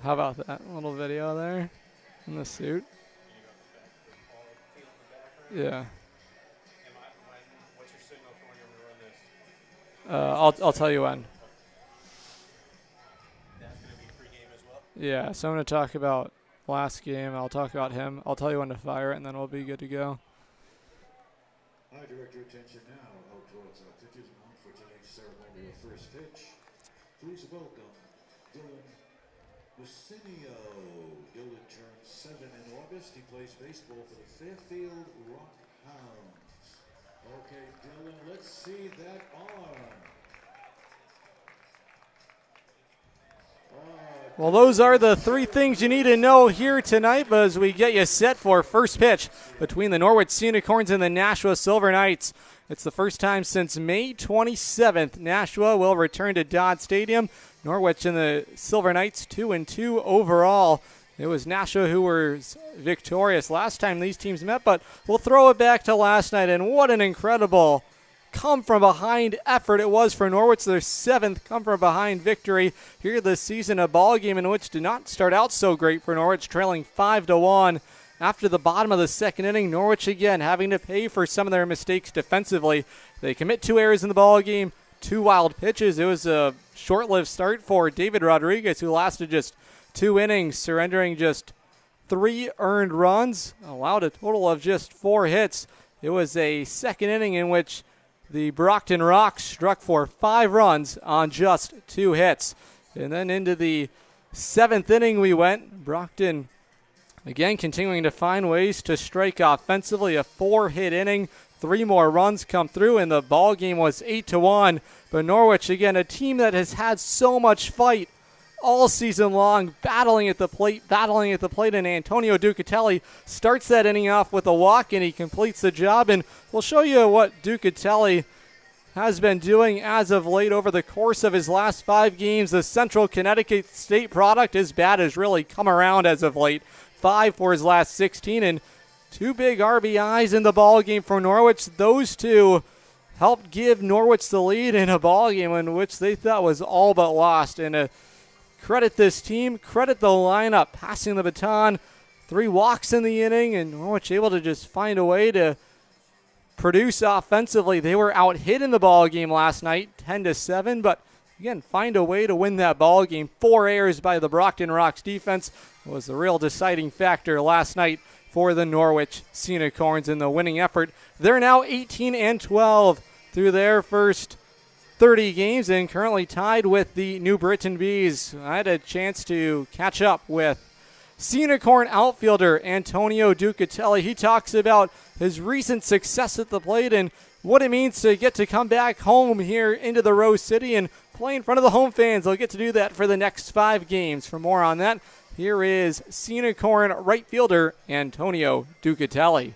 How about that little video there in the suit? Yeah. What's your signal for when you're going to run this? I'll tell you when. That's going to be pregame as well? Yeah, so I'm going to talk about last game. I'll talk about him. I'll tell you when to fire it, and then we'll be good to go. I direct your attention now out towards our pitcher's mound for tonight's ceremonial first pitch. Please welcome Dylan Lucinio. Dylan turned 7 in August. He plays baseball for the Fairfield Rock Hounds. Okay, Dylan, let's see that arm. Well, those are the three things you need to know here tonight as we get you set for first pitch between the Norwich Unicorns and the Nashua Silver Knights. It's the first time since May 27th. Nashua will return to Dodd Stadium. Norwich and the Silver Knights 2-2 overall. It was Nashua who was victorious last time these teams met, but we'll throw it back to last night, and what an incredible come-from-behind effort it was for Norwich, their 7th come-from-behind victory here this season, a ball game in which did not start out so great for Norwich, trailing 5-1. After the bottom of the second inning, Norwich again having to pay for some of their mistakes defensively. They commit 2 errors in the ball game, 2 wild pitches. It was a short-lived start for David Rodriguez, who lasted just 2 innings, surrendering just 3 earned runs, allowed a total of just 4 hits. It was a second inning in which the Brockton Rocks struck for 5 runs on just 2 hits. And then into the 7th inning we went. Brockton again continuing to find ways to strike offensively. A 4-hit inning. 3 more runs come through, and the ball game was 8-1. But Norwich, again, a team that has had so much fight all season long, battling at the plate, and Antonio Ducatelli starts that inning off with a walk, and he completes the job. And we'll show you what Ducatelli has been doing as of late over the course of his last 5 games. The Central Connecticut State product, his bat has really come around as of late. 5 for his last 16, and 2 big RBIs in the ball game for Norwich. Those 2 helped give Norwich the lead in a ball game in which they thought was all but lost. And credit this team, credit the lineup, passing the baton. 3 walks in the inning, and Norwich able to just find a way to produce offensively. They were out hit in the ball game last night, 10-7, but again, find a way to win that ball game. 4 errors by the Brockton Rocks defense was the real deciding factor last night for the Norwich Unicorns in the winning effort. They're now 18-12 through their first 30 games and currently tied with the New Britain Bees. I had a chance to catch up with Unicorn outfielder Antonio Ducatelli. He talks about his recent success at the plate and what it means to get to come back home here into the Rose City and play in front of the home fans. They'll get to do that for the next 5 games. For more on that, here is Unicorn right fielder Antonio Ducatelli.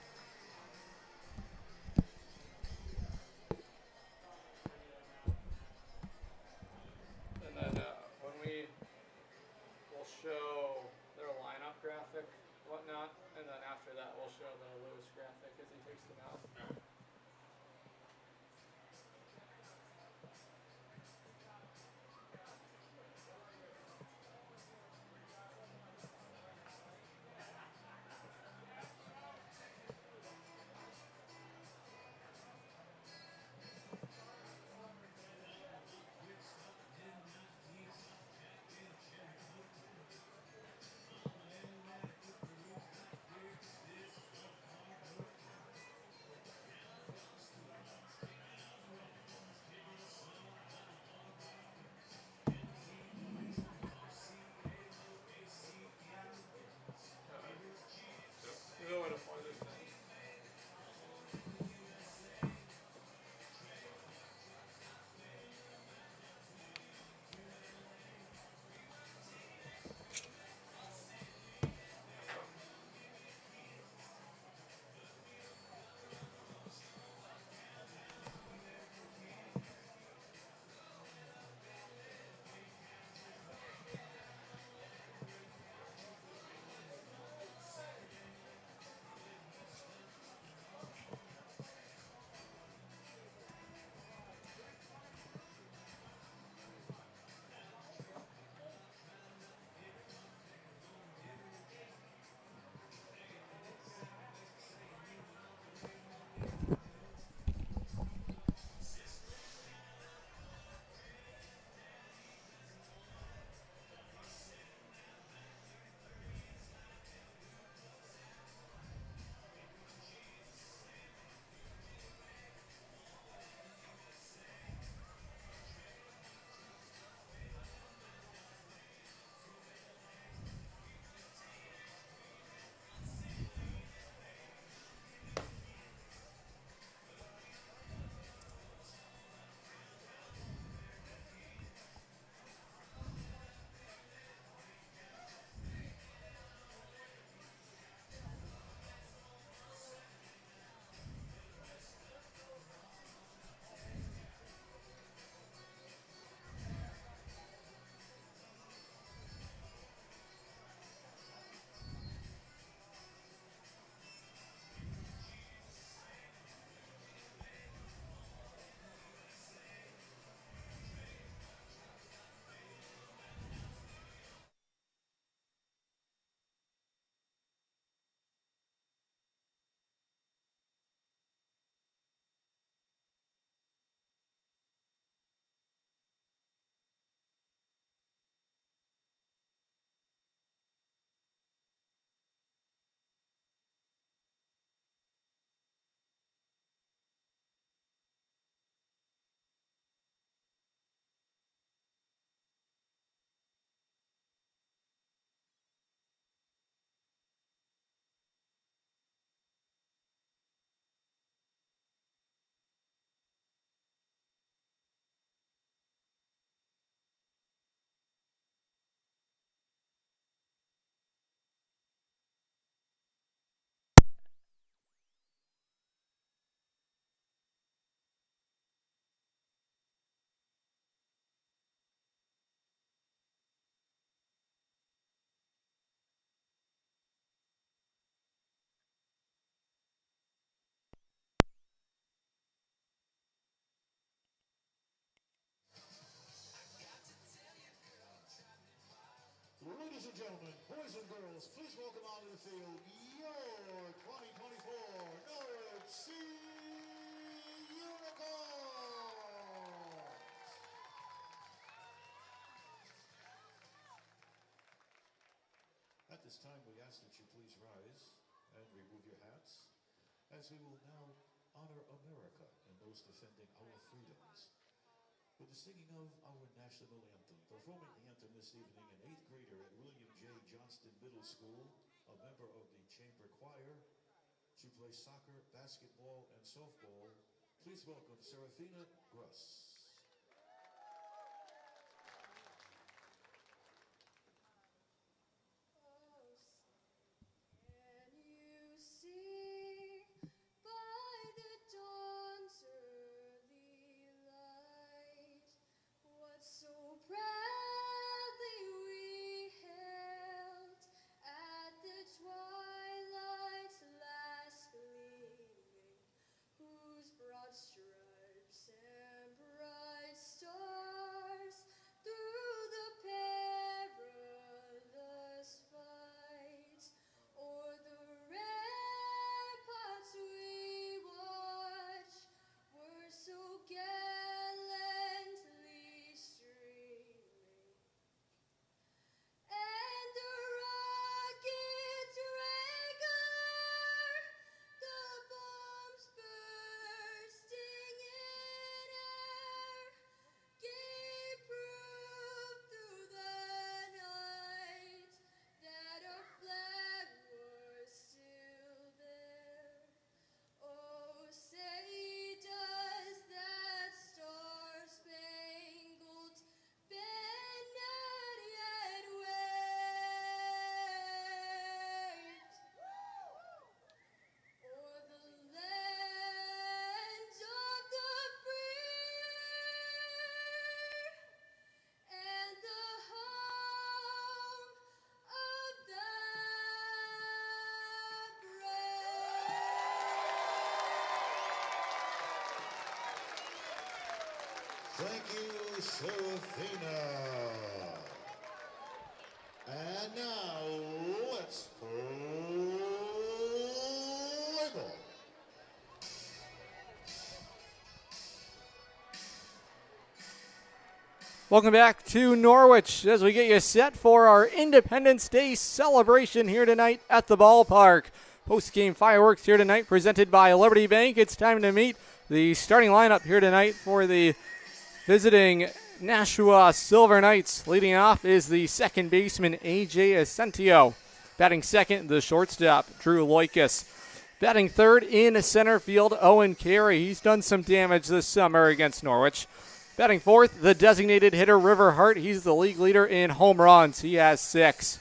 gentlemen, boys and girls, please welcome onto the field your 2024 Norwich Unicorns. At this time, we ask that you please rise and remove your hats, as we will now honor America and those defending our freedoms with the singing of our national anthem. Performing the anthem this evening, an 8th grader at William J. Johnston Middle School, a member of the chamber choir. She plays soccer, basketball, and softball. Please welcome Serafina Gruss. Stripes and bright stars through the perilous fight, o'er the ramparts we watch, were so gallantly streaming, and the rockets regular, the bombs bursting in air, gave proof through the night that our flag was still there. Oh, say does that star-spangled banner yet wave o'er the land of the free and the home of the brave. Thank you, Serafina. And now, let's play ball. Welcome back to Norwich as we get you set for our Independence Day celebration here tonight at the ballpark. Post-game fireworks here tonight presented by Liberty Bank. It's time to meet the starting lineup here tonight for the visiting Nashua Silver Knights. Leading off is the second baseman, A.J. Asentio. Batting second, the shortstop, Drew Loikis. Batting third in center field, Owen Carey. He's done some damage this summer against Norwich. Batting fourth, the designated hitter, River Hart. He's the league leader in home runs. He has 6.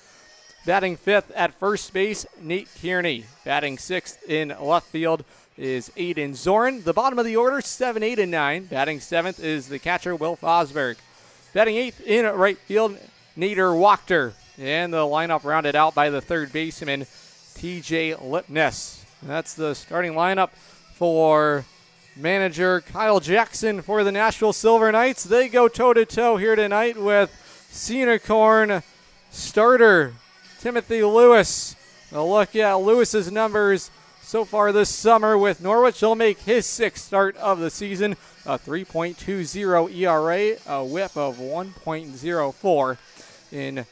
Batting fifth at first base, Nate Kearney. Batting sixth in left field is Aiden Zorn. The bottom of the order, 7, 8, and 9. Batting seventh is the catcher, Will Fosberg. Batting eighth in right field, Nader Wachter. And the lineup rounded out by the third baseman, TJ Lipness. That's the starting lineup for manager Kyle Jackson for the Nashville Silver Knights. They go toe-to-toe here tonight with Unicorn starter Timothy Lewis. A look at Lewis's numbers so far this summer with Norwich. He'll make his 6th start of the season, a 3.20 ERA, a whip of 1.04 in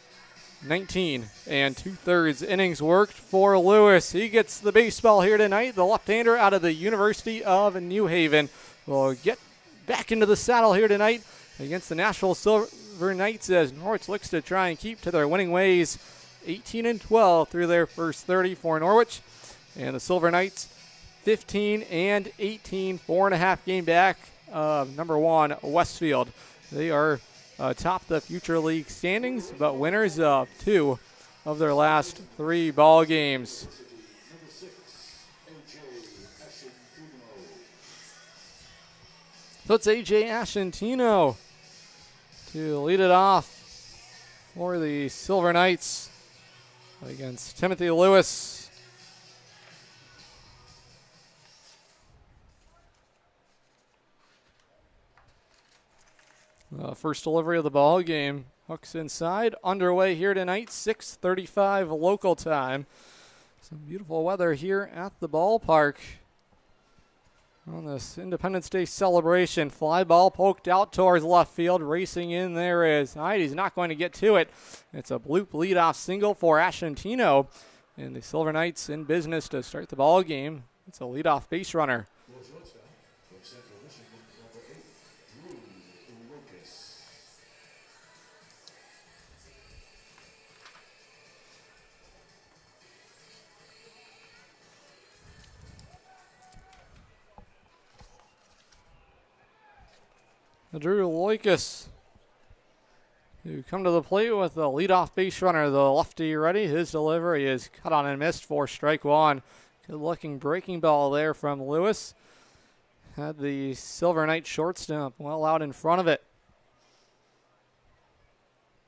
19 2/3 innings worked for Lewis. He gets the baseball here tonight. The left-hander out of the University of New Haven will get back into the saddle here tonight against the Nashville Silver Knights as Norwich looks to try and keep to their winning ways. 18-12 through their first 30 for Norwich. And the Silver Knights 15-18, 4.5 game back of number 1 Westfield. They are top the Future League standings, but winners of 2 of their last 3 ball games. So it's A.J. Ascentino to lead it off for the Silver Knights against Timothy Lewis. First delivery of the ball game Hooks inside. Underway here tonight, 6:35 local time. Some beautiful weather here at the ballpark on this Independence Day celebration. Fly ball poked out towards left field. Racing in there is Hyde. He's not going to get to it. It's a bloop leadoff single for Ashantino. And the Silver Knights in business to start the ball game. It's a leadoff base runner. Drew Loikis, who come to the plate with the leadoff base runner, the lefty ready. His delivery is cut on and missed for strike one. Good looking breaking ball there from Lewis. Had the Silver Knight shortstop well out in front of it.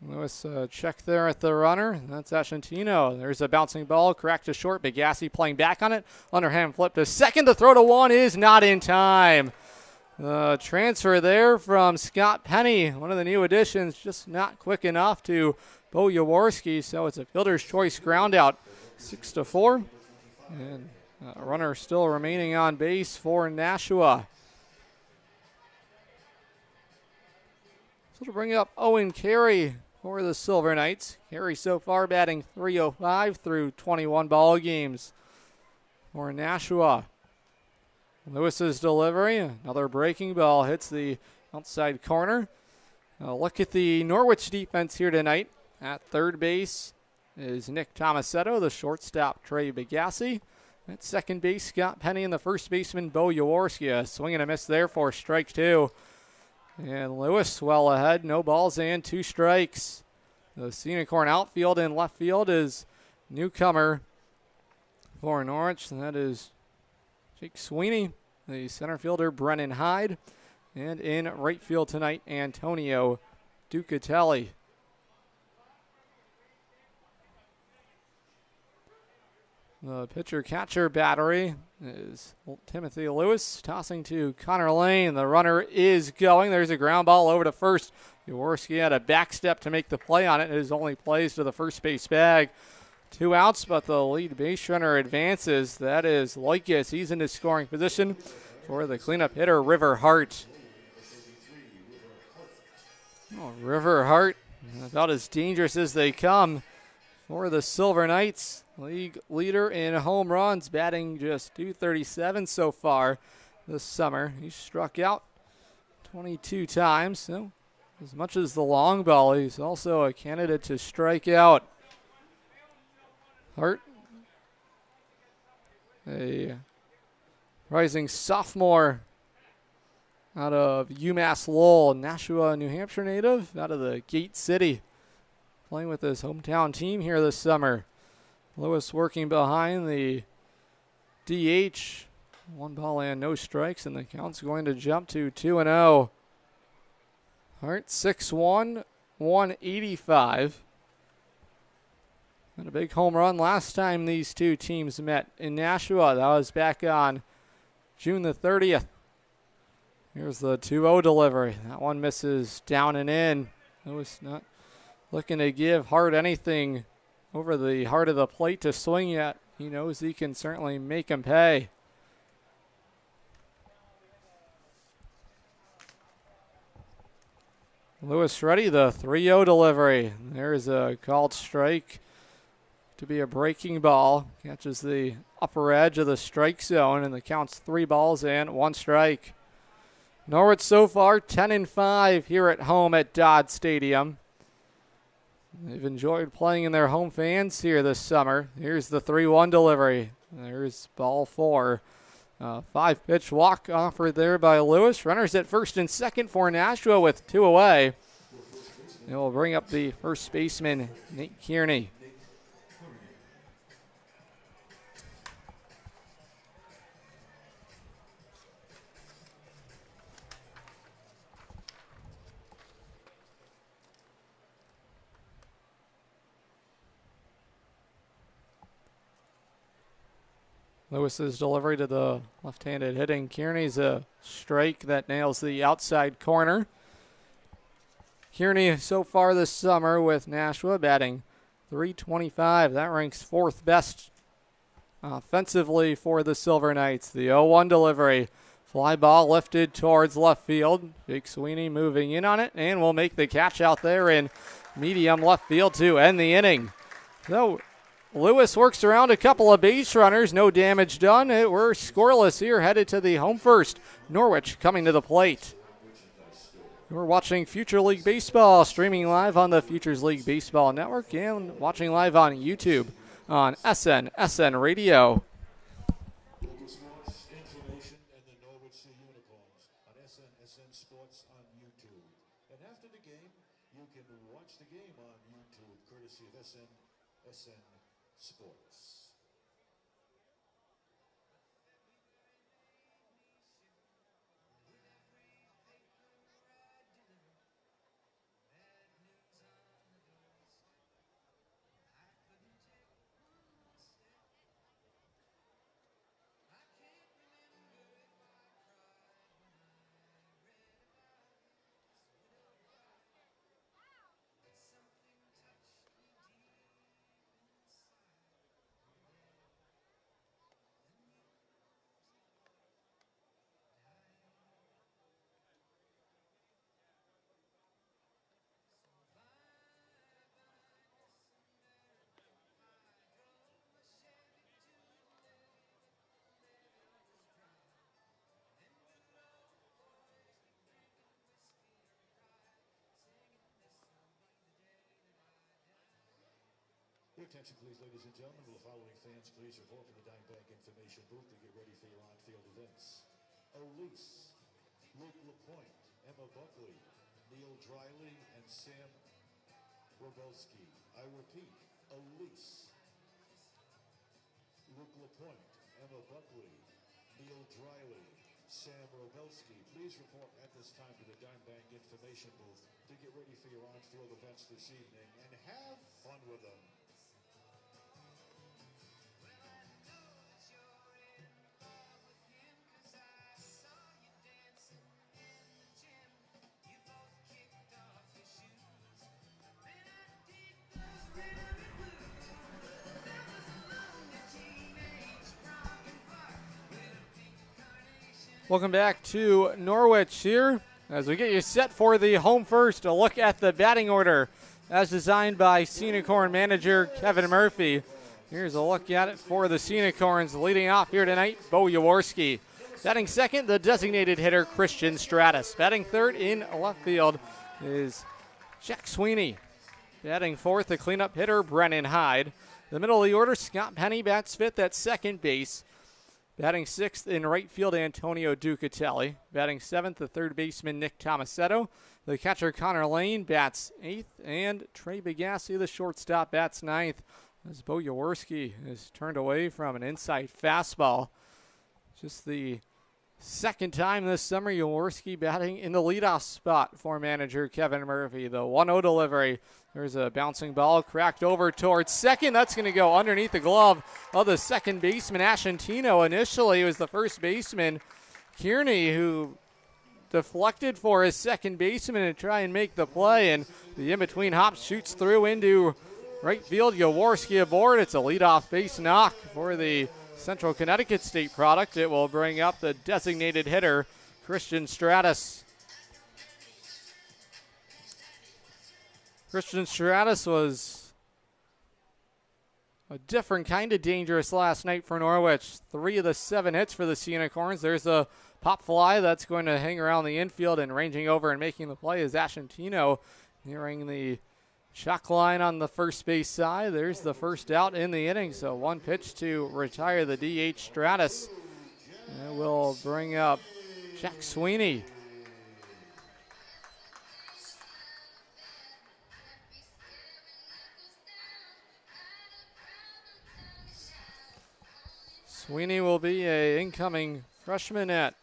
Lewis check there at the runner. That's Ashantino. There's a bouncing ball, cracked to short. Bigassi playing back on it. Underhand flip to second. The throw to one is not in time. The transfer there from Scott Penny, one of the new additions, just not quick enough to Bo Jaworski, so it's a fielder's choice ground out, 6-4. And a runner still remaining on base for Nashua. So to bring up Owen Carey for the Silver Knights. Carey so far batting .305 through 21 ball games for Nashua. Lewis's delivery, another breaking ball, hits the outside corner. Look at the Norwich defense here tonight. At third base is Nick Tomasetto, the shortstop Trey Bigassi. At second base, Scott Penny, and the first baseman Bo Jaworski. A swing and a miss there for strike two. And Lewis well ahead, no balls and 2 strikes. The Unicorn outfield and left field is newcomer for Norwich, and that is Jake Sweeney, the center fielder Brennan Hyde, and in right field tonight, Antonio Ducatelli. The pitcher-catcher battery is Timothy Lewis, tossing to Connor Lane. The runner is going. There's a ground ball over to first. Jaworski had a back step to make the play on it. His only plays to the first base bag. 2 outs, but the lead base runner advances. That is Loikis. He's into scoring position for the cleanup hitter, River Hart. Oh, River Hart, about as dangerous as they come for the Silver Knights. League leader in home runs, batting just .237 so far this summer. He struck out 22 times, so as much as the long ball, he's also a candidate to strike out. Hart, a rising sophomore out of UMass Lowell, Nashua, New Hampshire native, out of the Gate City, playing with his hometown team here this summer. Lewis working behind the DH. 1 ball and no strikes, and the count's going to jump to 2-0. Hart, 6'1", 185. And a big home run last time these two teams met in Nashua. That was back on June the 30th. Here's the 2-0 delivery. That one misses down and in. Lewis not looking to give Hart anything over the heart of the plate to swing yet. He knows he can certainly make him pay. Lewis ready, the 3-0 delivery. There's a called strike to be a breaking ball. Catches the upper edge of the strike zone, and the count's 3 balls and 1 strike. Norwich so far 10-5 here at home at Dodd Stadium. They've enjoyed playing in their home fans here this summer. Here's the 3-1 delivery. There's ball 4. 5-pitch walk offered there by Lewis. Runners at first and second for Nashua with 2 away. They will bring up the first baseman, Nate Kearney. Lewis's delivery to the left-handed hitting Kearney's a strike that nails the outside corner. Kearney so far this summer with Nashua batting .325. That ranks fourth best offensively for the Silver Knights. The 0-1 delivery. Fly ball lifted towards left field. Jake Sweeney moving in on it and will make the catch out there in medium left field to end the inning. So Lewis works around a couple of base runners. No damage done. We're scoreless here, headed to the home first. Norwich coming to the plate. We're watching Future League Baseball, streaming live on the Futures League Baseball Network and watching live on YouTube on SN Radio. Local sports information and the Norwich Unicorns on SN Sports on YouTube. And after the game, you can watch the game on YouTube, courtesy of SN Sports. Your attention, please, ladies and gentlemen. Will the following fans please report to the Dime Bank information booth to get ready for your on-field events? Elise, Luke LaPointe, Emma Buckley, Neil Driley, and Sam Robelski. I repeat, Elise, Luke LaPointe, Emma Buckley, Neil Driley, Sam Robelski. Please report at this time to the Dime Bank information booth to get ready for your on-field events this evening and have fun with them. Welcome back to Norwich here as we get you set for the home first. A look at the batting order as designed by Unicorn manager Kevin Murphy. Here's a look at it for the Unicorns. Leading off here tonight, Bo Jaworski. Batting second, the designated hitter Christian Stratus. Batting third in left field is Jack Sweeney. Batting fourth, the cleanup hitter Brennan Hyde. The middle of the order, Scott Penny bats fifth at second base. Batting sixth in right field, Antonio Ducatelli. Batting seventh, the third baseman, Nick Tomasetto. The catcher, Connor Lane, bats eighth. And Trey Bigassi, the shortstop, bats ninth. As Bo Jaworski is turned away from an inside fastball. Just the second time this summer, Jaworski batting in the leadoff spot for manager Kevin Murphy. The 1-0 delivery. There's a bouncing ball cracked over towards second. That's going to go underneath the glove of the second baseman, Ashantino. Initially, it was the first baseman, Kearney, who deflected for his second baseman to try and make the play. And the in-between hop shoots through into right field. Jaworski aboard. It's a leadoff base knock for the Central Connecticut State product. It will bring up the designated hitter, Christian Stratus. Christian Stratus was a different kind of dangerous last night for Norwich. 3 of the 7 hits for the Unicorns. There's a pop fly that's going to hang around the infield, and ranging over and making the play is Ashantino nearing the chalk line on the first base side. There's the first out in the inning, so one pitch to retire the DH Stratus. And we'll bring up Jack Sweeney. Sweeney will be an incoming freshman at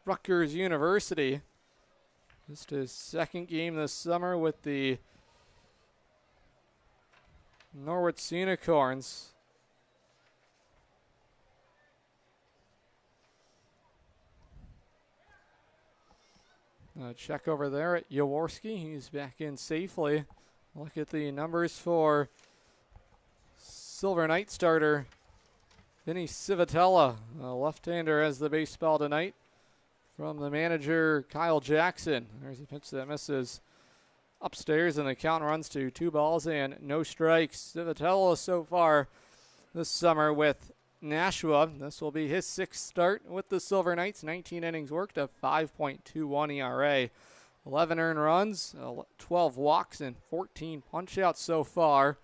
Rutgers University. Just his second game this summer with the Norwich Unicorns. Check over there at Jaworski. He's back in safely. Look at the numbers for Silver Knight starter Vinny Civitella, a left-hander, as the baseball tonight from the manager Kyle Jackson. There's a pitch that misses upstairs, and the count runs to 2 balls and no strikes. Civitella so far this summer with Nashua. This will be his 6th start with the Silver Knights. 19 innings worked, a 5.21 ERA. 11 earned runs, 12 walks, and 14 punch-outs so far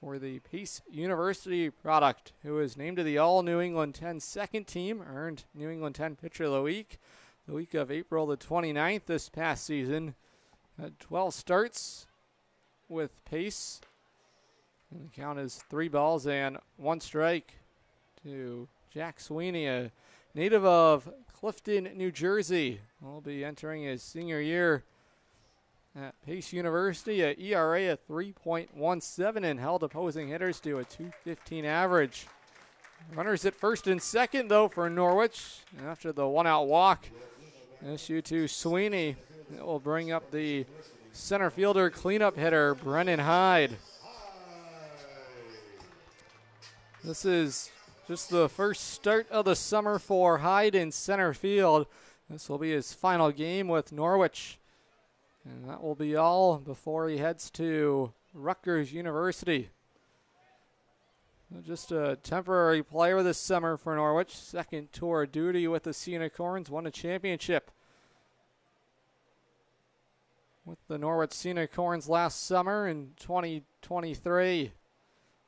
for the Pace University product, who is named to the All-New England 10 second team, earned New England 10 Pitcher of the week of April the 29th this past season. Had 12 starts with Pace. And the count is 3 balls and 1 strike to Jack Sweeney, a native of Clifton, New Jersey. Will be entering his senior year at Pace University. A ERA of 3.17 and held opposing hitters to a 2.15 average. Runners at first and second, though, for Norwich. And after the 1-out walk, issue to Sweeney. It will bring up the center fielder cleanup hitter, Brennan Hyde. This is just the first start of the summer for Hyde in center field. This will be his final game with Norwich. And that will be all before he heads to Rutgers University. Just a temporary player this summer for Norwich. 2nd tour of duty with the Unicorns. Won a championship with the Norwich Unicorns last summer in 2023.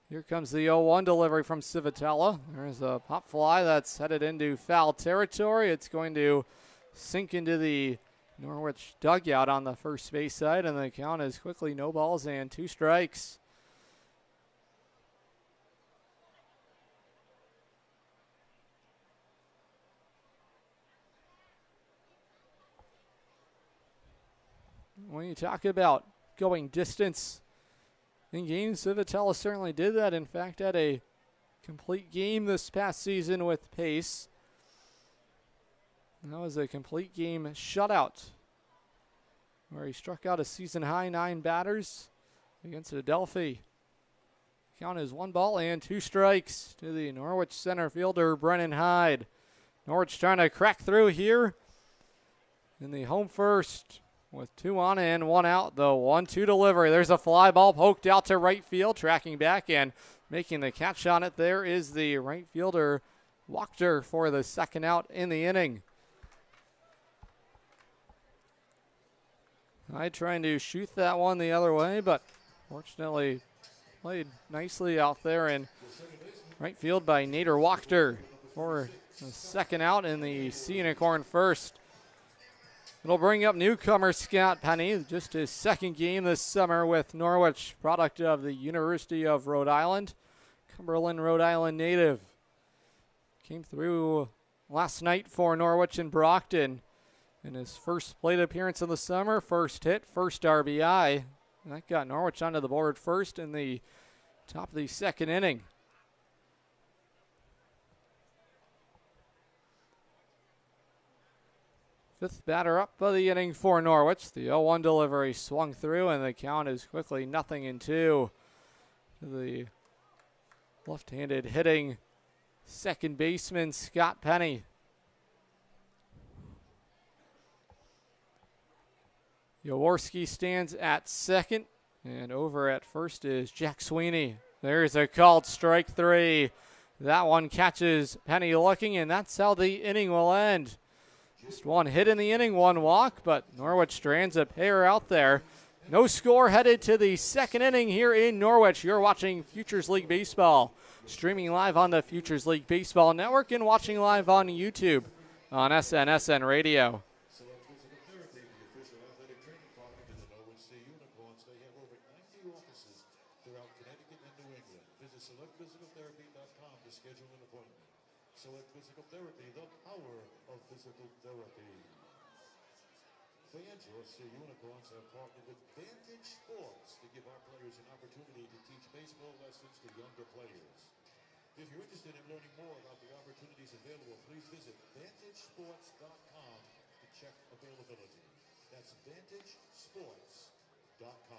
Here comes the 0-1 delivery from Civitella. There's a pop fly that's headed into foul territory. It's going to sink into the Norwich dugout on the first base side, and the count is quickly no balls and 2 strikes. When you talk about going distance in games, Civitella certainly did that. In fact, had a complete game this past season with Pace. And that was a complete game shutout where he struck out a season-high 9 batters against Adelphi. Count is 1 ball and 2 strikes to the Norwich center fielder, Brennan Hyde. Norwich trying to crack through here in the home first with 2 on and 1 out. The 1-2 delivery. There's a fly ball poked out to right field, tracking back and making the catch on it. There is the right fielder, Wachter, for the 2nd out in the inning. Hyde trying to shoot that one the other way, but fortunately played nicely out there in right field by Nader Wachter for the 2nd out in the Unicorn first. It'll bring up newcomer Scott Penny, just his 2nd game this summer with Norwich, product of the University of Rhode Island, Cumberland, Rhode Island native. Came through last night for Norwich in Brockton in his first plate appearance in the summer, 1st hit, 1st RBI. And that got Norwich onto the board first in the top of the 2nd inning. Fifth batter up of the inning for Norwich. The 0-1 delivery swung through, and the count is quickly 0-2 to the left-handed hitting second baseman Scott Penny. Jaworski stands at second, and over at first is Jack Sweeney. There's a called strike 3. That one catches Penny looking, and that's how the inning will end. Just 1 hit in the inning, 1 walk, but Norwich strands a pair out there. No score headed to the 2nd inning here in Norwich. You're watching Futures League Baseball, streaming live on the Futures League Baseball Network and watching live on YouTube on SNSN Radio. Select Physical Therapy, the official athletic training partner to the Norwich Sea Unicorns. They have over 90 offices throughout Connecticut and New England. Visit selectphysicaltherapy.com to schedule an appointment. Select Physical Therapy, the power of physical therapy. Fans, your Sea Unicorns have partnered with Vantage Sports to give our players an opportunity to teach baseball lessons to younger players. If you're interested in learning more about the opportunities available, please visit VantageSports.com to Check availability. That's VantageSports.com.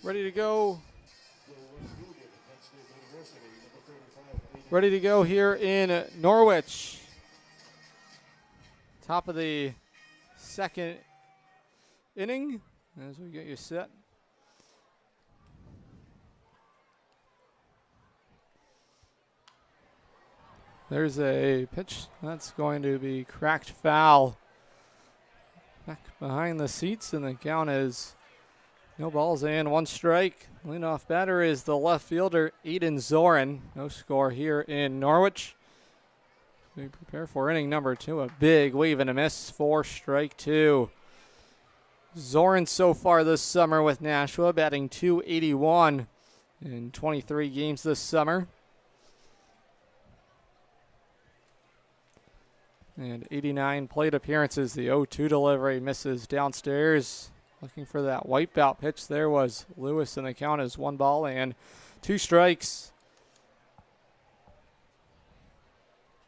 Ready to go. Ready to go here in Norwich. Top of the second inning as we get you set. There's a pitch that's going to be cracked foul. Back behind the seats, and the count is no balls and one strike. Leadoff batter is the left fielder, Aiden Zorin. No score here in Norwich. We prepare for inning number 2. A big wave and a miss for strike 2. Zorin so far this summer with Nashua, batting .281 in 23 games this summer. And 89 plate appearances. The 0-2 delivery misses downstairs. Looking for that wipeout pitch. There was Lewis, and the count is 1 ball and 2 strikes.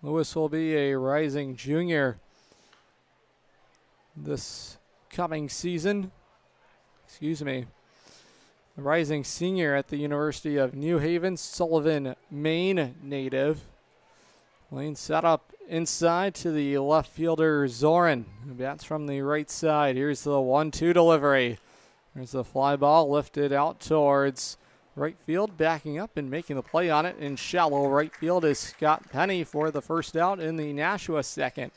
Lewis will be a rising junior this coming season. A rising senior at the University of New Haven, Sullivan, Maine native. Lane set up inside to the left fielder, Zorin, who bats from the right side. Here's the 1-2 delivery. There's the fly ball lifted out towards right field. Backing up and making the play on it in shallow right field is Scott Penny for the first out in the Nashua second.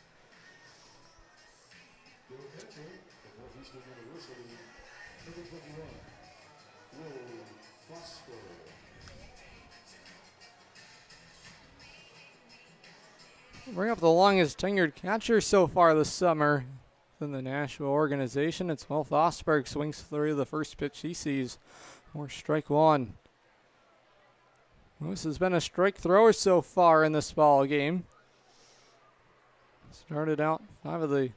Bring up the longest tenured catcher so far this summer in the Nashua organization. It's Will Fosberg. Swings through the first pitch he sees for strike 1. Lewis has been a strike thrower so far in this ball game. Started out 5 of the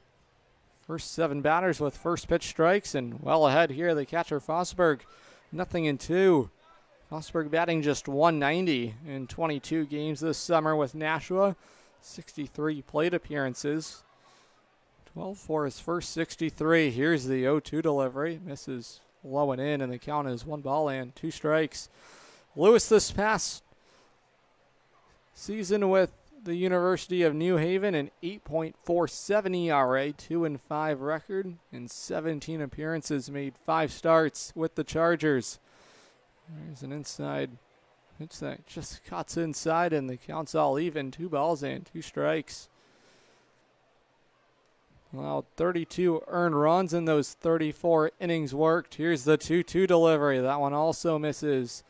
first 7 batters with first pitch strikes, and well ahead here, the catcher Fosberg, 0-2. Fosberg batting just .190 in 22 games this summer with Nashua. 63 plate appearances. 12 for his first 63. Here's the 0-2 delivery. Misses low and in, and the count is 1 ball and 2 strikes. Lewis this past season with the University of New Haven, an 8.47 ERA, 2-5 record, and 17 appearances, made 5 starts with the Chargers. There's an inside pitch that just cuts inside, and the count's all even. 2 balls and 2 strikes. Allowed 32 earned runs in those 34 innings worked. Here's the 2-2 delivery. That one also misses.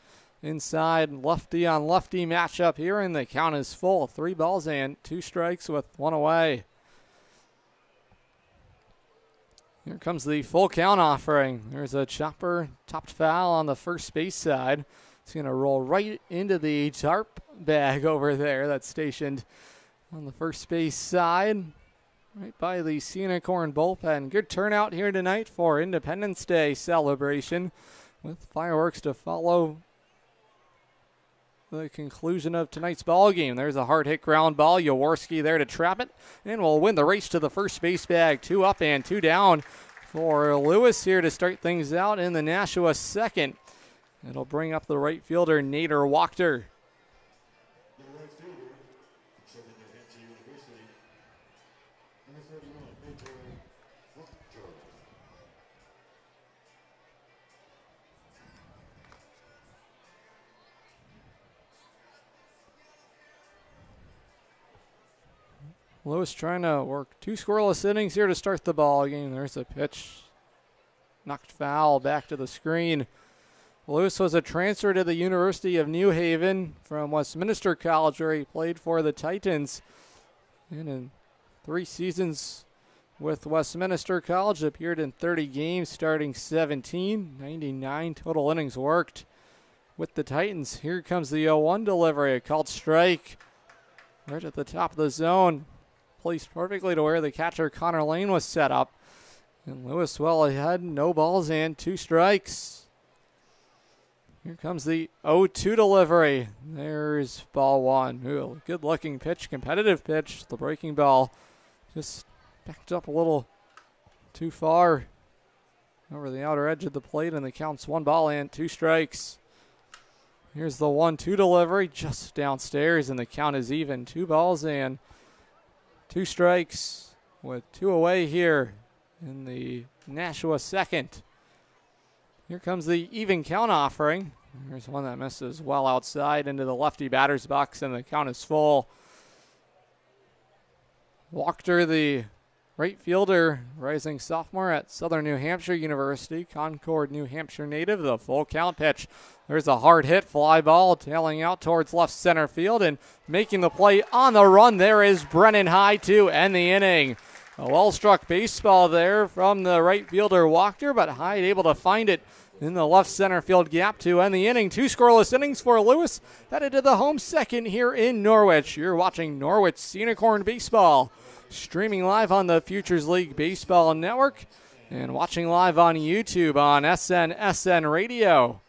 Inside, lefty on lefty matchup here, and the count is full. 3 balls and 2 strikes with 1 away. Here comes the full count offering. There's a chopper, topped foul on the first base side. It's going to roll right into the tarp bag over there that's stationed on the first base side, right by the Unicorn bullpen. Good turnout here tonight for Independence Day celebration, with fireworks to follow the conclusion of tonight's ball game. There's a hard hit ground ball. Jaworski there to trap it, and will win the race to the first base bag. 2 up and 2 down for Lewis here to start things out in the Nashua second. It'll bring up the right fielder, Nader Wachter. The right fielder from Southern New Hampshire University, number 31, Nader Wachter. Lewis trying to work 2 scoreless innings here to start the ball game. There's a pitch. Knocked foul back to the screen. Lewis was a transfer to the University of New Haven from Westminster College, where he played for the Titans. And in 3 seasons with Westminster College, appeared in 30 games, starting 17, 99 total innings worked with the Titans. Here comes the 0-1 delivery, a called strike right at the top of the zone. Placed perfectly to where the catcher Connor Lane was set up. And Lewis well ahead, no balls and 2 strikes. Here comes the 0-2 delivery. There's ball 1. Ooh, good looking pitch, competitive pitch. The breaking ball just backed up a little too far over the outer edge of the plate, and the count's 1 ball and 2 strikes. Here's the 1-2 delivery just downstairs, and the count is even. 2 balls and 2 strikes with 2 away here in the Nashua second. Here comes the even count offering. There's one that misses well outside into the lefty batter's box, and the count is full. Wachter, the right fielder, rising sophomore at Southern New Hampshire University, Concord, New Hampshire native, the full count pitch. There's a hard hit, fly ball, tailing out towards left center field, and making the play on the run there is Brennan High to end the inning. A well-struck baseball there from the right fielder Wachter, but Hyde able to find it in the left center field gap to end the inning. 2 scoreless innings for Lewis, headed to the home second here in Norwich. You're watching Norwich Unicorn Baseball, streaming live on the Futures League Baseball Network and watching live on YouTube on SN Radio.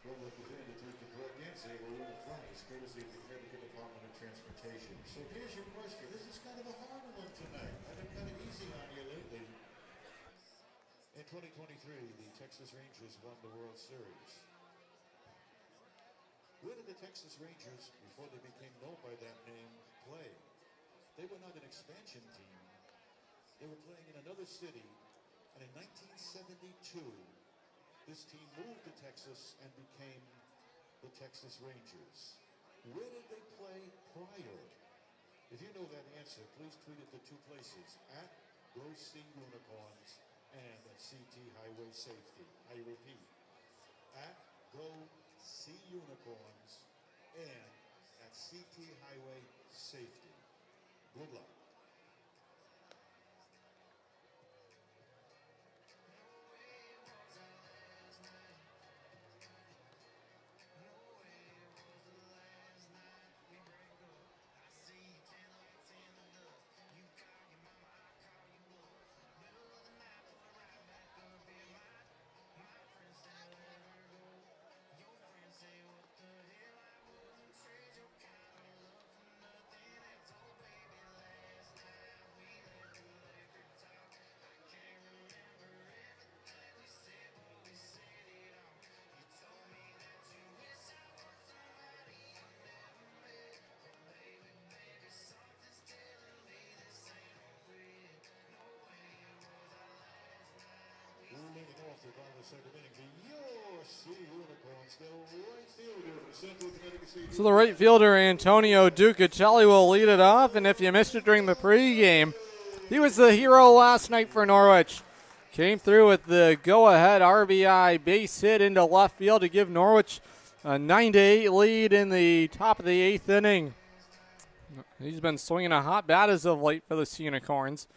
In 2023, the Texas Rangers won the World Series. Where did the Texas Rangers, before they became known by that name, play? They were not an expansion team. They were playing in another city, and in 1972, this team moved to Texas and became the Texas Rangers. Where did they play prior? If you know that answer, please tweet it to 2 places, at Go See Unicorns and at CT Highway Safety. I repeat, at Go See Unicorns and at CT Highway Safety. Good luck. So the right fielder, Antonio Ducatelli, will lead it off, and if you missed it during the pregame, he was the hero last night for Norwich. Came through with the go-ahead RBI base hit into left field to give Norwich a 9-8 lead in the top of the 8th inning. He's been swinging a hot bat as of late for the Unicorns.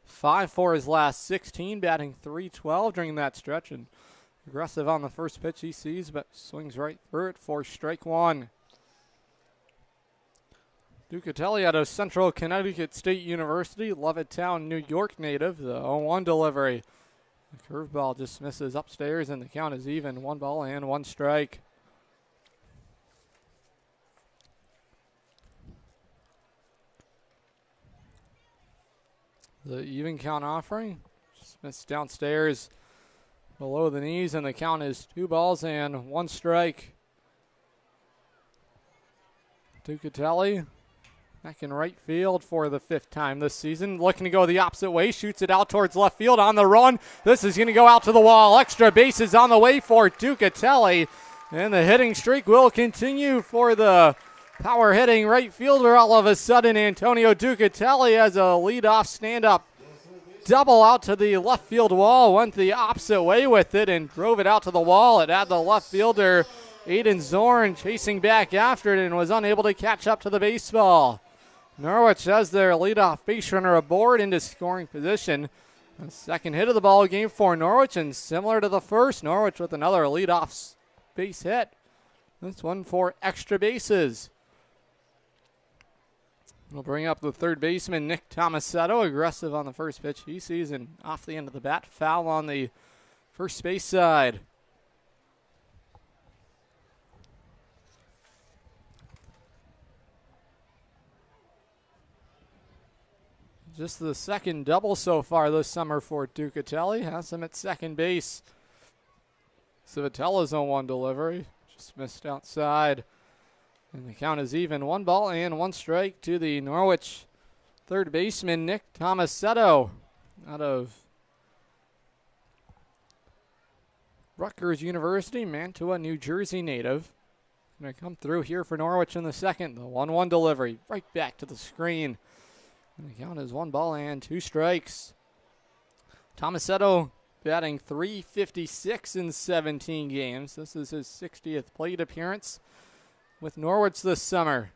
5 for his last 16, batting .312 during that stretch, and aggressive on the first pitch he sees, but swings right through it for strike 1. Ducatelli out of Central Connecticut State University, Levittown, New York native, the 0-1 delivery. The curveball just misses upstairs, and the count is even. 1 ball and 1 strike. The even count offering just missed downstairs below the knees, and the count is 2 balls and 1 strike. Ducatelli back in right field for the 5th time this season. Looking to go the opposite way. Shoots it out towards left field on the run. This is going to go out to the wall. Extra bases on the way for Ducatelli. And the hitting streak will continue for the power hitting right fielder all of a sudden. Antonio Ducatelli has a leadoff stand-up double out to the left field wall. Went the opposite way with it and drove it out to the wall. It had the left fielder Aiden Zorn chasing back after it and was unable to catch up to the baseball. Norwich has their leadoff base runner aboard into scoring position. The second hit of the ball game for Norwich, and similar to the first, Norwich with another leadoff base hit. This one for extra bases. We'll bring up the third baseman, Nick Tomasetto, aggressive on the first pitch he sees, and off the end of the bat, foul on the first base side. Just the second double so far this summer for Ducatelli. Has him at second base. Civitella's 0-1 delivery. Just missed outside. And the count is even. 1 ball and 1 strike to the Norwich third baseman, Nick Tomasetto, out of Rutgers University, Mantua, New Jersey native. Going to come through here for Norwich in the second. The 1-1 delivery right back to the screen. And the count is 1 ball and 2 strikes. Tomasetto batting .356 in 17 games. This is his 60th plate appearance with Norwich this summer.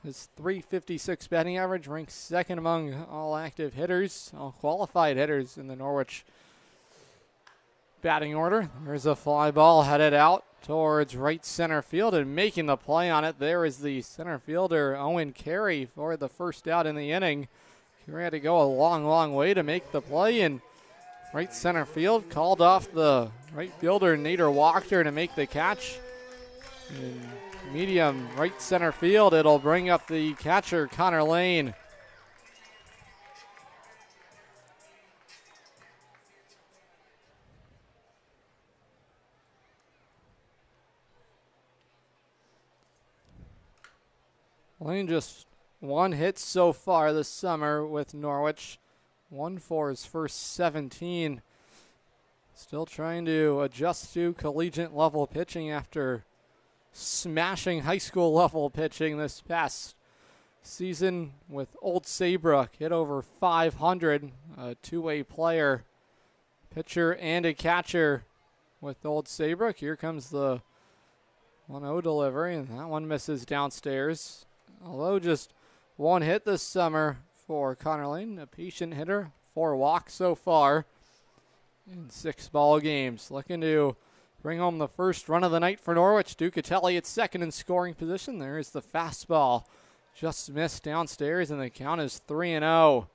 His .356 batting average ranks second among all active hitters, all qualified hitters in the Norwich batting order. There's a fly ball headed out towards right center field, and making the play on it there is the center fielder Owen Carey for the first out in the inning. Carey had to go a long way to make the play, and right center field called off the right fielder Nader Wachter to make the catch. In medium right center field, it'll bring up the catcher Connor Lane. Lane just 1 hit so far this summer with Norwich. 1 for his first 17. Still trying to adjust to collegiate level pitching after smashing high school level pitching this past season with Old Saybrook. Hit over 500, a two-way player, pitcher and a catcher with Old Saybrook. Here comes the 1-0 delivery, and that one misses downstairs. Although just 1 hit this summer for Connor Lane, a patient hitter, 4 walks so far in 6 ball games. Looking to bring home the first run of the night for Norwich. Ducatelli at second in scoring position. There's the fastball. Just missed downstairs, and the count is 3-0.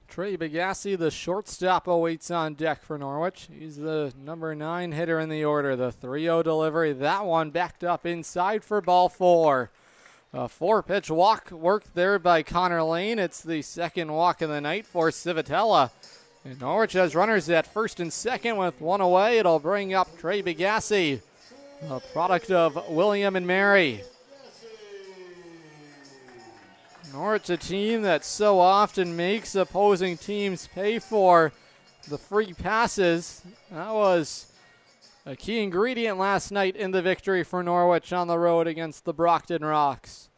Trey Bagassi, the shortstop, awaits on deck for Norwich. He's the number 9 hitter in the order. The 3-0 delivery. That one backed up inside for ball 4. A 4-pitch walk worked there by Connor Lane. It's the second walk of the night for Civitella. And Norwich has runners at first and second with 1 away. It'll bring up Trey Bagassi, a product of William and Mary. Norwich, a team that so often makes opposing teams pay for the free passes. That was a key ingredient last night in the victory for Norwich on the road against the Brockton Rocks.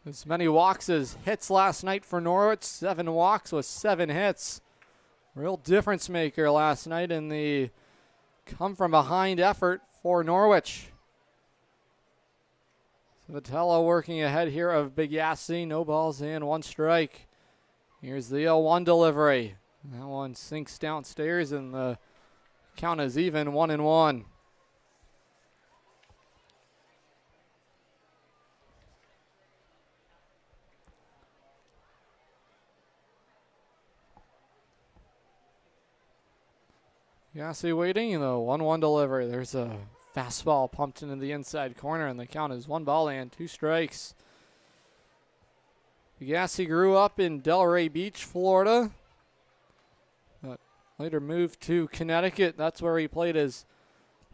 As many walks as hits last night for Norwich. 7 walks with 7 hits. Real difference maker last night in the come from behind effort for Norwich. Vitello working ahead here of Bagassi. No balls and 1 strike. Here's the 0-1 delivery. That one sinks downstairs, and the count is even, 1-1. Bagassi waiting, and the 1-1 delivery. There's a fastball pumped into the inside corner, and the count is 1 ball and 2 strikes. Bagassi grew up in Delray Beach, Florida, but later moved to Connecticut. That's where he played his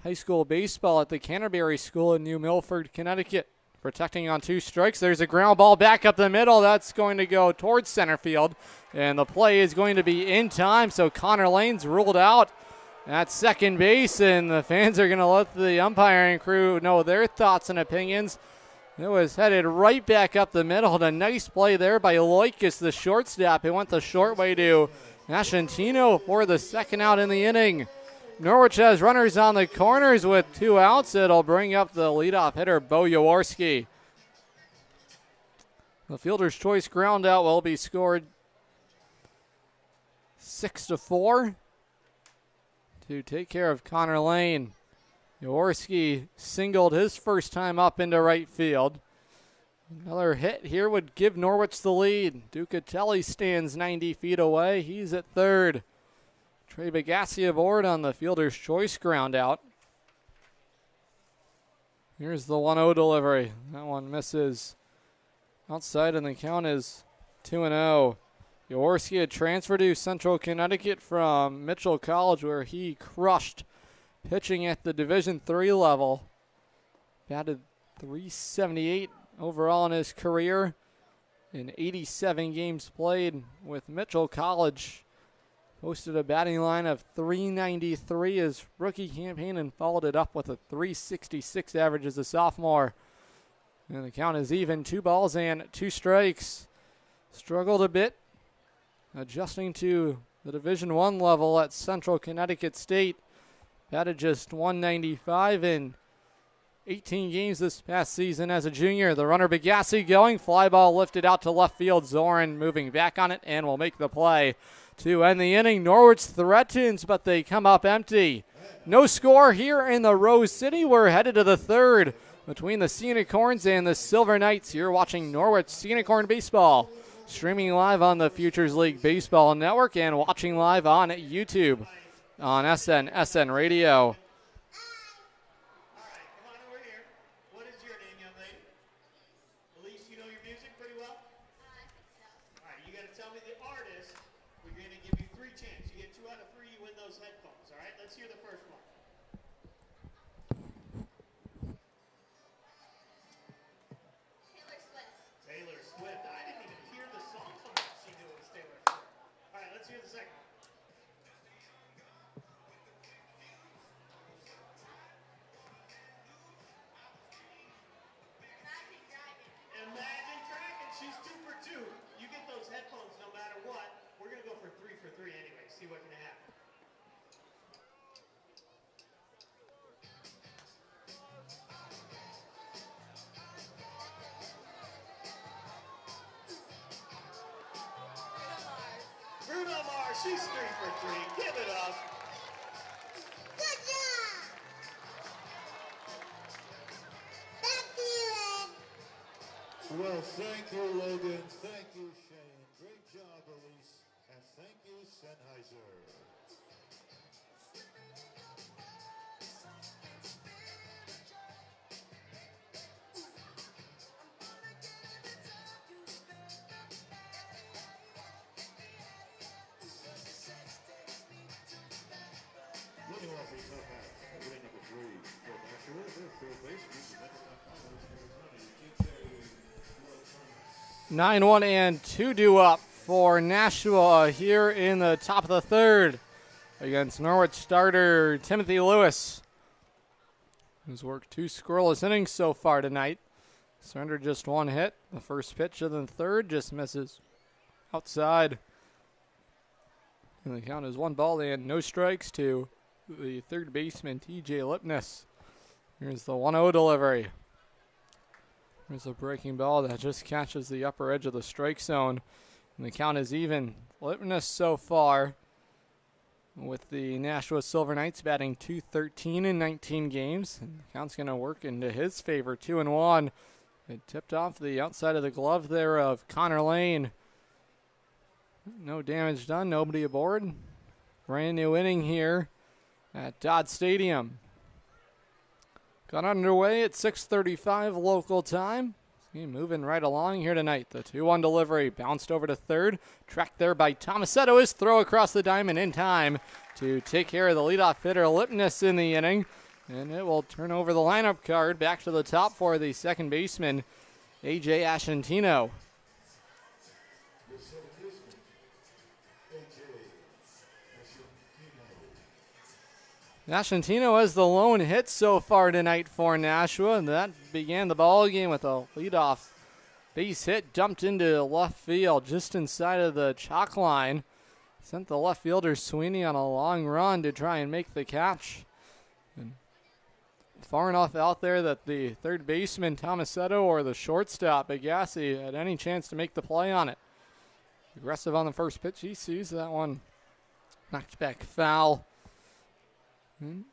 high school baseball at the Canterbury School in New Milford, Connecticut protecting on 2 strikes. There's a ground ball back up the middle. That's going to go towards center field. And the play is going to be in time, so Connor Lane's ruled out at second base, and the fans are going to let the umpiring crew know their thoughts and opinions. It was headed right back up the middle. A nice play there by Loikis, the shortstop. It went the short way to Nascentino for the second out in the inning. Norwich has runners on the corners with 2 outs. It'll bring up the leadoff hitter, Bo Jaworski. The fielder's choice ground out will be scored 6-4 to take care of Connor Lane. Jaworski singled his first time up into right field. Another hit here would give Norwich the lead. Ducatelli stands 90 feet away. He's at third. Trey Bagassi aboard on the fielder's choice ground out. Here's the 1-0 delivery. That one misses outside, and the count is 2-0. Jaworski had transferred to Central Connecticut from Mitchell College, where he crushed pitching at the Division III level. Batted .378 overall in his career in 87 games played with Mitchell College. Posted a batting line of .393 his rookie campaign and followed it up with a .366 average as a sophomore. And the count is even, 2 balls and 2 strikes. Struggled a bit adjusting to the Division I level at Central Connecticut State. Batted just .195 in 18 games this past season as a junior. The runner Bagassi going. Fly ball lifted out to left field. Zorin moving back on it and will make the play to end the inning. Norwich threatens, but they come up empty. No score here in the Rose City. We're headed to the third between the Scenic Horns and the Silver Knights. You're watching Norwich Scenic Horn Baseball, streaming live on the Futures League Baseball Network and watching live on YouTube on SN Radio. All right, come on over here. What is your name, young lady? Elise, you know your music pretty well? All right, you got to tell me the artist. We're going to give you 3 chances. You get 2 out of 3, you win those headphones. All right, let's hear the first one. Taylor Swift. I didn't even hear the song so much. She knew it was Taylor Swift. All right, let's hear the second one. Imagine Dragon. She's 2 for 2. You get those headphones no matter what. We're going to go for 3 for 3 anyway. See what can happen. Bruno Mars. She's 3 for 3. Give it up. Good job! Back to you, Ed. Well, thank you, Logan. Thank you, Shane. Great job, Elise. And thank you, Sennheiser. Leading off the top half, winning number 3 for Nashua, their third baseman, Nine 9-1 and 2 due up for Nashua here in the top of the third against Norwich starter Timothy Lewis, who's worked 2 scoreless innings so far tonight. Surrendered just 1 hit. The first pitch of the third just misses outside. And the count is 1 ball and no strikes to the third baseman, TJ Lipness. Here's the 1-0 delivery. There's a breaking ball that just catches the upper edge of the strike zone. And the count is even. Lipness so far with the Nashua Silver Knights batting .213 in 19 games. And the count's going to work into his favor, 2-1. It tipped off the outside of the glove there of Connor Lane. No damage done, nobody aboard. Brand new inning here at Dodd Stadium. Got underway at 6:35 local time. See, moving right along here tonight. The 2-1 delivery bounced over to third. Tracked there by Tomasetto. His throw across the diamond in time to take care of the leadoff hitter Lipness in the inning. And it will turn over the lineup card back to the top for the second baseman, A.J. Ascentino. The second baseman, A.J. Ascentino. Ascentino has the lone hit so far tonight for Nashua, and that began the ball game with a leadoff base hit dumped into left field just inside of the chalk line. Sent the left fielder Sweeney on a long run to try and make the catch. And far enough out there that the third baseman Tomasetto or the shortstop Agassi had any chance to make the play on it. Aggressive on the first pitch. He sees that one knocked back foul. And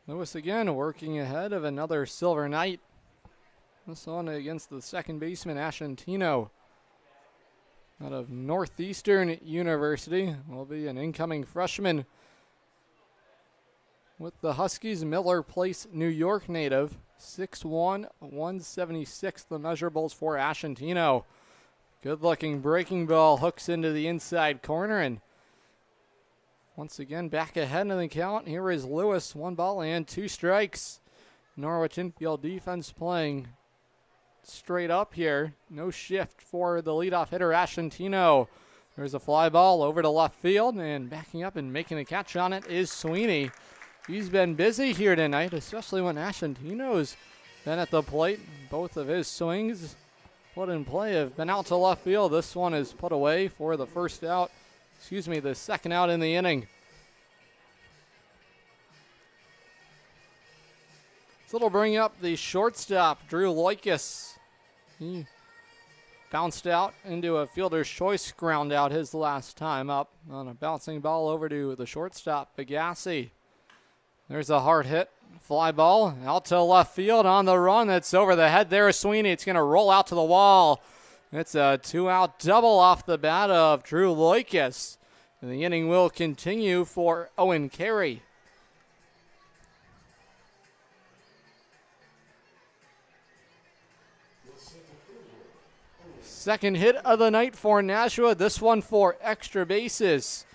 Lewis again working ahead of another Silver Knight. This one against the second baseman Ascentino out of Northeastern University. Will be an incoming freshman with the Huskies. Miller Place, New York native. 6'1", 176 the measurables for Ascentino. Good looking breaking ball hooks into the inside corner, and once again back ahead in the count. Here is Lewis, 1 ball and 2 strikes. Norwich infield defense playing straight up here. No shift for the leadoff hitter Ascentino. There's a fly ball over to left field, and backing up and making a catch on it is Sweeney. He's been busy here tonight, especially when Ascentino's been at the plate. Both of his swings put in play have been out to left field. This one is put away for the the second out in the inning. So it'll bring up the shortstop, Drew Loikis. He bounced out into a fielder's choice ground out his last time up on a bouncing ball over to the shortstop, Agassi. There's a hard hit. Fly ball out to left field on the run. That's over the head there, Sweeney. It's going to roll out to the wall. It's a 2-out double off the bat of Drew Loikis. And the inning will continue for Owen Carey. Second hit of the night for Nashua. This one for extra bases.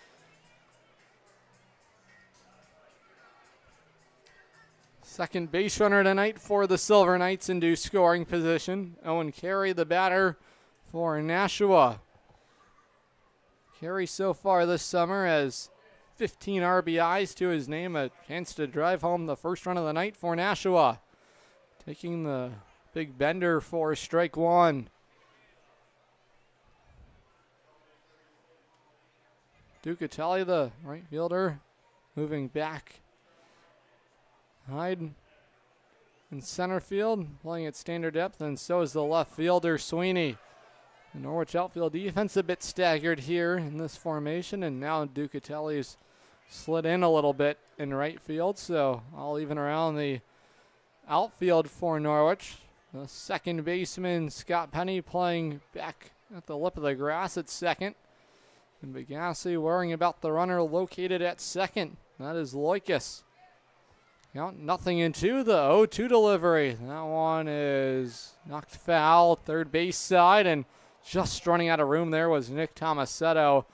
Second base runner tonight for the Silver Knights into scoring position. Owen Carey, the batter for Nashua. Carey so far this summer has 15 RBIs to his name, a chance to drive home the first run of the night for Nashua. Taking the big bender for strike one. Ducatelli, the right fielder, moving back. Hyde in center field, playing at standard depth, and so is the left fielder, Sweeney. The Norwich outfield defense a bit staggered here in this formation, and now Ducatelli's slid in a little bit in right field, so I'll even around the outfield for Norwich. The second baseman, Scott Penny, playing back at the lip of the grass at second. And Agassi worrying about the runner located at second. That is Loikis. Count 0-2, the 0-2 delivery. That one is knocked foul, third base side, and just running out of room there was Nick Tomasetto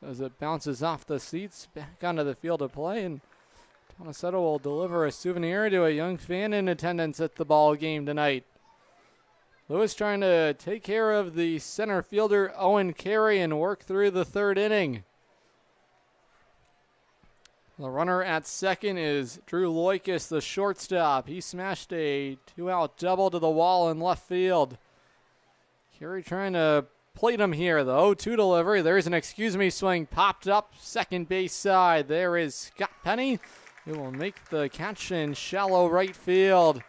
as it bounces off the seats back onto the field of play, and Tomasetto will deliver a souvenir to a young fan in attendance at the ball game tonight. Lewis trying to take care of the center fielder Owen Carey and work through the third inning. The runner at second is Drew Loikis, the shortstop. He smashed a 2-out double to the wall in left field. Carey trying to plate him here. The 0-2 delivery. There's an excuse me swing popped up second base side. There is Scott Penny, who will make the catch in shallow right field.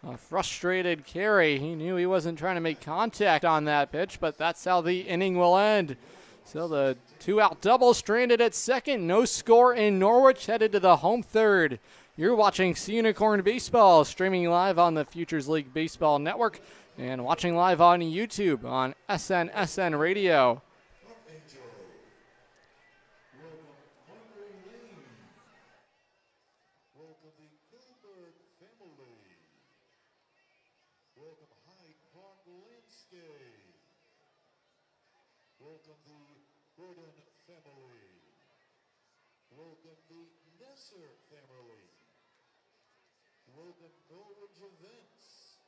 A frustrated Carey. He knew he wasn't trying to make contact on that pitch, but that's how the inning will end. So the 2-out double stranded at second. No score in Norwich, headed to the home third. You're watching Unicorn Baseball, streaming live on the Futures League Baseball Network and watching live on YouTube on SNSN Radio. Welcome the Burden family. Welcome the Nesser family. Welcome Norwich Events.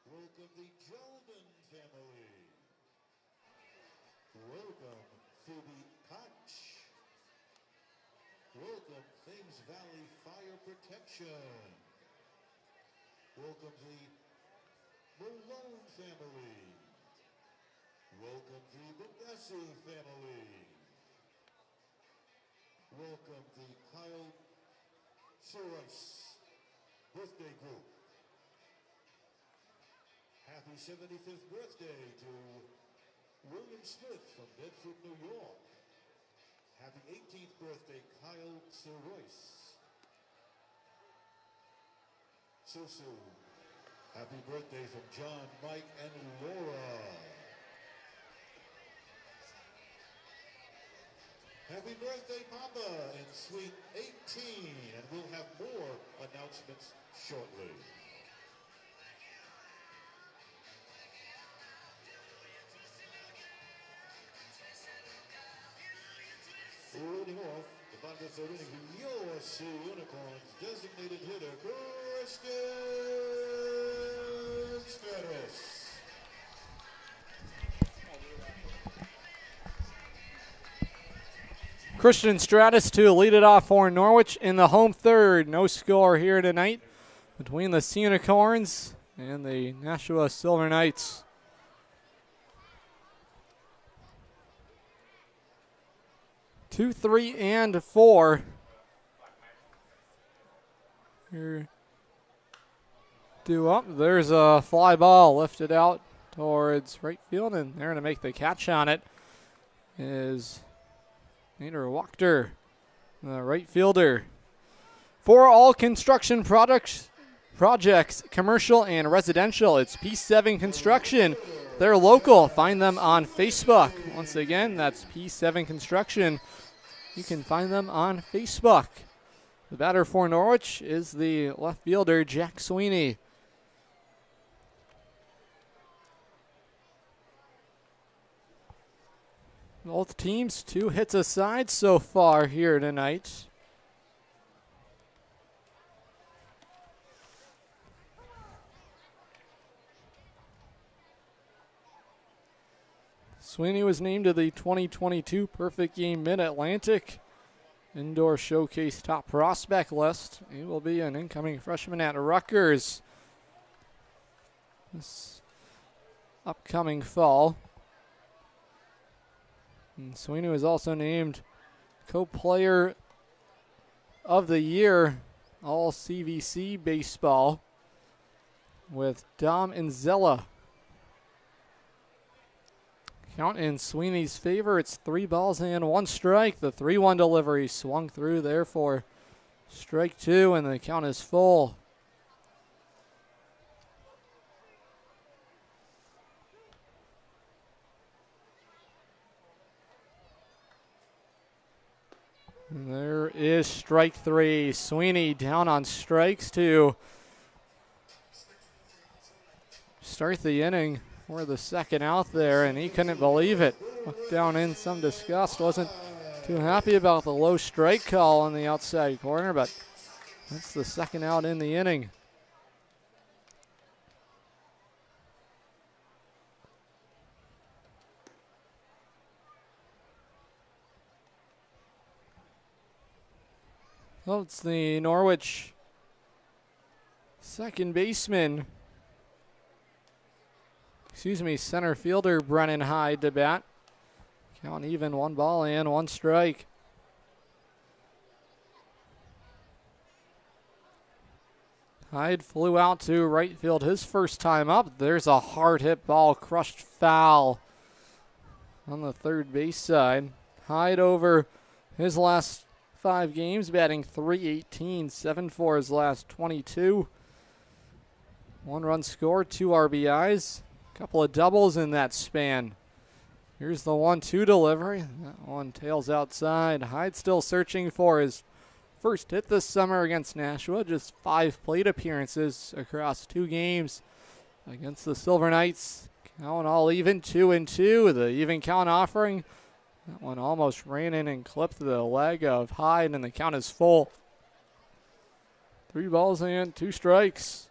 Welcome the Jordan family. Welcome Phoebe Koch. Welcome Thames Valley Fire Protection. Welcome the Malone family. Welcome the Bongassi family. Welcome the Kyle Soros birthday group. Happy 75th birthday to William Smith from Bedford, New York. Happy 18th birthday, Kyle Soros. Susu. Happy birthday from John, Mike, and Laura. Happy birthday, Papa, in Suite 18. And we'll have more announcements shortly. Leading off, the bottom of the third inning, your Sioux Unicorns designated hitter, Christian Stratus. Christian Stratus to lead it off for Norwich in the home third. No score here tonight between the Sea Unicorns and the Nashua Silver Knights. Two, 3, and 4. Here. Due up. There's a fly ball lifted out towards right field, and they're going to make the catch on it. Is Nader Wachter, the right fielder. For all construction projects, commercial and residential, it's P7 Construction. They're local. Find them on Facebook. Once again, that's P7 Construction. You can find them on Facebook. The batter for Norwich is the left fielder, Jack Sweeney. Both teams 2 hits aside so far here tonight. Sweeney was named to the 2022 Perfect Game Mid-Atlantic Indoor Showcase Top Prospect list. He will be an incoming freshman at Rutgers this upcoming fall. And Sweeney was also named Co-Player of the Year, All CVC Baseball, with Dom Inzella. Count in Sweeney's favor. It's 3 balls and 1 strike. The 3-1 delivery swung through there for strike 2, and the count is full. And there is strike 3. Sweeney down on strikes to start the inning for the second out there, and he couldn't believe it. Looked down in some disgust. Wasn't too happy about the low strike call on the outside corner, but that's the second out in the inning. Well, it's the Norwich second baseman, center fielder Brennan Hyde to bat. Count even, 1 ball and 1 strike. Hyde flew out to right field his first time up. There's a hard hit ball, crushed foul on the third base side. Hyde over his last 5 games, batting .318, 7 for his last 22. 1 run scored, 2 RBIs, a couple of doubles in that span. Here's the 1-2 delivery. That one tails outside. Hyde still searching for his first hit this summer against Nashua. Just 5 plate appearances across 2 games against the Silver Knights. Count all even, 2-2. The even count offering. That one almost ran in and clipped the leg of Hyde, and the count is full. 3 balls and 2 strikes.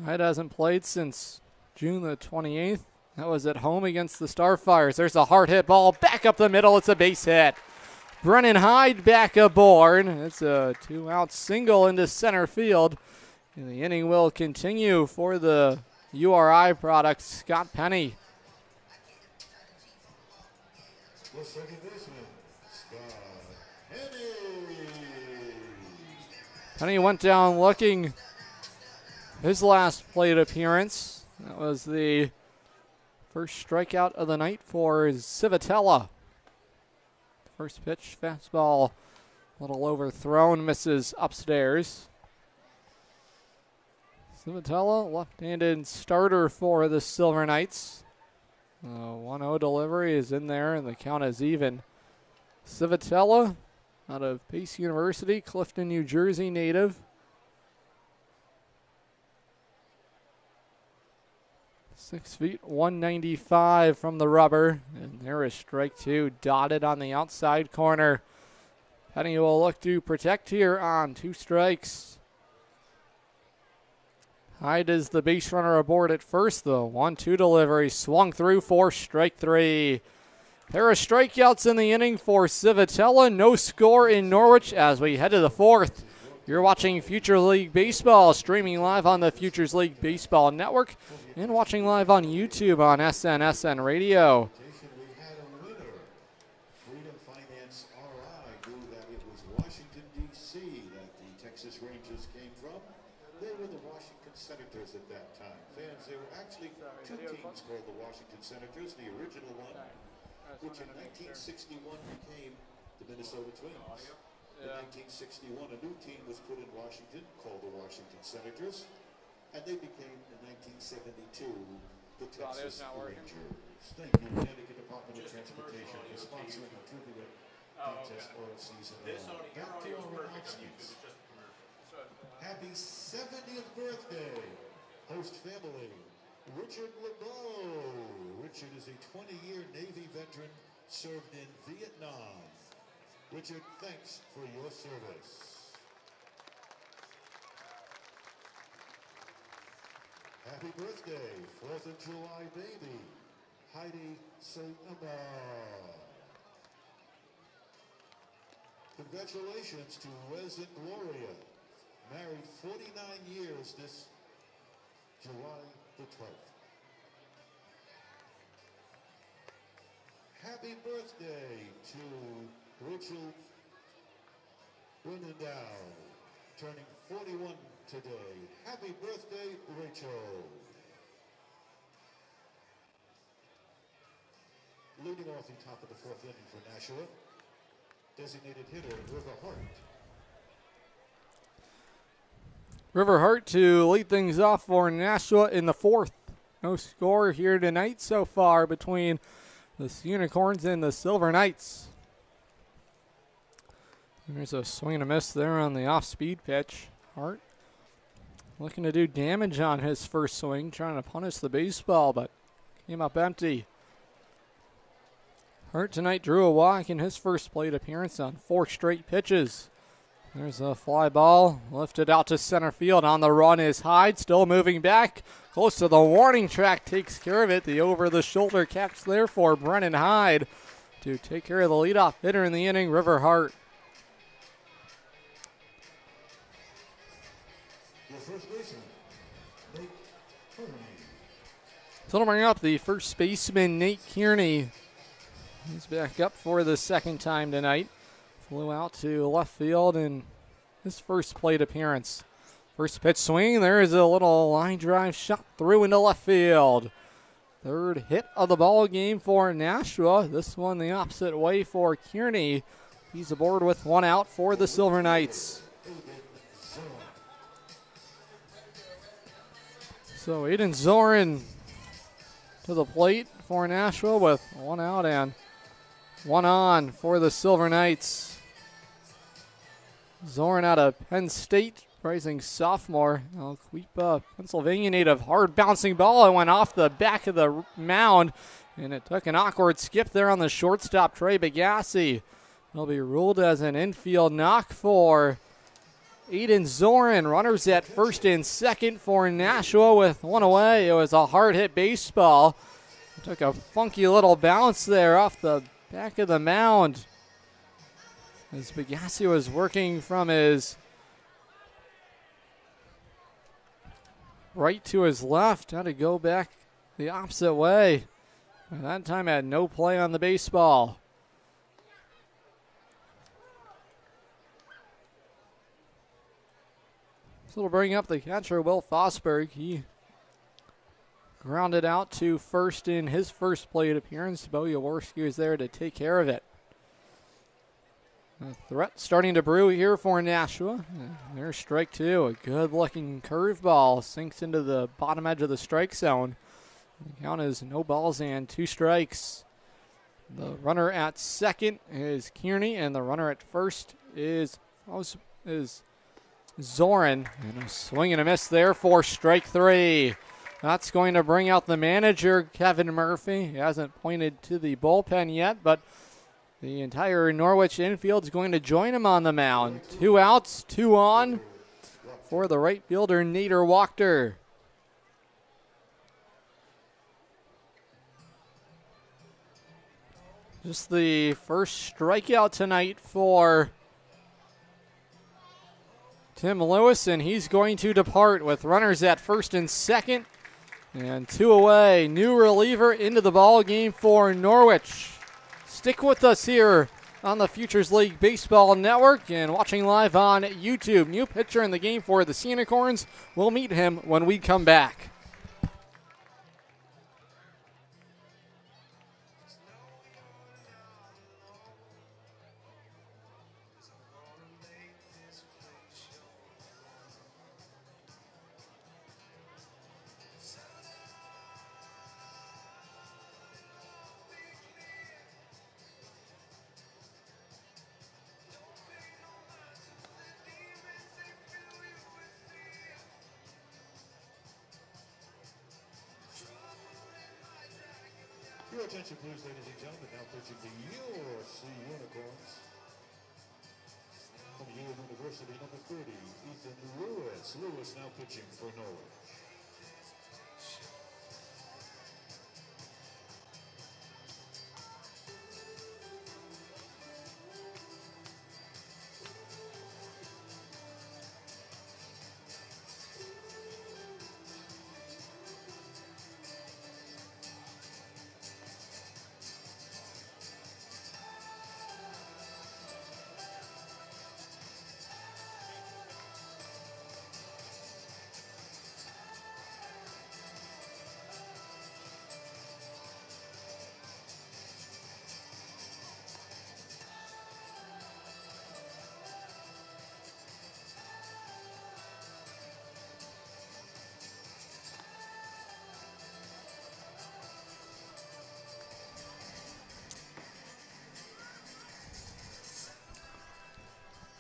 Hyde hasn't played since June the 28th. That was at home against the Starfires. There's a hard hit ball back up the middle. It's a base hit. Brennan Hyde back aboard. It's a 2-out single into center field. And the inning will continue for the URI product, Scott Penny. The second baseman, Scott Penny. Penny went down looking his last plate appearance. That was the first strikeout of the night for Civitella. First pitch, fastball, a little overthrown, misses upstairs. Civitella, left-handed starter for the Silver Knights. 1-0 delivery is in there, and the count is even. Civitella, out of Pace University, Clifton, New Jersey native. 6 feet, 195 from the rubber. And there is strike 2 dotted on the outside corner. Penny will look to protect here on 2 strikes. Hyde is the base runner aboard at first, though. 1-2 delivery, swung through for strike 3. Pair of strikeouts in the inning for Civitella. No score in Norwich as we head to the 4th. You're watching Future League Baseball, streaming live on the Futures League Baseball Network and watching live on YouTube on SNSN Radio. We had a winner. Freedom Finance RI knew that it was Washington, D.C. that the Texas Rangers came from. They were the Washington Senators at that time. Fans, there were actually 2 teams called the Washington Senators, the original one, which in 1961 became the Minnesota Twins. In 1961, a new team was put in Washington called the Washington Senators, and they became in 1972 the Texas Rangers. Thank you, Connecticut Department of Transportation, for sponsoring the trivia contest all season long. Back to our announcements. Happy 70th birthday, host family, Richard LeBeau. Richard is a 20-year Navy veteran, served in Vietnam. Richard, thanks for your service. Happy birthday, 4th of July baby, Heidi Sonoma. Congratulations to Wes and Gloria, married 49 years this July the 12th. Happy birthday to Rachel Winnendow, turning 41 today. Happy birthday, Rachel. Leading off the top of the 4th inning for Nashua, designated hitter River Hart. River Hart to lead things off for Nashua in the 4th. No score here tonight so far between the Unicorns and the Silver Knights. There's a swing and a miss there on the off-speed pitch. Hart looking to do damage on his first swing, trying to punish the baseball, but came up empty. Hart tonight drew a walk in his first plate appearance on 4 straight pitches. There's a fly ball lifted out to center field. On the run is Hyde, still moving back. Close to the warning track, takes care of it. The over-the-shoulder catch there for Brennan Hyde to take care of the leadoff hitter in the inning, River Hart. So it'll bring up the first baseman, Nate Kearney. He's back up for the second time tonight. Flew out to left field in his first plate appearance. First pitch swing, there is a little line drive shot through into left field. Third hit of the ball game for Nashua. This one the opposite way for Kearney. He's aboard with 1 out for the Silver Knights. So Aiden Zorin to the plate for Nashua with 1 out and 1 on for the Silver Knights. Zorin out of Penn State, rising sophomore. Alquepa, Pennsylvania native. Hard bouncing ball. It went off the back of the mound And it took an awkward skip there on the shortstop, Trey Bagassi. It'll be ruled as an infield knock for Aiden Zorin. Runners at first and second for Nashua with one away. It was a hard hit baseball. It took a funky little bounce there off the back of the mound as Bagassi was working from his right to his left. Had to go back the opposite way. And that time had no play on the baseball. So it'll bring up the catcher, Will Fosberg. He grounded out to first in his first plate appearance. Bo Jaworski was there to take care of it. A threat starting to brew here for Nashua. There's strike two. A good-looking curveball sinks into the bottom edge of the strike zone. The count is no balls and 2 strikes. The runner at second is Kearney, and the runner at first is Zorin. And a swing and a miss there for strike 3. That's going to bring out the manager, Kevin Murphy. He hasn't pointed to the bullpen yet, but the entire Norwich infield is going to join him on the mound. 2 outs, 2 on for the right fielder, Nader Wachter. Just the first strikeout tonight for Tim Lewis, and he's going to depart with runners at first and second. And 2 away. New reliever into the ball game for Norwich. Stick with us here on the Futures League Baseball Network and watching live on YouTube. New pitcher in the game for the Unicorns. We'll meet him when we come back. Your attention, please, ladies and gentlemen. Now pitching the USC Unicorns. From Yale University, number 30, Ethan Lewis. Lewis now pitching for Norwich.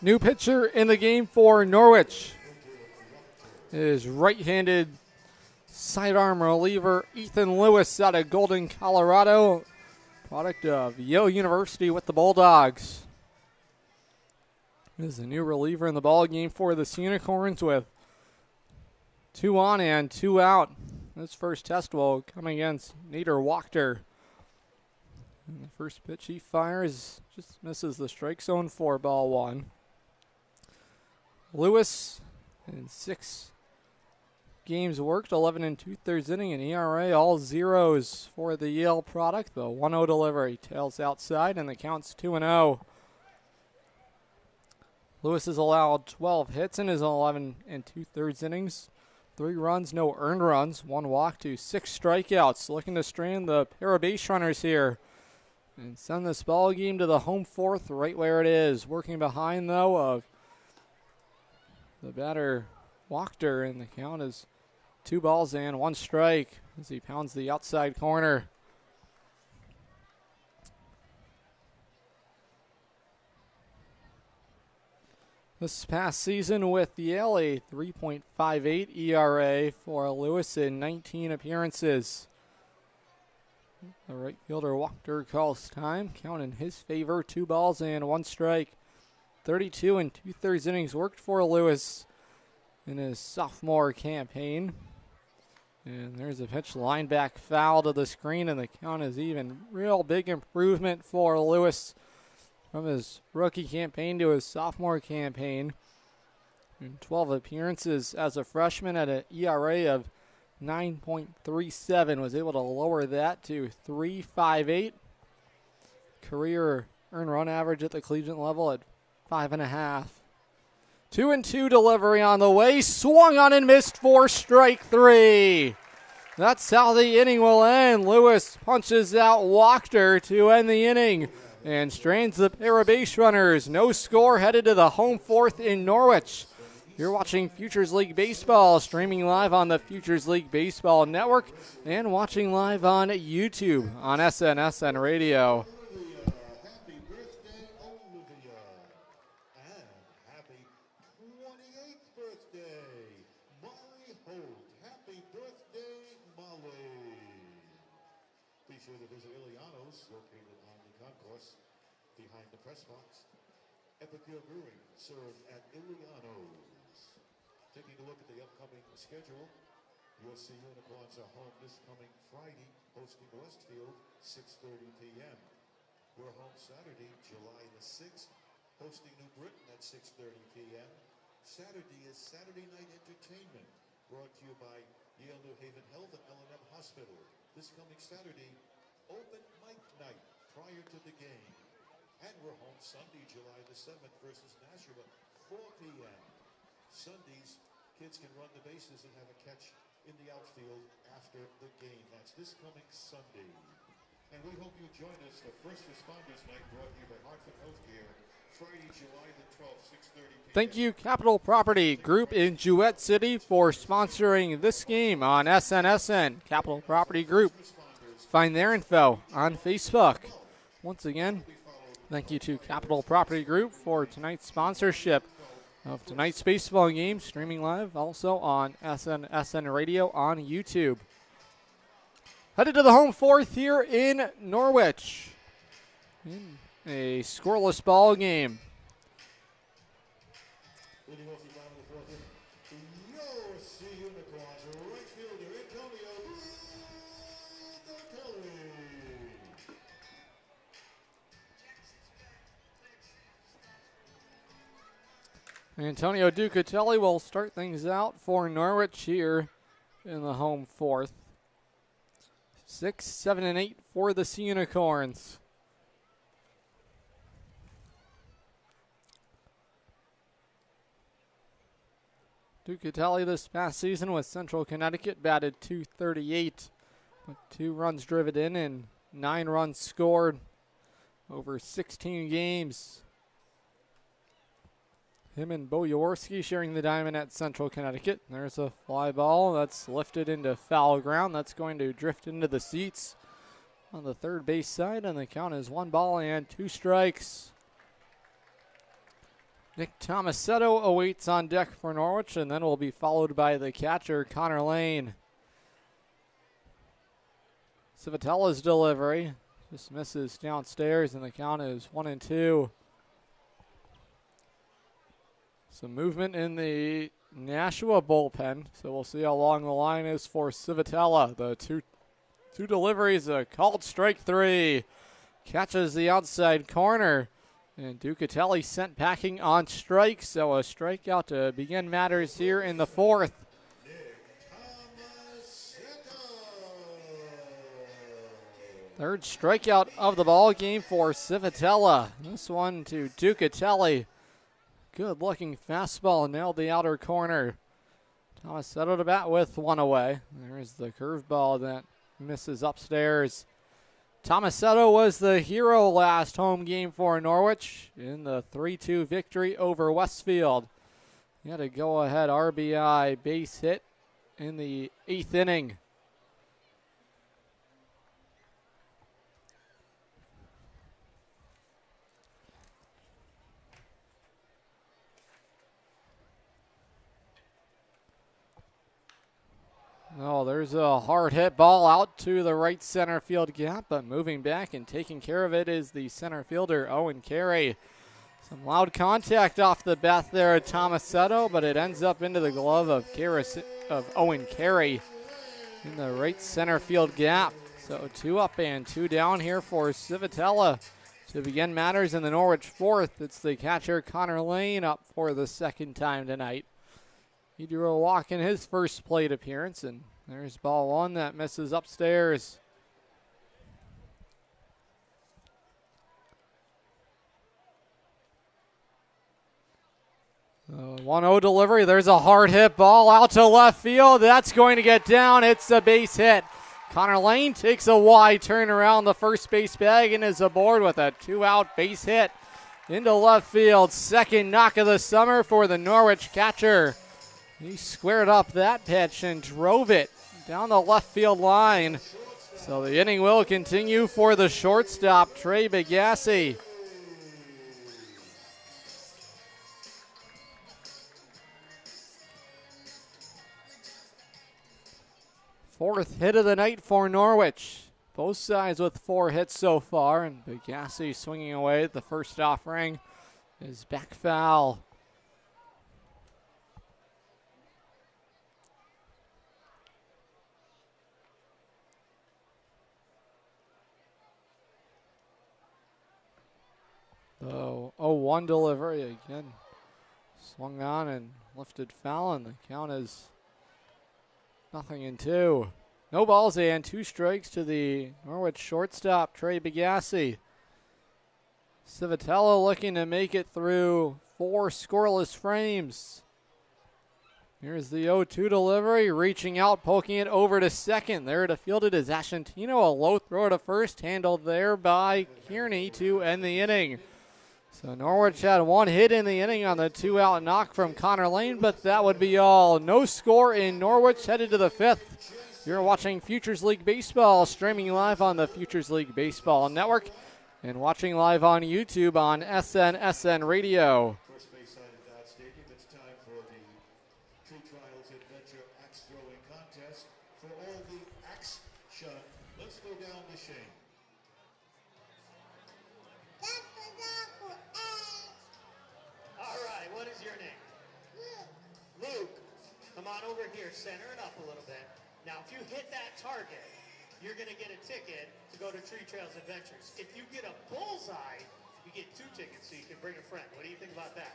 New pitcher in the game for Norwich is right-handed sidearm reliever Ethan Lewis out of Golden, Colorado, product of Yale University with the Bulldogs. This is a new reliever in the ball game for the Unicorns with 2 on and 2 out. This first test will come against Nader Wachter. And the first pitch he fires just misses the strike zone for ball 1. Lewis in 6 games worked, 11 2/3 inning, and ERA all zeros for the Yale product. The 1-0 delivery tails outside, and the count's 2-0. Lewis has allowed 12 hits in his 11 2/3 innings. 3 runs, no earned runs, 1 walk to 6 strikeouts. Looking to strand the pair of base runners here and send this ball game to the home 4th, right where it is. Working behind, though, of the batter Wachter, and the count is 2 balls and 1 strike as he pounds the outside corner. This past season with Yale, a 3.58 ERA for Lewis in 19 appearances. The right fielder Wachter calls time, count in his favor, 2 balls and 1 strike. 32 and 2/3 innings worked for Lewis in his sophomore campaign. And there's a pitch, line back foul to the screen, and the count is even. Real big improvement for Lewis from his rookie campaign to his sophomore campaign. In 12 appearances as a freshman at an ERA of 9.37, was able to lower that to 3.58. Career earned run average at the collegiate level at 5.5. 2-2 delivery on the way. Swung on and missed for strike 3. That's how the inning will end. Lewis punches out Wachter to end the inning and strains the pair of base runners. No score, headed to the home 4th in Norwich. You're watching Futures League Baseball, streaming live on the Futures League Baseball Network and watching live on YouTube on SNSN Radio. Happy birthday, Olivia. And happy 28th birthday, Molly Holt. Happy birthday, Molly. Be sure to visit Iliano's, located on the concourse behind the press box. Epicure Brewing, served at Iliano's. Taking a look at the upcoming schedule, USC Unicorns are home this coming Friday, hosting Westfield, 6:30 p.m. We're home Saturday, July the 6th, hosting New Britain at 6:30 p.m. Saturday is Saturday Night Entertainment, brought to you by Yale New Haven Health and L&M Hospital. This coming Saturday, open mic night prior to the game. And we're home Sunday, July the 7th versus Nashua, 4 p.m. Sundays, kids can run the bases and have a catch in the outfield after the game. That's this coming Sunday. And we hope you join us for First Responders Night, brought to you by Hartford Healthcare, Friday, July the 12th, 6:30 p.m. Thank you, Capital Property Group in Jewett City, for sponsoring this game on SNSN. Capital Property Group. Find their info on Facebook. Once again, thank you to Capital Property Group for tonight's sponsorship of tonight's baseball game, streaming live also on SNSN Radio on YouTube. Headed to the home 4th here in Norwich in a scoreless ball game. Leading off the bottom of the 4th inning, USC Unicorns, right fielder Antonio Ducatelli. Antonio Ducatelli will start things out for Norwich here in the home 4th. 6, 7, and 8 for the Sea Unicorns. Ducatelli this past season with Central Connecticut batted .238, with 2 runs driven in and 9 runs scored over 16 games. Him and Bo Jaworski sharing the diamond at Central Connecticut. There's a fly ball that's lifted into foul ground. That's going to drift into the seats on the third base side, and the count is 1 ball and 2 strikes. Nick Tomasetto awaits on deck for Norwich, and then will be followed by the catcher, Connor Lane. Civitella's delivery just misses downstairs, and the count is 1-2. Some movement in the Nashua bullpen, so we'll see how long the line is for Civitella. The two deliveries, a called strike 3. Catches the outside corner, and Ducatelli sent packing on strike, so a strikeout to begin matters here in the 4th. Third strikeout of the ball game for Civitella. This one to Ducatelli. Good looking fastball, nailed the outer corner. Tomasetto to bat with 1 away. There's the curveball that misses upstairs. Tomasetto was the hero last home game for Norwich in the 3-2 victory over Westfield. He had a go-ahead RBI base hit in the 8th inning. Oh, there's a hard hit ball out to the right center field gap, but moving back and taking care of it is the center fielder, Owen Carey. Some loud contact off the bat there at Tomasetto, but it ends up into the glove of Owen Carey in the right center field gap. So 2 up and 2 down here for Civitella to begin matters in the Norwich fourth. It's the catcher Connor Lane up for the second time tonight. He drew a walk in his first plate appearance, and there's ball 1 that misses upstairs. 1-0 delivery. There's a hard hit ball out to left field. That's going to get down. It's a base hit. Connor Lane takes a wide turn around the first base bag and is aboard with a 2-out base hit into left field. Second knock of the summer for the Norwich catcher. He squared up that pitch and drove it down the left field line. So the inning will continue for the shortstop, Trey Bigassi. Fourth hit of the night for Norwich. Both sides with 4 hits so far, and Bigassi swinging away at the first offering is back foul. The 0-1 delivery again. Swung on and lifted foul, and the count is 0-2. No balls and 2 strikes to the Norwich shortstop, Trey Bigassi. Civitella looking to make it through 4 scoreless frames. Here's the 0-2 delivery, reaching out, poking it over to second. There to field it is Ascentino, a low throw to first, handled there by Kearney to end the inning. So Norwich had 1 hit in the inning on the 2-out knock from Connor Lane, but that would be all. No score in Norwich, headed to the 5th. You're watching Futures League Baseball, streaming live on the Futures League Baseball Network and watching live on YouTube on SNSN Radio. First base side of Dodge Stadium, it's time for the Tree Trials Adventure Axe Throwing Contest. For all the action, let's go down to Shane. That's the Uncle Ed. All right, what is your name? Luke. Come on over here, center it up a little bit. Now, if you hit that target, you're going to get a ticket to go to Tree Trails Adventures. If you get a bullseye, you get 2 tickets so you can bring a friend. What do you think about that?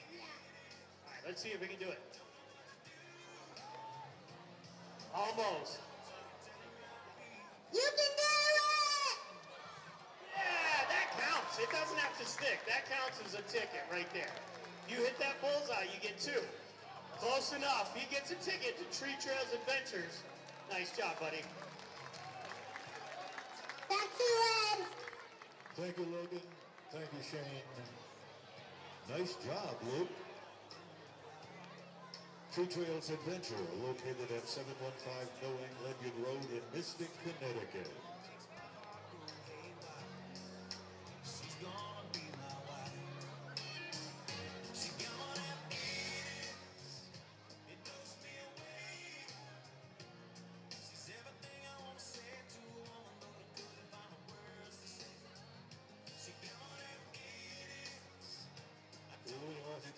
Yeah. All right, let's see if we can do it. Almost. You can do it! Yeah, that counts. It doesn't have to stick. That counts as a ticket right there. You hit that bullseye, you get 2. Close enough. He gets a ticket to Tree Trails Adventures. Nice job, buddy. Back to Ed. Thank you, Logan. Thank you, Shane. Nice job, Luke. Tree Trails Adventure, located at 715 Knowing Ledyard Road in Mystic, Connecticut.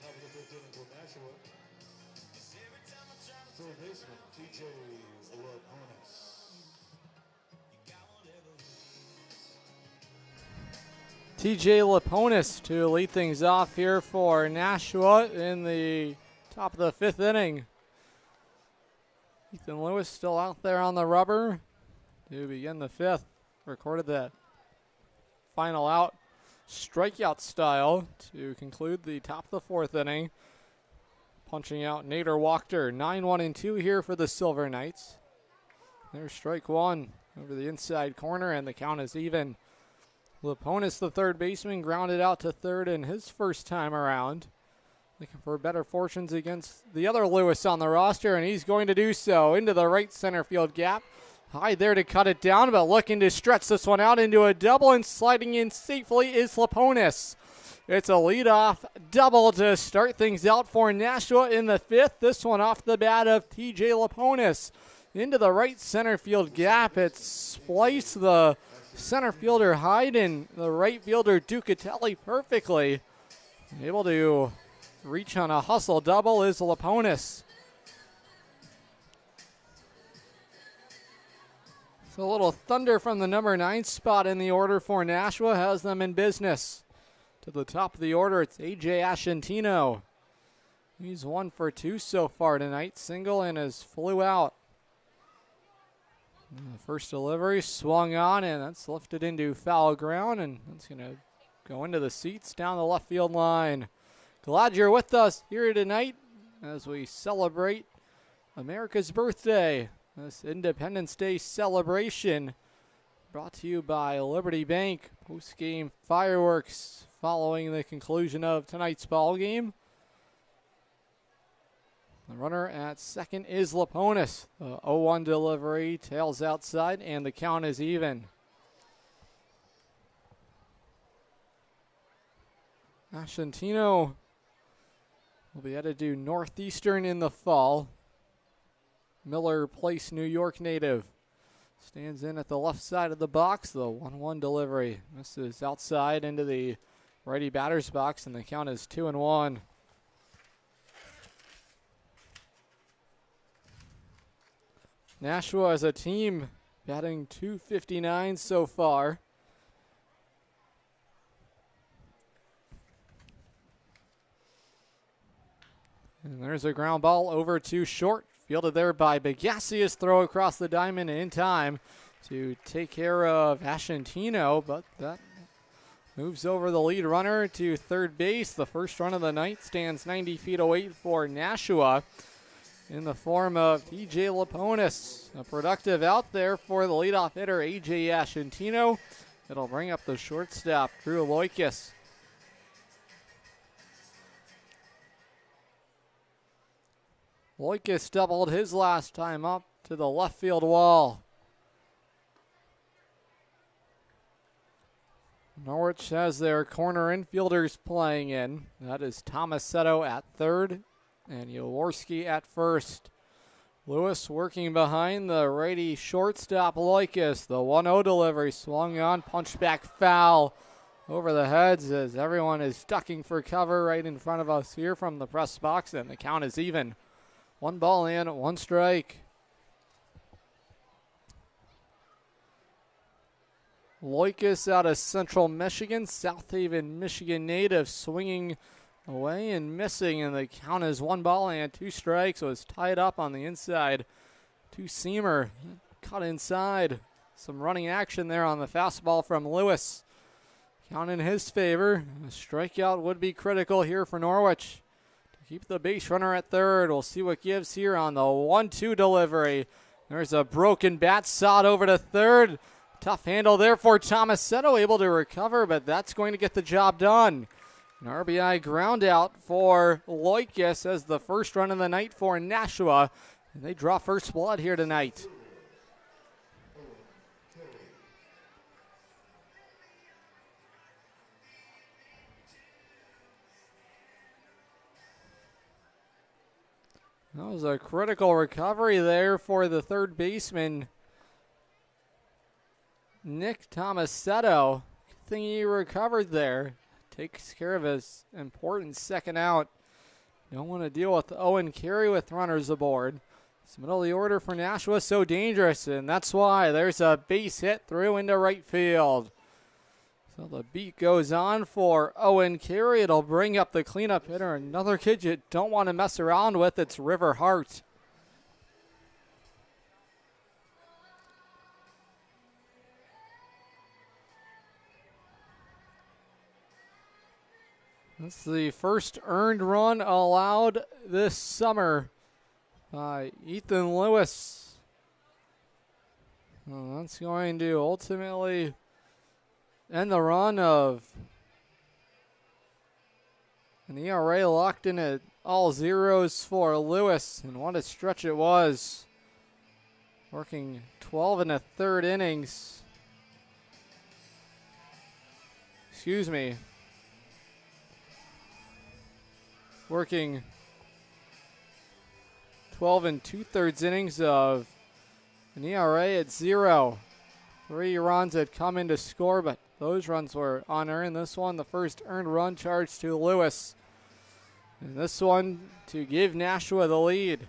Top of the 5th inning for Nashua. Third baseman, TJ Laponis. TJ Laponis to lead things off here for Nashua in the top of the 5th inning. Ethan Lewis still out there on the rubber to begin the 5th. Recorded that final out strikeout style to conclude the top of the 4th inning. Punching out Nader Wachter, 9-1-2 here for the Silver Knights. There's strike 1 over the inside corner, and the count is even. Laponis, the third baseman, grounded out to third in his first time around. Looking for better fortunes against the other Lewis on the roster, and he's going to do so into the right center field gap. High there to cut it down, but looking to stretch this one out into a double, and sliding in safely is Laponis. It's a leadoff double to start things out for Nashua in the 5th. This one off the bat of TJ Laponis. into the right center field gap. It spliced the center fielder Hyde and the right fielder Ducatelli perfectly. Able to reach on a hustle double is Laponis. So a little thunder from the number 9 spot in the order for Nashua has them in business. To the top of the order, it's A.J. Ascentino. He's 1 for 2 so far tonight. Single and is flew out. And the first delivery swung on, and that's lifted into foul ground, and that's going to go into the seats down the left field line. Glad you're with us here tonight as we celebrate America's birthday. This Independence Day celebration brought to you by Liberty Bank. Post-game fireworks following the conclusion of tonight's ball game. The runner at second is Laponis. The 0-1 delivery tails outside, and the count is even. Ascentino will be headed to Northeastern in the fall. Miller Place, New York native. Stands in at the left side of the box. The 1-1 delivery misses outside into the righty batter's box, and the count is 2-1. Nashua as a team batting .259 so far. And there's a ground ball over to short. Fielded there by Begasius. Throw across the diamond in time to take care of Ascentino, but that moves over the lead runner to third base. The first run of the night stands 90 feet away for Nashua in the form of TJ Laponis. A productive out there for the leadoff hitter, A.J. Ascentino. It'll bring up the shortstop, Drew Loikis. Loikis doubled his last time up to the left field wall. Norwich has their corner infielders playing in. That is Tomasetto at third and Jaworski at first. Lewis working behind the righty shortstop Loikis. The 1-0 delivery swung on, punched back foul over the heads as everyone is ducking for cover right in front of us here from the press box, and the count is even. 1 ball in, 1 strike. Loikis out of Central Michigan, South Haven, Michigan native, swinging away and missing, and the count is 1 ball and 2 strikes. So it's tied up on the inside. Two-seamer cut inside. Some running action there on the fastball from Lewis. Count in his favor. A strikeout would be critical here for Norwich. Keep the base runner at third. We'll see what gives here on the 1-2 delivery. There's a broken bat sawed over to third. Tough handle there for Tomasetto, able to recover, but that's going to get the job done. An RBI ground out for Loikis as the first run of the night for Nashua. And they draw first blood here tonight. That was a critical recovery there for the third baseman, Nick Tomasetto. Good thing he recovered there. Takes care of his important second out. Don't want to deal with Owen Carey with runners aboard. This middle of the order for Nashua is so dangerous, and that's why there's a base hit through into right field. So the beat goes on for Owen Carey. It'll bring up the cleanup hitter. Another kid you don't want to mess around with. It's River Hart. That's the first earned run allowed this summer by Ethan Lewis. Well, that's going to ultimately end the run of an ERA locked in at all zeros for Lewis, and what a stretch it was. Working 12 1/3 innings. Excuse me. Working 12 2/3 innings of An ERA at 0. 3 runs had come in to score, but those runs were unearned. This one, the first earned run charged to Lewis. And this one to give Nashua the lead.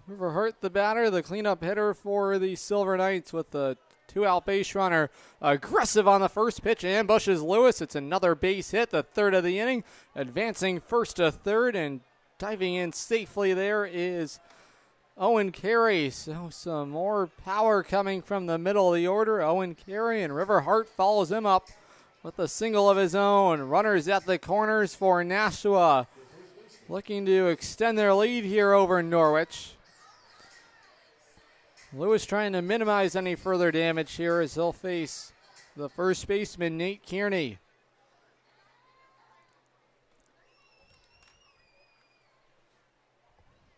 River Hart, the batter, the cleanup hitter for the Silver Knights with the 2-out base runner. Aggressive on the first pitch, ambushes Lewis. It's another base hit, the third of the inning. Advancing first to third and diving in safely there is Owen Carey. So some more power coming from the middle of the order. Owen Carey, and River Hart follows him up with a single of his own. Runners at the corners for Nashua, looking to extend their lead here over Norwich. Lewis trying to minimize any further damage here as he'll face the first baseman, Nate Kearney.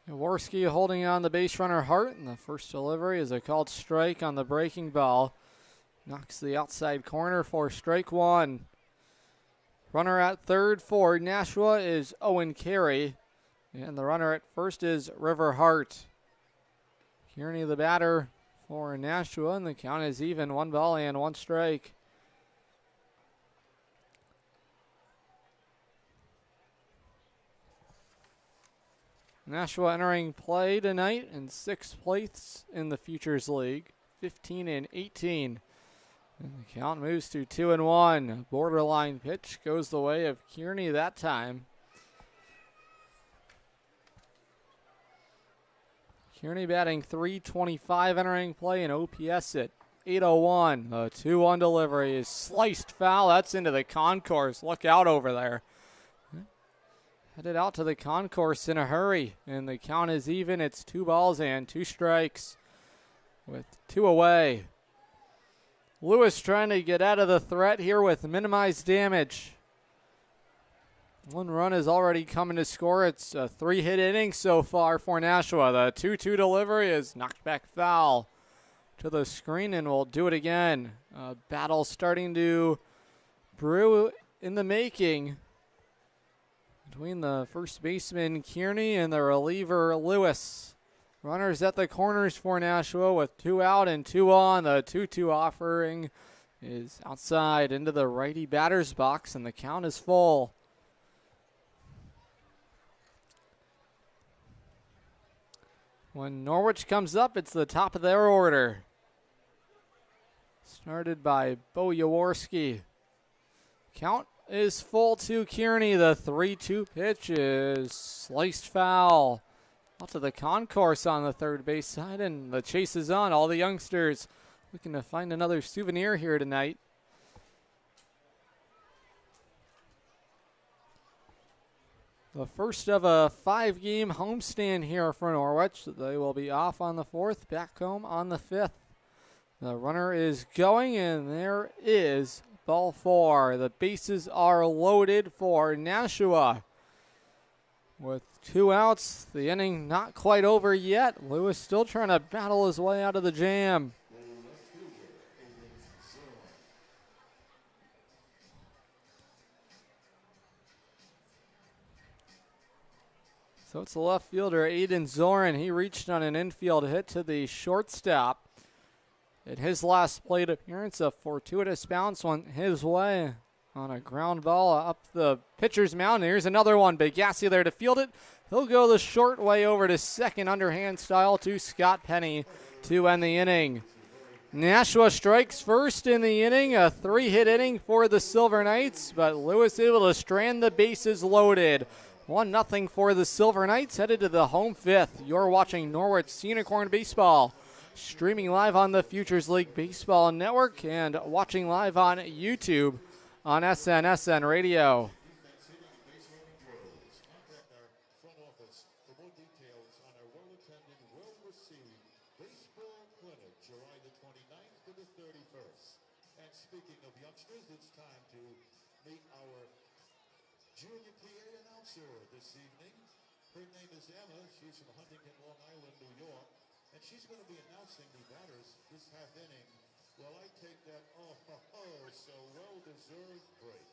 Jaworski holding on the base runner Hart, and the first delivery is a called strike on the breaking ball. Knocks the outside corner for strike one. Runner at third for Nashua is Owen Carey, and the runner at first is River Hart. Kearney the batter for Nashua, and the count is even, 1 ball and 1 strike. Nashua entering play tonight in 6th place in the Futures League, 15 and 18. And the count moves to 2-1. Borderline pitch goes the way of Kearney that time. Kearney batting .325 entering play, and OPS at .801. The 2-1 delivery is sliced foul. That's into the concourse. Look out over there. Headed out to the concourse in a hurry, and the count is even. It's 2 balls and 2 strikes with 2 away. Lewis trying to get out of the threat here with minimized damage. 1 run is already coming to score. It's a 3-hit inning so far for Nashua. The 2-2 delivery is knocked back foul to the screen, and we'll do it again. Battle starting to brew in the making between the first baseman Kearney and the reliever Lewis. Runners at the corners for Nashua with 2 out and 2 on. The 2-2 offering is outside into the righty batter's box, and the count is full. When Norwich comes up, it's the top of their order. Started by Bo Jaworski. Count is full to Kearney. The 3-2 pitch is sliced foul out to the concourse on the third base side, and the chase is on. All the youngsters looking to find another souvenir here tonight. The first of a 5-game homestand here for Norwich. They will be off on the 4th, back home on the 5th. The runner is going, and there is ball 4. The bases are loaded for Nashua. With 2 outs, the inning not quite over yet. Lewis still trying to battle his way out of the jam. So it's the left fielder, Aiden Zorin. He reached on an infield hit to the shortstop. In his last plate appearance, a fortuitous bounce went his way on a ground ball up the pitcher's mound. Here's another one. Bigassi there to field it. He'll go the short way over to second, underhand style to Scott Penny to end the inning. Nashua strikes first in the inning, a 3-hit inning for the Silver Knights, but Lewis able to strand the bases loaded. 1-0 for the Silver Knights, headed to the home 5th. You're watching Norwich Unicorn Baseball, streaming live on the Futures League Baseball Network and watching live on YouTube on SNSN Radio. Junior PA announcer this evening. Her name is Emma. She's from Huntington, Long Island, New York. And she's going to be announcing the batters this half inning. Well, I take that, so well-deserved break.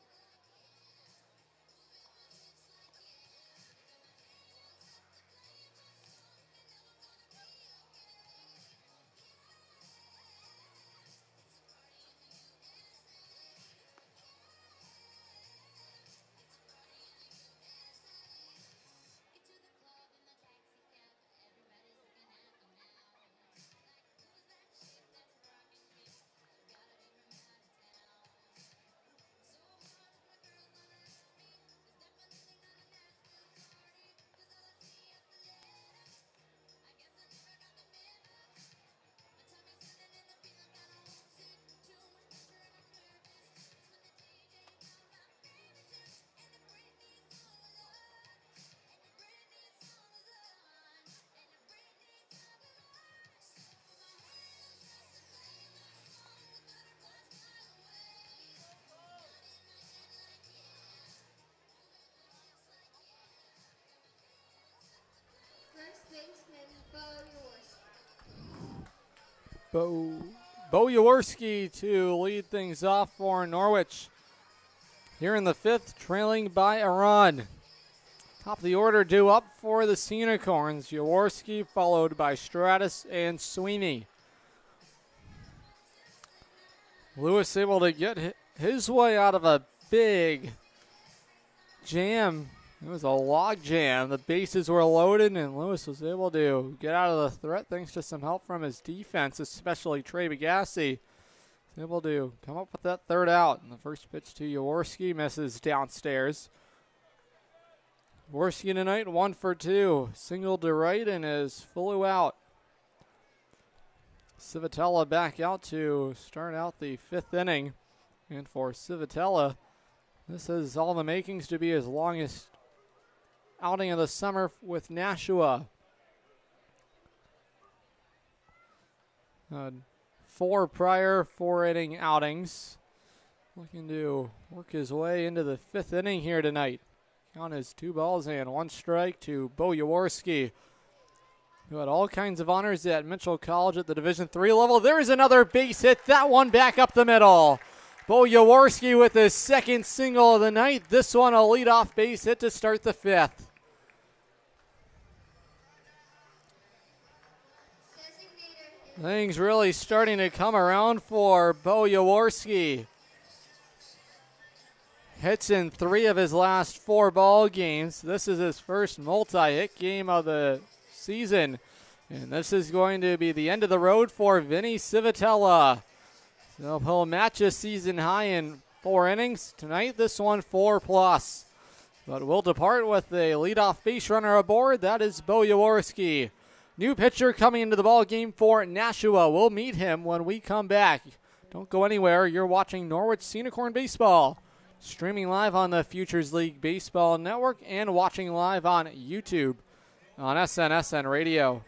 Bo Jaworski to lead things off for Norwich. Here in the fifth, trailing by a run. Top of the order due up for the Unicorns. Jaworski followed by Stratus and Sweeney. Lewis able to get his way out of a big jam. It was a log jam. The bases were loaded, and Lewis was able to get out of the threat thanks to some help from his defense, especially Trey Bagassi. Was able to come up with that third out. And the first pitch to Jaworski misses downstairs. Jaworski tonight 1 for 2. Single to right and is flew out. Civitella back out to start out the fifth inning. And for Civitella, this has all the makings to be his longest outing of the summer with Nashua. 4 prior 4-inning outings. Looking to work his way into the fifth inning here tonight. Count is 2 balls and 1 strike to Bo Jaworski, who had all kinds of honors at Mitchell College at the Division III level. There's another base hit. That one back up the middle. Bo Jaworski with his second single of the night. This one a leadoff base hit to start the fifth. Things really starting to come around for Bo Jaworski. Hits in 3 of his last 4 ball games. This is his first multi-hit game of the season. And this is going to be the end of the road for Vinny Civitella. So he'll match a season high in 4 innings. Tonight, this one 4+. But we'll depart with a leadoff base runner aboard. That is Bo Jaworski. New pitcher coming into the ball game for Nashua. We'll meet him when we come back. Don't go anywhere. You're watching Norwich Unicorn Baseball. Streaming live on the Futures League Baseball Network and watching live on YouTube on SNSN Radio.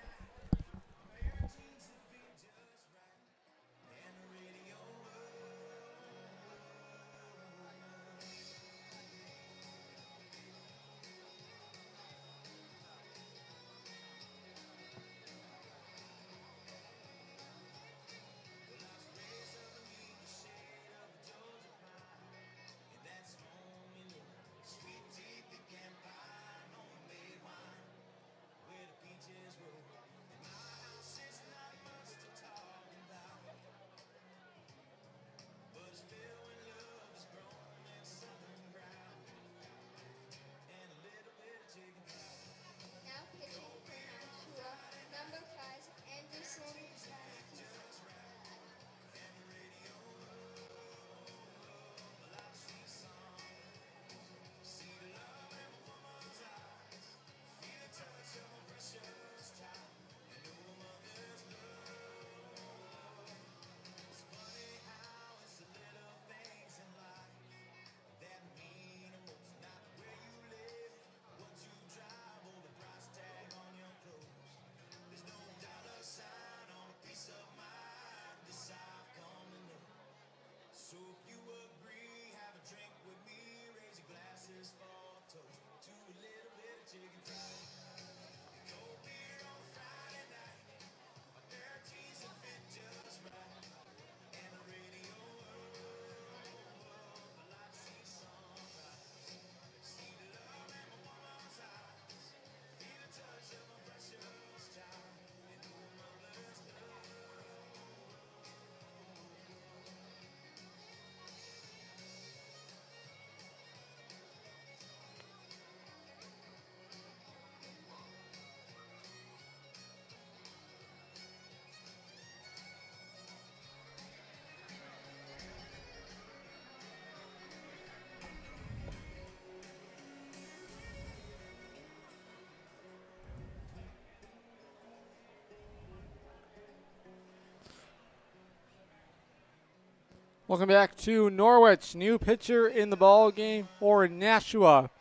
Welcome back to Norwich. New pitcher in the ball game for Nashua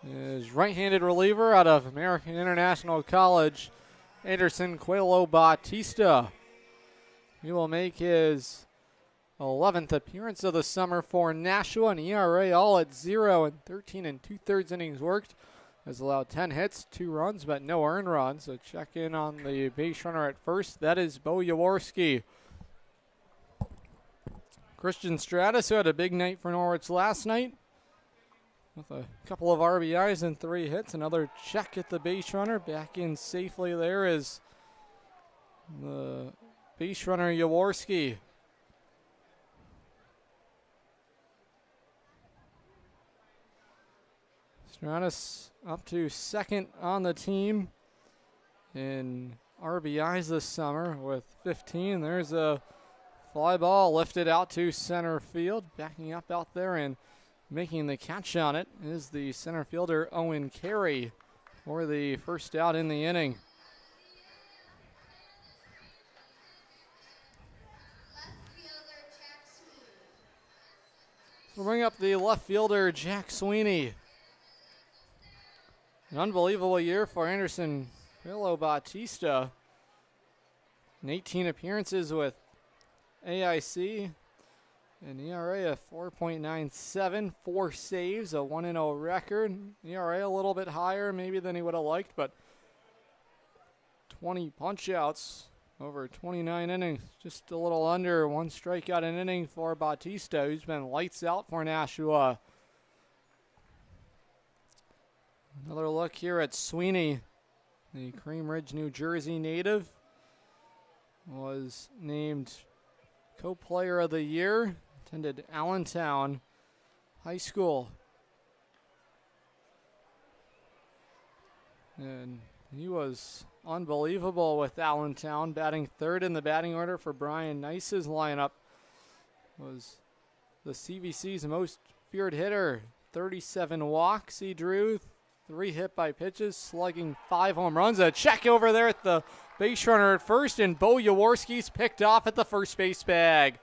is right-handed reliever out of American International College, Anderson Coelho Bautista. He will make his 11th appearance of the summer for Nashua, an ERA all at 0 and 13 2/3 innings worked. has allowed 10 hits, 2 runs, but no earned runs. So check in on the base runner at first. That is Bo Jaworski. Christian Stratus, who had a big night for Norwich last night, with a couple of RBIs and 3 hits. Another check at the base runner. Back in safely there is the base runner Jaworski. Stratus up to second on the team in RBIs this summer with 15. There's a fly ball lifted out to center field. Backing up out there and making the catch on it is the center fielder Owen Carey for the first out in the inning. We'll bring up the left fielder Jack Sweeney. An unbelievable year for Anderson Quillo Bautista. In 18 appearances with AIC, an ERA of 4.97, 4 saves, a 1-0 record. ERA a little bit higher maybe than he would have liked, but 20 punch-outs over 29 innings. Just a little under 1 strikeout an inning for Bautista, who's been lights out for Nashua. Another look here at Sweeney, the Cream Ridge, New Jersey native. Was named Co-Player of the Year, attended Allentown High School. And he was unbelievable with Allentown, batting third in the batting order for Brian Nice's lineup. Was the CBC's most feared hitter, 37 walks he drew, 3 hit by pitches, slugging 5 home runs. A check over there at the base runner at first, and Bo Jaworski's picked off at the first base bag.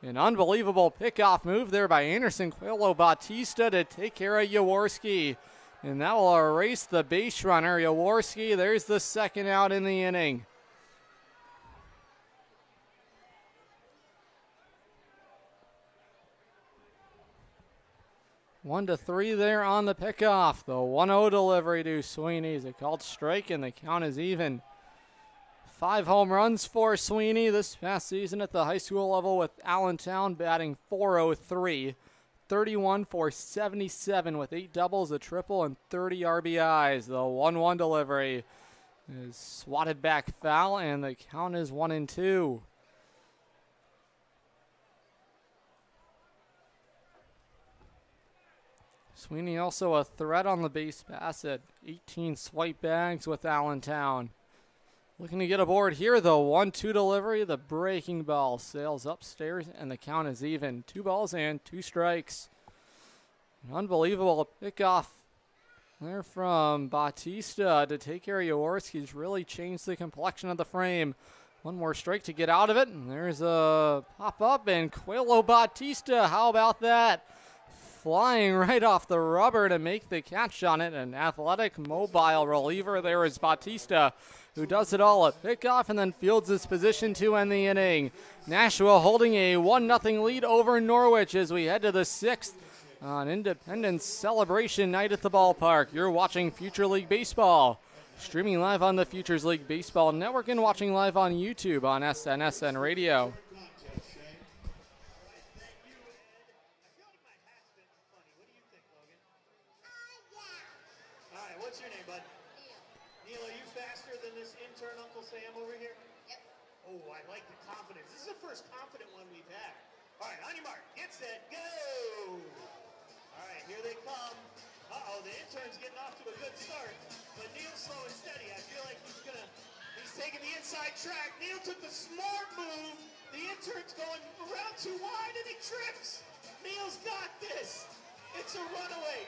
An unbelievable pickoff move there by Anderson Quillo Bautista to take care of Jaworski. And that will erase the base runner. Jaworski, there's the second out in the inning. One to 3 there on the pickoff. The 1-0 delivery to Sweeney is a called strike, and the count is even. 5 home runs for Sweeney this past season at the high school level with Allentown, batting .403. 31 for 77 with 8 doubles, a triple, and 30 RBIs. The 1-1 delivery is swatted back foul, and the count is 1-2. Sweeney also a threat on the base pass at 18 swipe bags with Allentown. Looking to get aboard here, the 1-2 delivery. The breaking ball sails upstairs, and the count is even. 2 balls and 2 strikes. An unbelievable pickoff there from Bautista to take care of Jaworski's really changed the complexion of the frame. 1 more strike to get out of it, and there's a pop-up, and Quillo Bautista, how about that? Flying right off the rubber to make the catch on it. An athletic, mobile reliever there is Bautista, who does it all. A pickoff and then fields his position to end the inning. Nashua holding a 1-0 lead over Norwich as we head to the 6th on Independence Celebration Night at the ballpark. You're watching Future League Baseball, streaming live on the Futures League Baseball Network and watching live on YouTube on SNSN Radio. What's your name, bud? Neil, are you faster than this intern Uncle Sam over here? Yep. Oh, I like the confidence. This is the first confident one we've had. All right, on your mark, get set, go! All right, here they come. Uh-oh, the intern's getting off to a good start, but Neil's slow and steady. I feel like he's taking the inside track. Neil took the smart move. The intern's going around too wide, and he trips. Neil's got this. It's a runaway.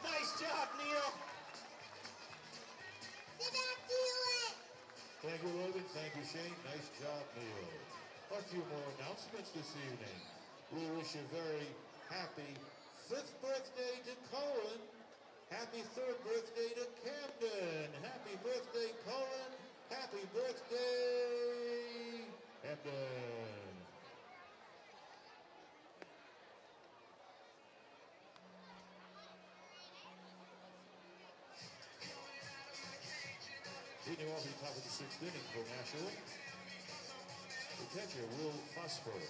Nice job, Neil. Did I do it? Thank you, Logan. Thank you, Shane. Nice job, Neil. A few more announcements this evening. We wish a very happy 5th birthday to Cohen. Happy 3rd birthday to Camden. Happy birthday, Cohen. Happy birthday, Camden. Leading off the top of the 6th inning for Nashua, the catcher, Will Fosberg.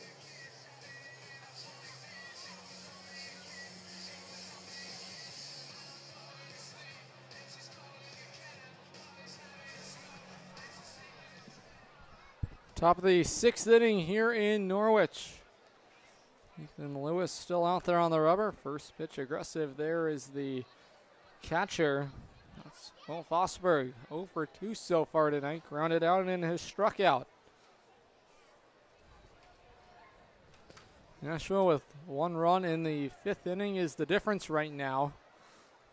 Top of the 6th inning here in Norwich. Ethan Lewis still out there on the rubber. First pitch aggressive there is the catcher. That's Will Fosberg, 0 for 2 so far tonight. Grounded out and has struck out. Nashua with 1 run in the 5th inning is the difference right now.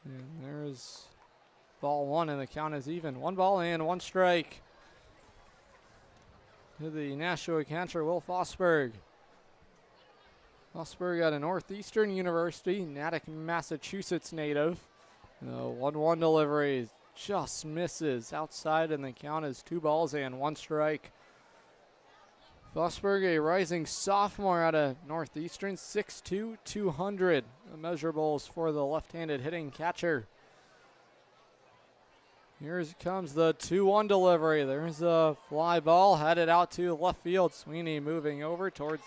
And there's ball 1 and the count is even. 1 ball and 1 strike to the Nashua catcher, Will Fosberg. Fosberg at a Northeastern University, Natick, Massachusetts native. The 1-1 delivery just misses outside, and the count is 2 balls and 1 strike. Fosberg, a rising sophomore out of Northeastern, 6'2", 200. The measurables for the left-handed hitting catcher. Here comes the 2-1 delivery. There's a fly ball headed out to left field. Sweeney moving over towards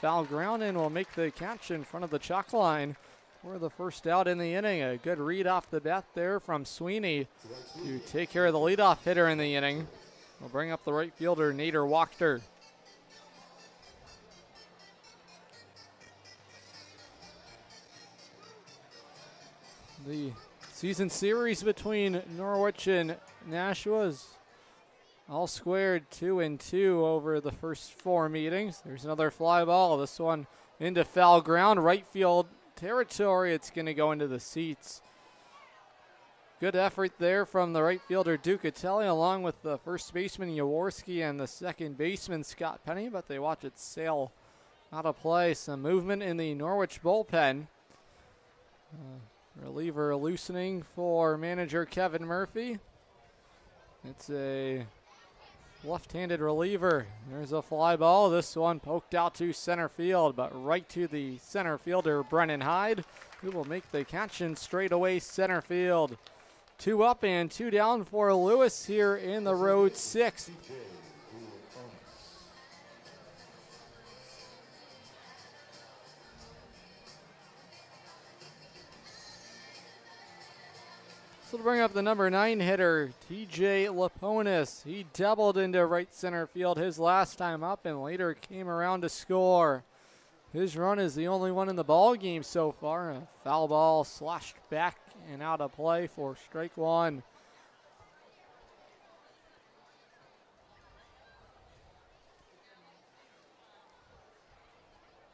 foul ground and will make the catch in front of the chalk line for the first out in the inning. A good read off the bat there from Sweeney to take care of the leadoff hitter in the inning. We'll bring up the right fielder, Nader Wachter. The season series between Norwich and Nashua is all squared 2-2 over the first 4 meetings. There's another fly ball. This one into foul ground, right field territory. It's going to go into the seats. Good effort there from the right fielder Ducatelli, along with the first baseman Jaworski and the second baseman Scott Penny, but they watch it sail out of play. Some movement in the Norwich bullpen. Reliever loosening for manager Kevin Murphy. It's a left-handed reliever. There's a fly ball. This one poked out to center field, but right to the center fielder, Brennan Hyde, who will make the catch in straightaway center field. 2 up and 2 down for Lewis here in the road 6th. So to bring up the number 9 hitter, TJ Laponis. He doubled into right center field his last time up and later came around to score. His run is the only one in the ball game so far. A foul ball slashed back and out of play for strike 1.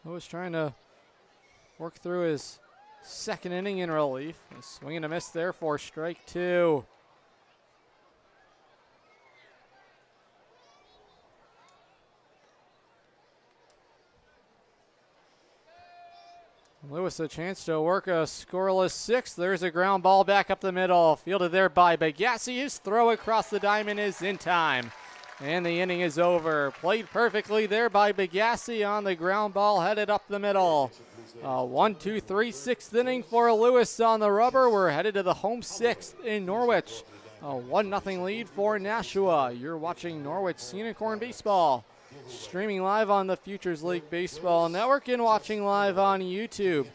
Lewis trying to work through his second inning in relief. A swing and a miss there for strike 2. Lewis a chance to work a scoreless 6th. There's a ground ball back up the middle. Fielded there by Bagassi. His throw across the diamond is in time. And the inning is over. Played perfectly there by Bagassi on the ground ball headed up the middle. 1, 2, 3, 6th inning for Lewis on the rubber. We're headed to the home 6th in Norwich. A 1-0 lead for Nashua. You're watching Norwich Unicorn Baseball. Streaming live on the Futures League Baseball Network and watching live on YouTube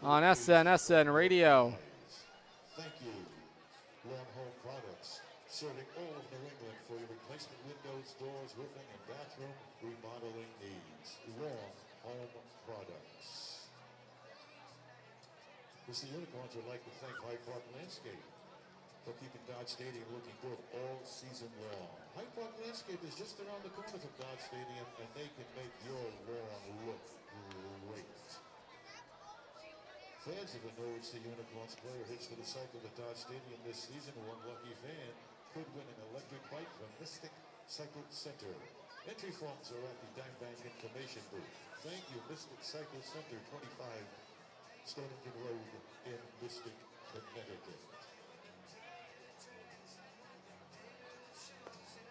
on SNSN Radio. Thank you. Lawn Home Products, serving all of New England for your replacement windows, doors, roofing, and bathroom remodeling needs. Lawn Home Products. The Unicorns would like to thank Hyde Park Landscape for keeping Dodge Stadium looking good all season long. Hyde Park Landscape is just around the corner from Dodge Stadium, and they can make your lawn look great. Fans of the Norwich Unicorns player hits for the cycle at Dodge Stadium this season. One lucky fan could win an electric bike from Mystic Cycle Center. Entry forms are at the Dime Bank Information booth. Thank you, Mystic Cycle Center, 25 Stonington Road in Mystic, Connecticut.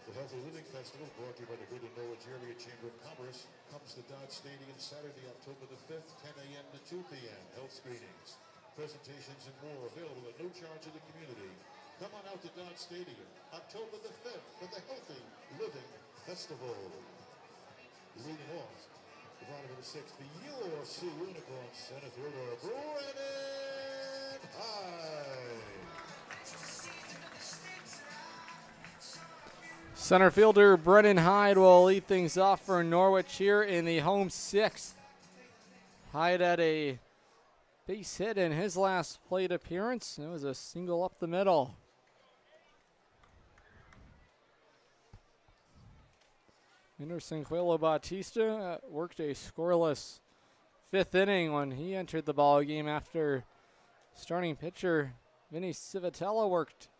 The Healthy Living Festival, brought to you by the Greater Norwich Area Chamber of Commerce, comes to Dodge Stadium Saturday, October the 5th, 10 a.m. to 2 p.m. Health screenings, presentations, and more available at no charge to the community. Come on out to Dodge Stadium, October the 5th for the Healthy Living Festival. Leading off, the bottom of the 6th, the UFC Unicorn center fielder, Brennan Hyde. Center fielder Brennan Hyde will lead things off for Norwich here in the home 6th. Hyde had a base hit in his last plate appearance. It was a single up the middle. Anderson Coelho Bautista worked a scoreless 5th inning when he entered the ball game after starting pitcher Vinny Civitella worked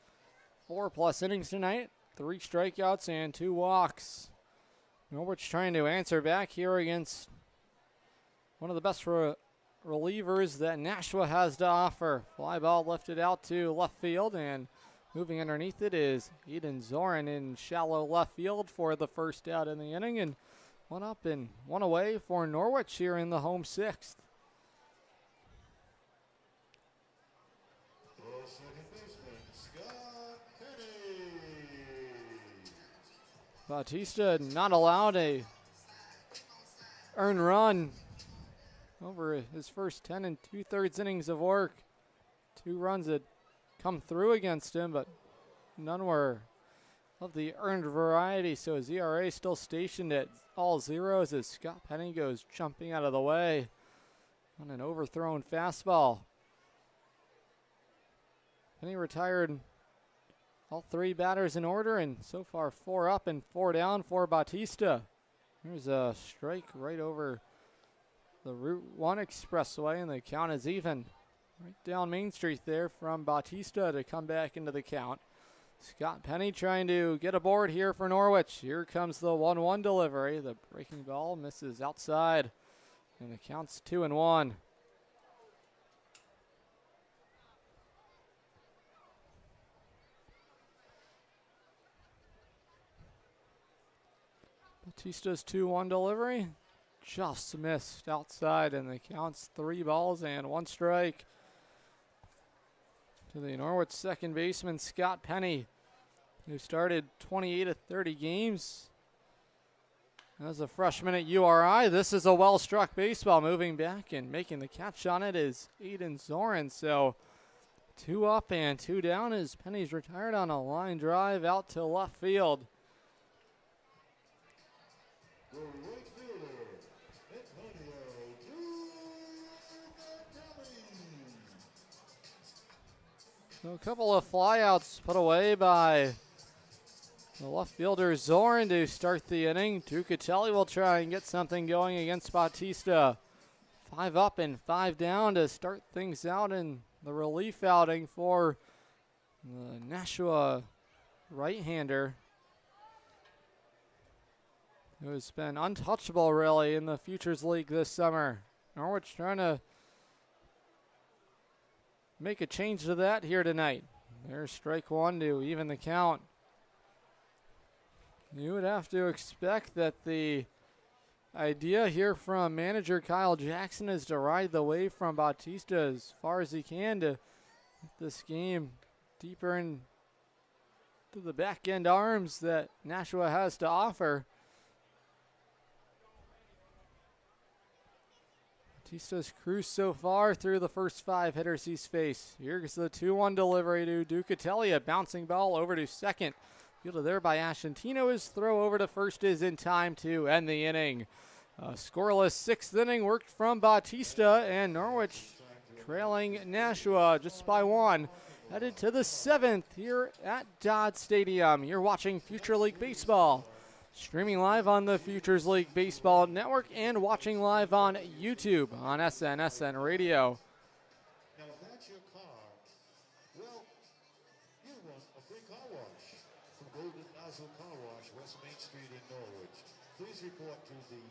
4+ innings tonight. 3 strikeouts and 2 walks. Norwich trying to answer back here against one of the best relievers that Nashua has to offer. Fly ball lifted out to left field, and moving underneath it is Eden Zorin in shallow left field for the first out in the inning, and 1 up and 1 away for Norwich here in the home 6th. Bautista not allowed a earned run over his first 10 2/3 innings of work. 2 runs had come through against him, but none were of the earned variety, so his ERA still stationed at all zeros as Scott Penny goes jumping out of the way on an overthrown fastball. Penny retired all 3 batters in order, and so far 4 up and 4 down for Bautista. There's a strike right over the Route 1 expressway, and the count is even. Right down Main Street there from Bautista to come back into the count. Scott Penny trying to get aboard here for Norwich. Here comes the 1-1 delivery. The breaking ball misses outside, and the count's 2-1. Bautista's 2-1 delivery just missed outside, and the count's 3 balls and 1 strike. To the Norwich second baseman, Scott Penny, who started 28 of 30 games as a freshman at URI. This is a well-struck baseball. Moving back and making the catch on it is Aiden Zorin. So 2 up and 2 down as Penny's retired on a line drive out to left field. So a couple of flyouts put away by the left fielder Zorin to start the inning. Ducatelli will try and get something going against Bautista. 5 up and 5 down to start things out in the relief outing for the Nashua right-hander, who has been untouchable really in the Futures League this summer. Norwich trying to make a change to that here tonight. There's strike 1 to even the count. You would have to expect that the idea here from manager Kyle Jackson is to ride the wave from Bautista as far as he can to get this game deeper into the back end arms that Nashua has to offer. Bautista's cruised so far through the first 5 hitters he's faced. Here's the 2-1 delivery to Ducatelli. A bouncing ball over to second. Fielded there by Ashantino. His throw over to first is in time to end the inning. A scoreless 6th inning worked from Bautista, and Norwich trailing Nashua just by 1. Headed to the 7th here at Dodge Stadium. You're watching Future League Baseball. Streaming live on the Futures League Baseball Network and watching live on YouTube on SN Radio. Now, if that's your car, well, you want a free car wash from Golden Nozzle Car Wash, West Main Street in Norwich. Please report to the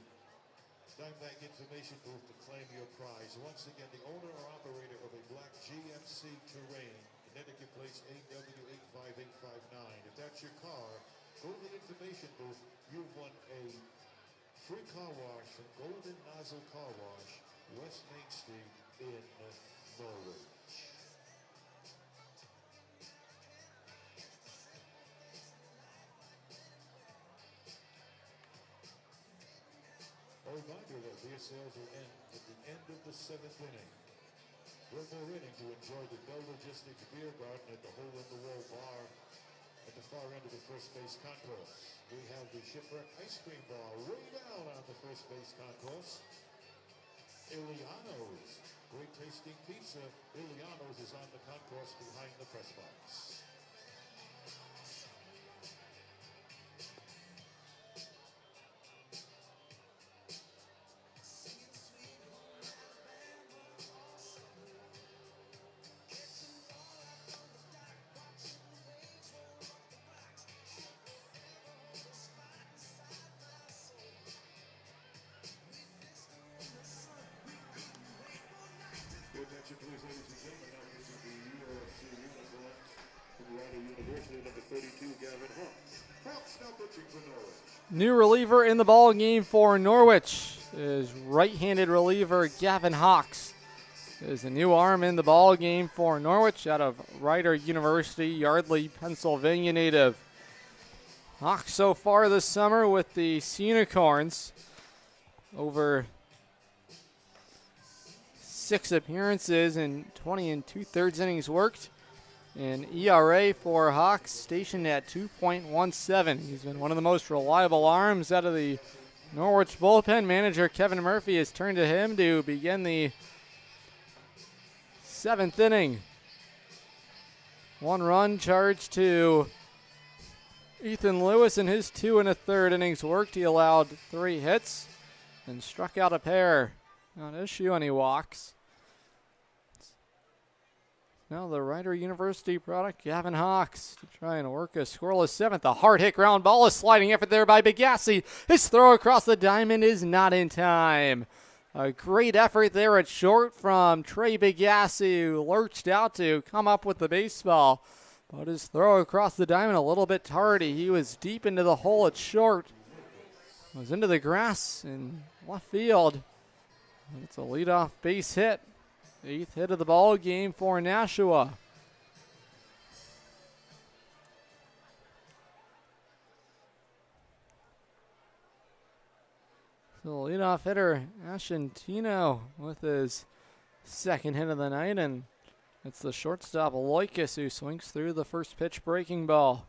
Steinbeck Information Booth to claim your prize. Once again, the owner or operator of a black GMC Terrain, Connecticut plates AW85859. If that's your car, go to the information booth. You've won a free car wash from Golden Nozzle Car Wash, West Main Street in Norwich. A reminder that beer sales will end at the end of the 7th inning. One more inning to enjoy the Bell Logistics Beer Garden at the Hole in the Wall Bar at the far end of the first base concourse. We have the Shipwreck Ice Cream Bar way down on the first base concourse. Iliano's, great tasting pizza. Iliano's is on the concourse behind the press box. Attention, please, ladies and gentlemen. Now this is the UFC uniform from Rider University, number 32, Gavin Hawks. Hawks now pitching for Norwich. New reliever in the ball game for Norwich is right-handed reliever Gavin Hawks. Is a new arm in the ball game for Norwich out of Rider University, Yardley, Pennsylvania native. Hawks so far this summer with the Unicorns over 6 appearances and 20 2/3 innings worked. And ERA for Hawks stationed at 2.17. He's been one of the most reliable arms out of the Norwich bullpen. Manager Kevin Murphy has turned to him to begin the 7th inning. 1 run charged to Ethan Lewis in his 2 1/3 innings worked. He allowed 3 hits and struck out a pair. Not issue any walks. Now the Rider University product, Gavin Hawks, to try and work a scoreless 7th. A hard hit ground ball, a sliding effort there by Bigassi. His throw across the diamond is not in time. A great effort there at short from Trey Bigassi, who lurched out to come up with the baseball. But his throw across the diamond a little bit tardy. He was deep into the hole at short. Was into the grass in left field. It's a leadoff base hit. 8th hit of the ball game for Nashua. So leadoff hitter Ashantino with his 2nd hit of the night, and it's the shortstop Loikis who swings through the first pitch breaking ball.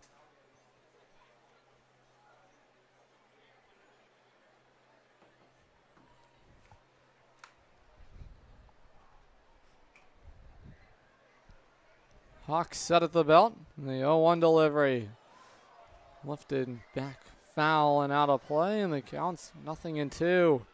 Hawks set at the belt. The 0-1 delivery. Lifted back foul and out of play, and the count's 0-2.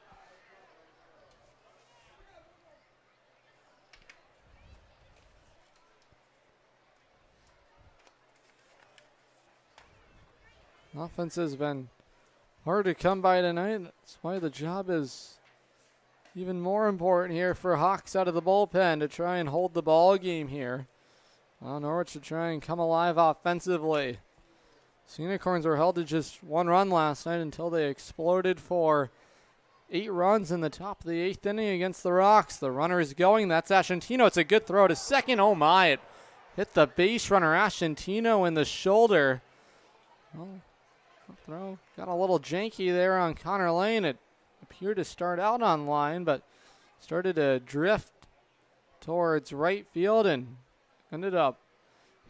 Offense has been hard to come by tonight. That's why the job is even more important here for Hawks out of the bullpen to try and hold the ball game here. Well, Norwich to try and come alive offensively. Unicorns were held to just 1 run last night until they exploded for 8 runs in the top of the 8th inning against the Rocks. The runner is going. That's Ashantino. It's a good throw to second. Oh, my. It hit the base runner, Ashantino, in the shoulder. Well, throw got a little janky there on Connor Lane. It appeared to start out on line, but started to drift towards right field and ended up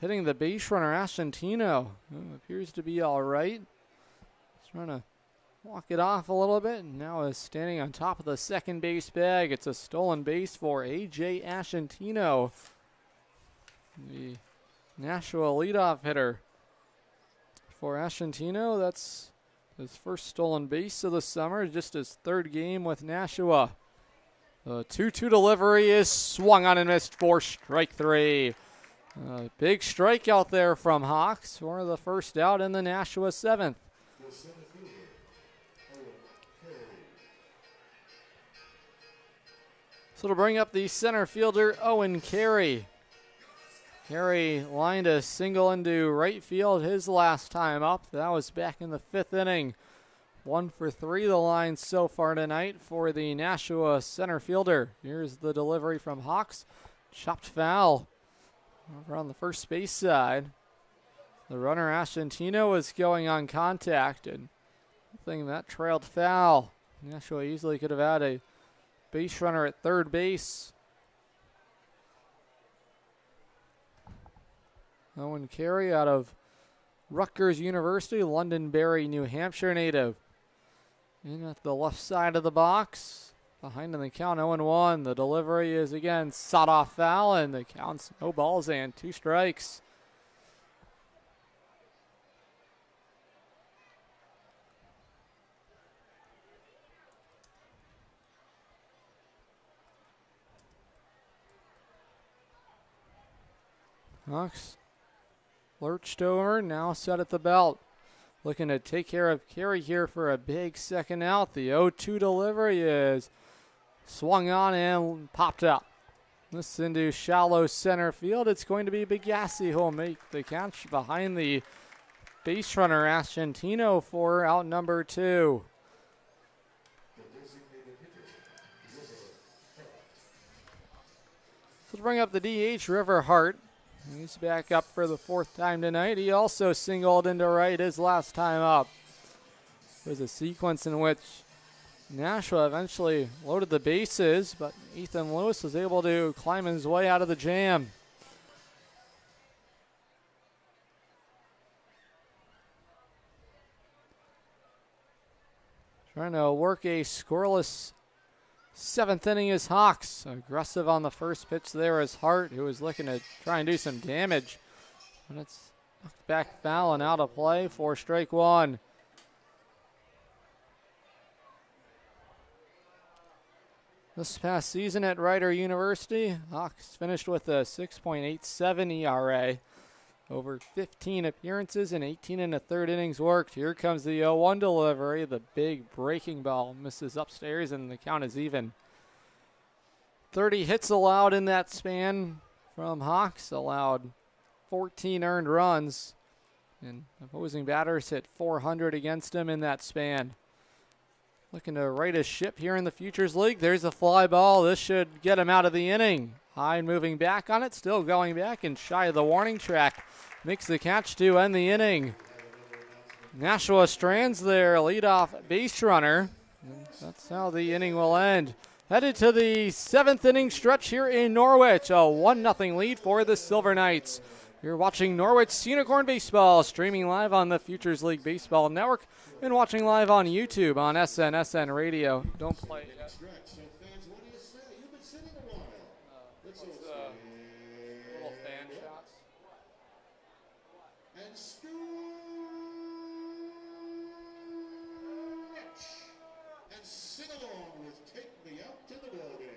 hitting the base runner, Ashantino, who appears to be all right. He's trying to walk it off a little bit, and now is standing on top of the second base bag. It's a stolen base for A.J. Ashantino, the Nashua leadoff hitter. For Ashantino, that's his first stolen base of the summer, just his 3rd game with Nashua. The 2-2 delivery is swung on and missed for strike 3. Big strikeout there from Hawks for the first out in the Nashua 7th. So to bring up the center fielder, Owen Carey. Carey lined a single into right field his last time up. That was back in the 5th inning. 1 for 3 the line so far tonight for the Nashua center fielder. Here's the delivery from Hawks. Chopped foul over on the first base side. The runner, Ashantino, was going on contact, and I think that trailed foul. Nashua easily could have had a base runner at third base. Owen Carey out of Rutgers University, Londonderry, New Hampshire native. In at the left side of the box. Behind in the count, 0-1. The delivery is again sawed off foul, and the count's no balls and 2 strikes. Hawks lurched over, now set at the belt. Looking to take care of Carey here for a big second out. The 0-2 delivery is swung on and popped up. This into shallow center field. It's going to be Bigassi who will make the catch behind the base runner Ascentino for out number 2. Let's bring up the DH, River Hart. He's back up for the 4th time tonight. He also singled into right his last time up. There's a sequence in which Nashua eventually loaded the bases, but Ethan Lewis was able to climb his way out of the jam. Trying to work a scoreless 7th inning is Hawks. Aggressive on the first pitch there is Hart, who is looking to try and do some damage. And it's knocked back foul and out of play for strike 1. This past season at Rider University, Hawks finished with a 6.87 ERA. Over 15 appearances and 18 1/3 innings worked. Here comes the 0-1 delivery. The big breaking ball misses upstairs, and the count is even. 30 hits allowed in that span from Hawks. Allowed 14 earned runs. And opposing batters hit 400 against him in that span. Looking to right his ship here in the Futures League. There's a fly ball. This should get him out of the inning. High moving back on it, still going back and shy of the warning track. Makes the catch to end the inning. Nashua strands their leadoff base runner. And that's how the inning will end. Headed to the 7th inning stretch here in Norwich. A 1-0 lead for the Silver Knights. You're watching Norwich Unicorn Baseball, streaming live on the Futures League Baseball Network and watching live on YouTube on SN Radio. Don't play it yet. So fans, what do you say? You've been sitting a while. Let's all Little fan shots. and stretch and sing along with "Take Me Out to the Ball Game."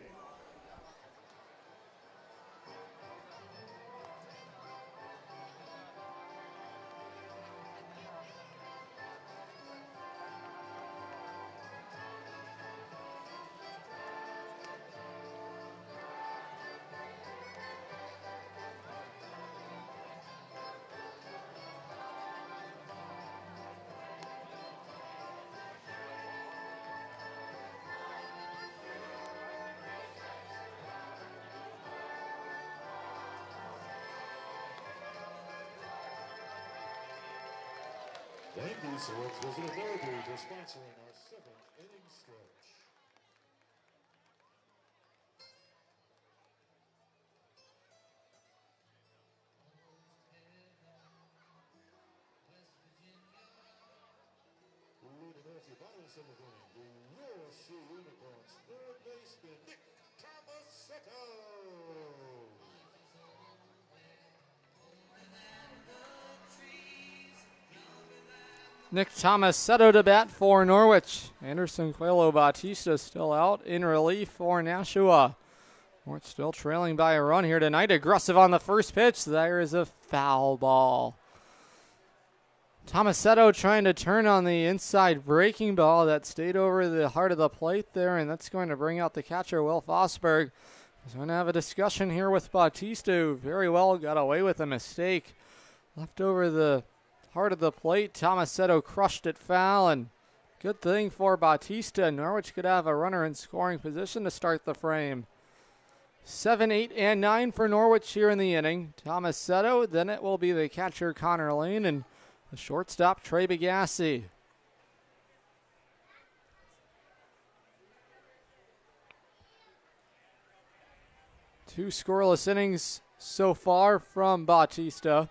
Thank you, Select Visit America, for sponsoring our 7th inning stretch. Leading off your bottom 7th inning, the Norwich Unicorns, third baseman Nick Tomasetto. Nick Tomasetto to bat for Norwich. Anderson Coelho Bautista still out in relief for Nashua. Norwich still trailing by a run here tonight. Aggressive on the first pitch. There is a foul ball. Tomasetto trying to turn on the inside breaking ball that stayed over the heart of the plate there, and that's going to bring out the catcher, Will Fosberg. He's going to have a discussion here with Bautista, who very well got away with a mistake. Left over the heart of the plate. Tomasetto crushed it foul, and good thing for Bautista. Norwich could have a runner in scoring position to start the frame. 7, 8, and 9 for Norwich here in the inning. Tomasetto, then it will be the catcher, Connor Lane, and the shortstop, Trey Bigassi. 2 scoreless innings so far from Bautista,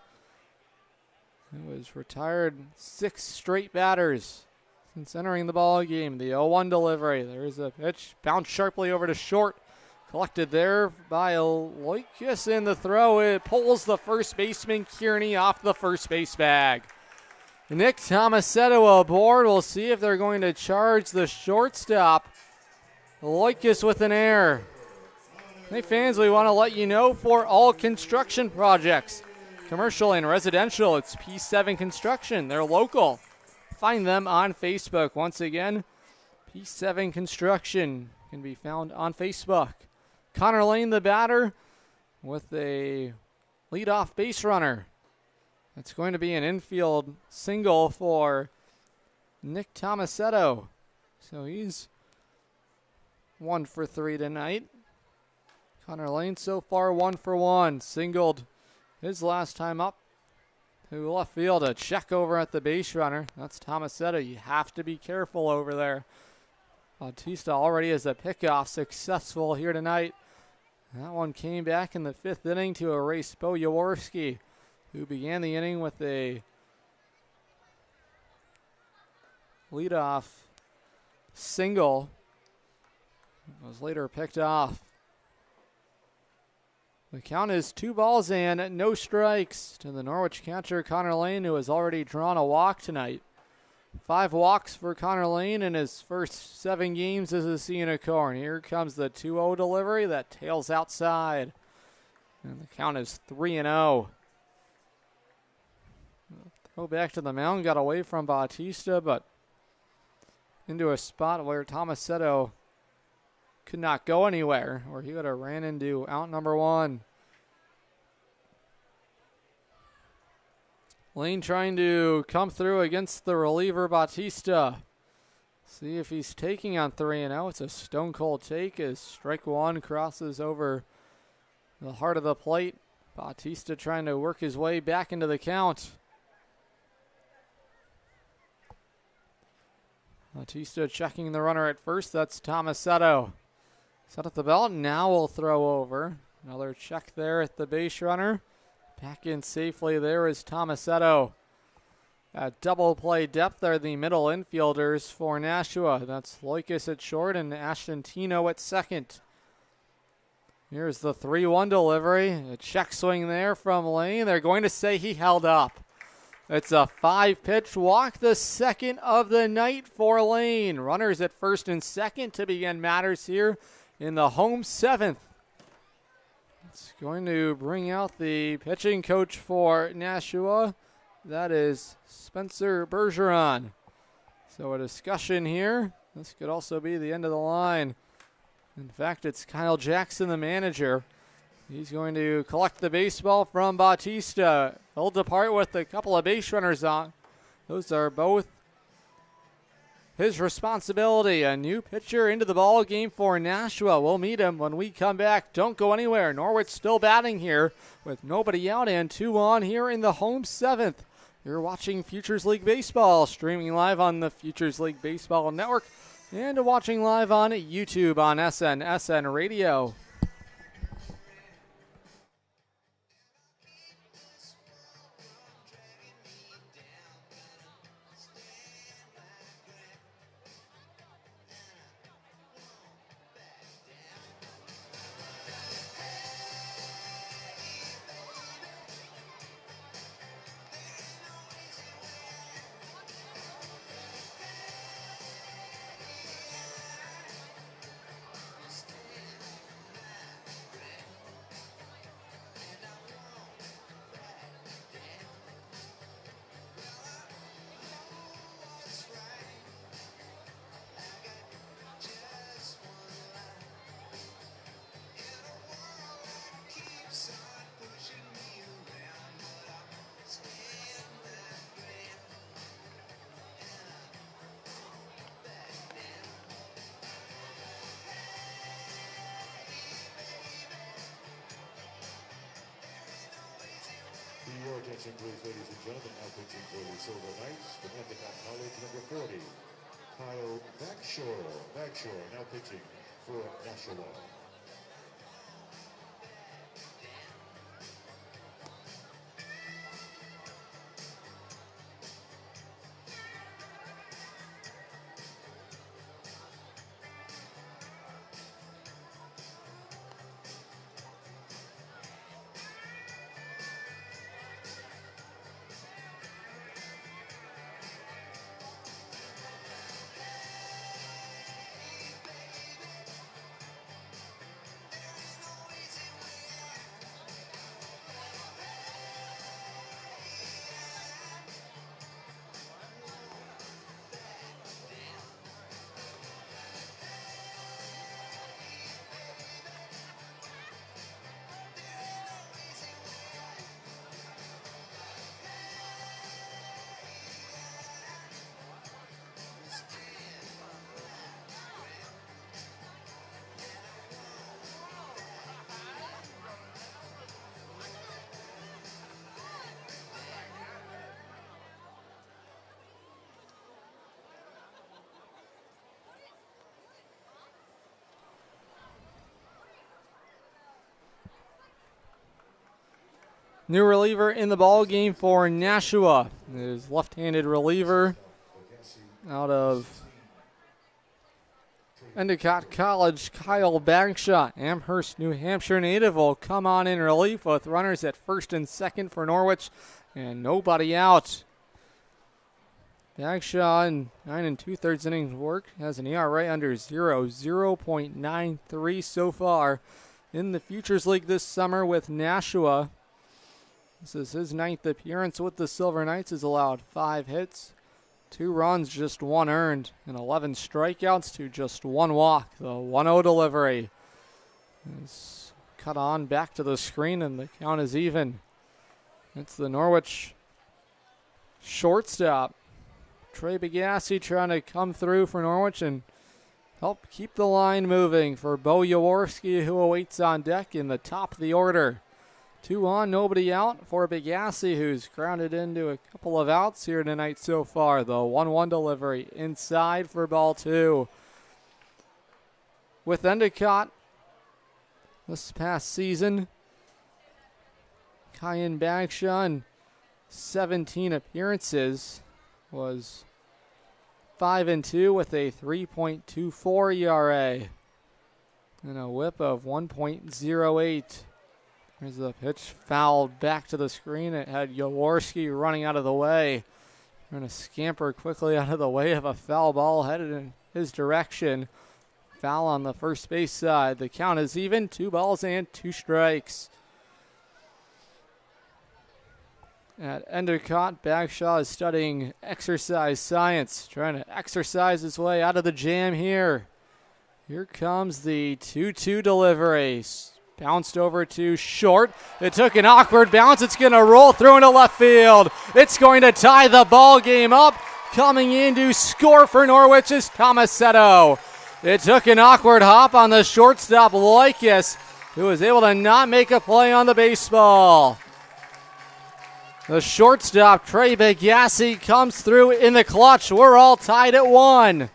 who has retired 6 straight batters since entering the ball game. The 0-1 delivery. There's a pitch. Bounced sharply over to short. Collected there by Loikis in the throw. It pulls the first baseman, Kearney, off the first base bag. Nick Tomasetto aboard. We'll see if they're going to charge the shortstop. Loikis with an error. Hey fans, we want to let you know for all construction projects, commercial and residential, it's P7 Construction. They're local. Find them on Facebook. Once again, P7 Construction can be found on Facebook. Connor Lane, the batter, with a leadoff base runner. It's going to be an infield single for Nick Tomasetto. So he's 1 for 3 tonight. Connor Lane so far 1 for 1. Singled his last time up to left field. A check over at the base runner. That's Tomasetto. You have to be careful over there. Bautista already has a pickoff successful here tonight. That one came back in the 5th inning to erase Bo Jaworski, who began the inning with a leadoff single. It was later picked off. The count is 2 balls and no strikes to the Norwich catcher, Connor Lane, who has already drawn a walk tonight. 5 walks for Connor Lane in his first 7 games as a Unicorn. Here comes the 2-0 delivery that tails outside. And the count is 3-0. Throw back to the mound, got away from Bautista, but into a spot where Tomasetto could not go anywhere, or he would have ran into out number 1. Lane trying to come through against the reliever Bautista. See if he's taking on 3-0. It's a stone cold take as strike 1 crosses over the heart of the plate. Bautista trying to work his way back into the count. Bautista checking the runner at first. That's Tomasetto. Set at the belt. Now we'll throw over. Another check there at the base runner. Back in safely there is Tomasetto. At double play depth are the middle infielders for Nashua. That's Loikis at short and Ashton Tino at second. Here's the 3-1 delivery. A check swing there from Lane. They're going to say he held up. It's a 5-pitch walk, the second of the night for Lane. Runners at first and second to begin matters here in the home 7th. It's going to bring out the pitching coach for Nashua. That is Spencer Bergeron. So a discussion here. This could also be the end of the line. In fact, it's Kyle Jackson, the manager. He's going to collect the baseball from Bautista. He'll depart with a couple of base runners on. Those are both his responsibility. A new pitcher into the ball game for Nashua. We'll meet him when we come back. Don't go anywhere. Norwich still batting here with nobody out and 2 on here in the home 7th. You're watching Futures League Baseball, streaming live on the Futures League Baseball Network and watching live on YouTube on SN Radio. Your attention, please, ladies and gentlemen. Now pitching for the Silver Knights, the Endicott College, number 40, Kyle Backshore. Backshore now pitching for Nashua. New reliever in the ball game for Nashua. His left-handed reliever out of Endicott College, Kyle Bagshaw. Amherst, New Hampshire native will come on in relief with runners at first and second for Norwich and nobody out. Bagshaw in 9 2/3 innings work has an ERA under 0.93 so far in the Futures League this summer with Nashua. This is his 9th appearance with the Silver Knights. Has allowed 5 hits, 2 runs, just 1 earned, and 11 strikeouts to just 1 walk. The 1-0 delivery is cut on back to the screen, and the count is even. It's the Norwich shortstop, Trey Bagassi, trying to come through for Norwich and help keep the line moving for Bo Jaworski, who awaits on deck in the top of the order. 2 on, nobody out for Bagassi, who's grounded into a couple of outs here tonight so far. The 1-1 delivery inside for ball 2. With Endicott this past season, Kyan Bagshaw in 17 appearances was 5-2 with a 3.24 ERA and a whip of 1.08. There's the pitch fouled back to the screen. It had Jaworski running out of the way. Trying to scamper quickly out of the way of a foul ball headed in his direction. Foul on the first base side. The count is even. 2 balls and 2 strikes. At Endicott, Bagshaw is studying exercise science, trying to exercise his way out of the jam here. Here comes the 2-2 delivery. Bounced over to short. It took an awkward bounce. It's going to roll through into left field. It's going to tie the ball game up. Coming in to score for Norwich is Tomasetto. It took an awkward hop on the shortstop, Loikis, who was able to not make a play on the baseball. The shortstop, Trey Bagassi, comes through in the clutch. We're all tied at 1.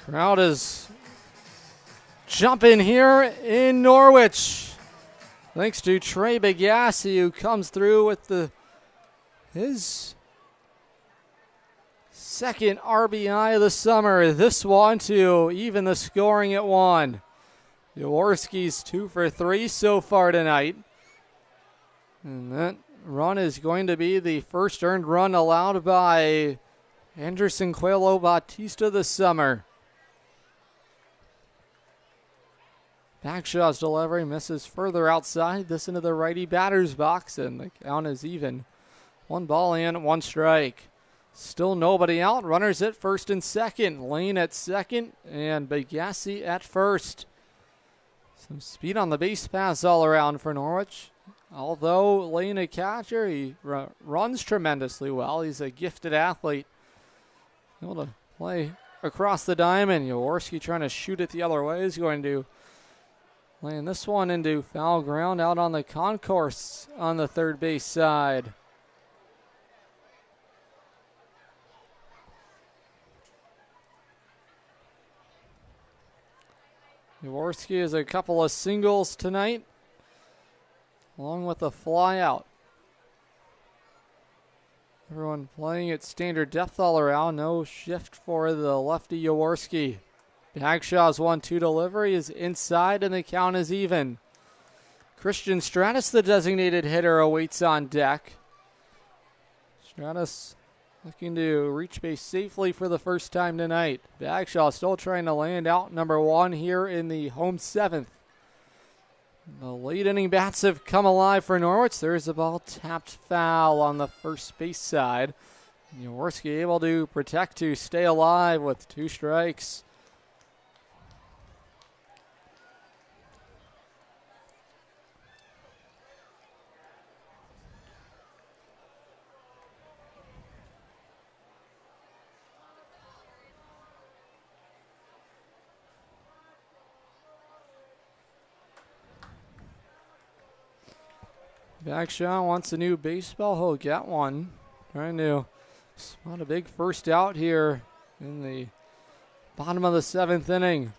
Crowd is jumping here in Norwich. Thanks to Trey Bagassi, who comes through with his second RBI of the summer. This one to even the scoring at 1. Jaworski's 2 for 3 so far tonight. And that run is going to be the first earned run allowed by Anderson Coelho Bautista this summer. Bagshaw's delivery misses further outside. This into the righty batter's box, and the count is even. 1 ball and 1 strike. Still nobody out. Runners at first and second. Lane at second, and Bagassi at first. Some speed on the base pass all around for Norwich. Although Lane a catcher, he runs tremendously well. He's a gifted athlete. Able to play across the diamond. Jaworski trying to shoot it the other way. He's going to laying this one into foul ground out on the concourse on the third base side. Jaworski has a couple of singles tonight, along with a fly out. Everyone playing at standard depth all around. No shift for the lefty Jaworski. Bagshaw's 1-2 delivery is inside, and the count is even. Christian Stratus, the designated hitter, awaits on deck. Stratus looking to reach base safely for the first time tonight. Bagshaw still trying to land out number 1 here in the home 7th. The late inning bats have come alive for Norwich. There's a ball tapped foul on the first base side. Jaworski able to protect to stay alive with 2 strikes. Bagshaw wants a new baseball. He'll get one. Trying to spot a big first out here in the bottom of the 7th inning.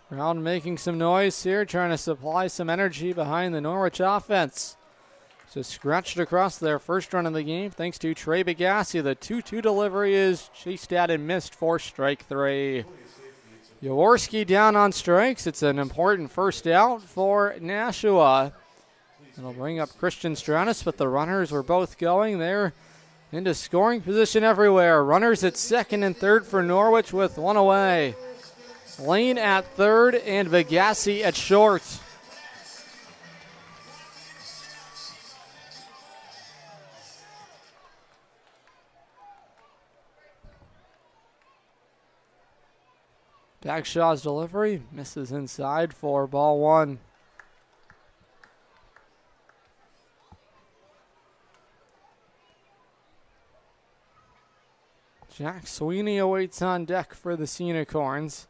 Crowd making some noise here, trying to supply some energy behind the Norwich offense. Just scratched across their first run of the game thanks to Trey Bagassi. The 2-2 delivery is chased at and missed for strike 3. Jaworski down on strikes. It's an important first out for Nashua. It'll bring up Christian Stratus, but the runners were both going. They're into scoring position everywhere. Runners at second and third for Norwich with one away. Lane at third and Bagassi at short. Bagshaw's delivery misses inside for ball 1. Jack Sweeney awaits on deck for the Unicorns.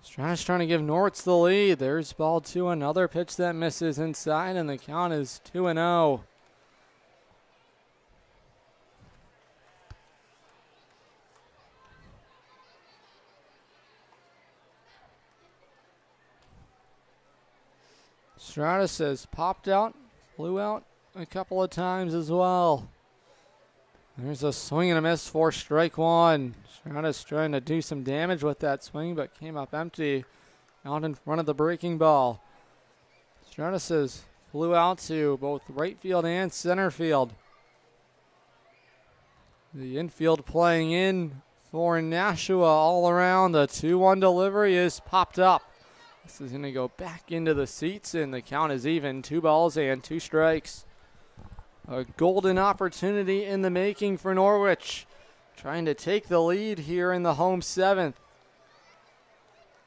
Stratus trying to give Norwich the lead. There's ball 2, another pitch that misses inside, and the count is 2-0. Stratus has popped out, flew out a couple of times as well. There's a swing and a miss for strike 1. Stratus trying to do some damage with that swing, but came up empty out in front of the breaking ball. Stratus has flew out to both right field and center field. The infield playing in for Nashua all around. The 2-1 delivery is popped up. This is going to go back into the seats, and the count is even. 2 balls and 2 strikes. A golden opportunity in the making for Norwich. Trying to take the lead here in the home 7th.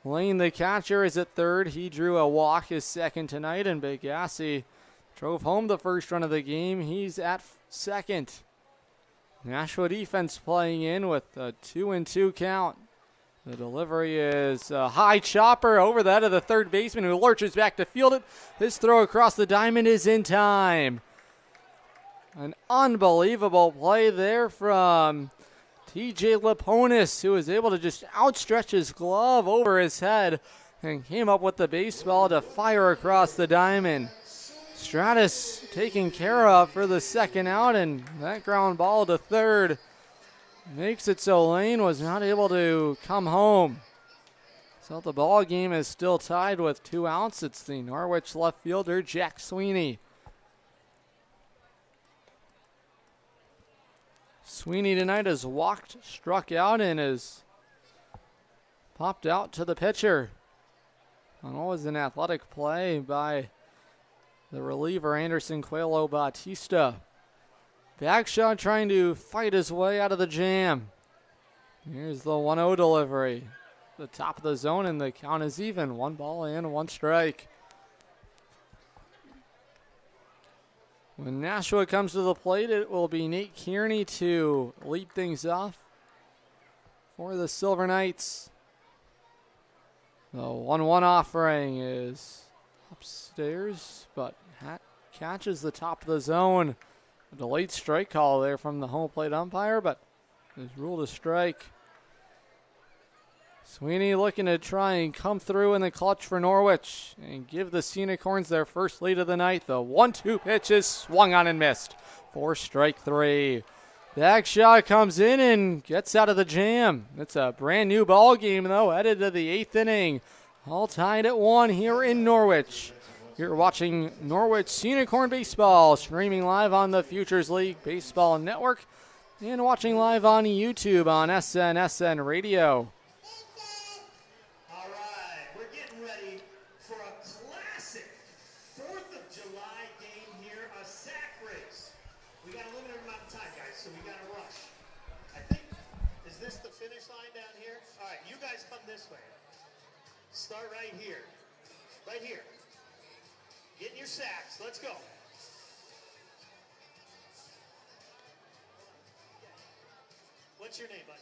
Lane, the catcher, is at third. He drew a walk, his second tonight, and Bagassi drove home the first run of the game. He's at second. Nashua defense playing in with a 2-2 count. The delivery is a high chopper over the head of the third baseman, who lurches back to field it. His throw across the diamond is in time. An unbelievable play there from TJ Laponis, who was able to just outstretch his glove over his head and came up with the baseball to fire across the diamond. Stratus taken care of for the second out, and that ground ball to third makes it so Lane was not able to come home. So the ball game is still tied with 2 outs. It's the Norwich left fielder, Jack Sweeney. Sweeney tonight has walked, struck out, and has popped out to the pitcher. On what was an athletic play by the reliever, Anderson Coelho Bautista. Bagshaw trying to fight his way out of the jam. Here's the 1-0 delivery. The top of the zone, and the count is even. 1 ball and 1 strike. When Nashua comes to the plate, it will be Nate Kearney to lead things off for the Silver Knights. The 1-1 offering is upstairs, but catches the top of the zone. A delayed strike call there from the home plate umpire, but is ruled a strike. Sweeney looking to try and come through in the clutch for Norwich and give the Unicorns their first lead of the night. The 1-2 pitch is swung on and missed for strike 3. Bagshaw comes in and gets out of the jam. It's a brand new ball game, though, headed to the 8th inning. All tied at 1 here in Norwich. You're watching Norwich Unicorn Baseball, streaming live on the Futures League Baseball Network and watching live on YouTube on SN Radio. All right, we're getting ready for a classic 4th of July game here, a sack race. We got a limited amount of time, guys, so we got to rush. I think, is this the finish line down here? All right, you guys come this way. Start right here. Right here. Get in your sacks. Let's go. What's your name, bud?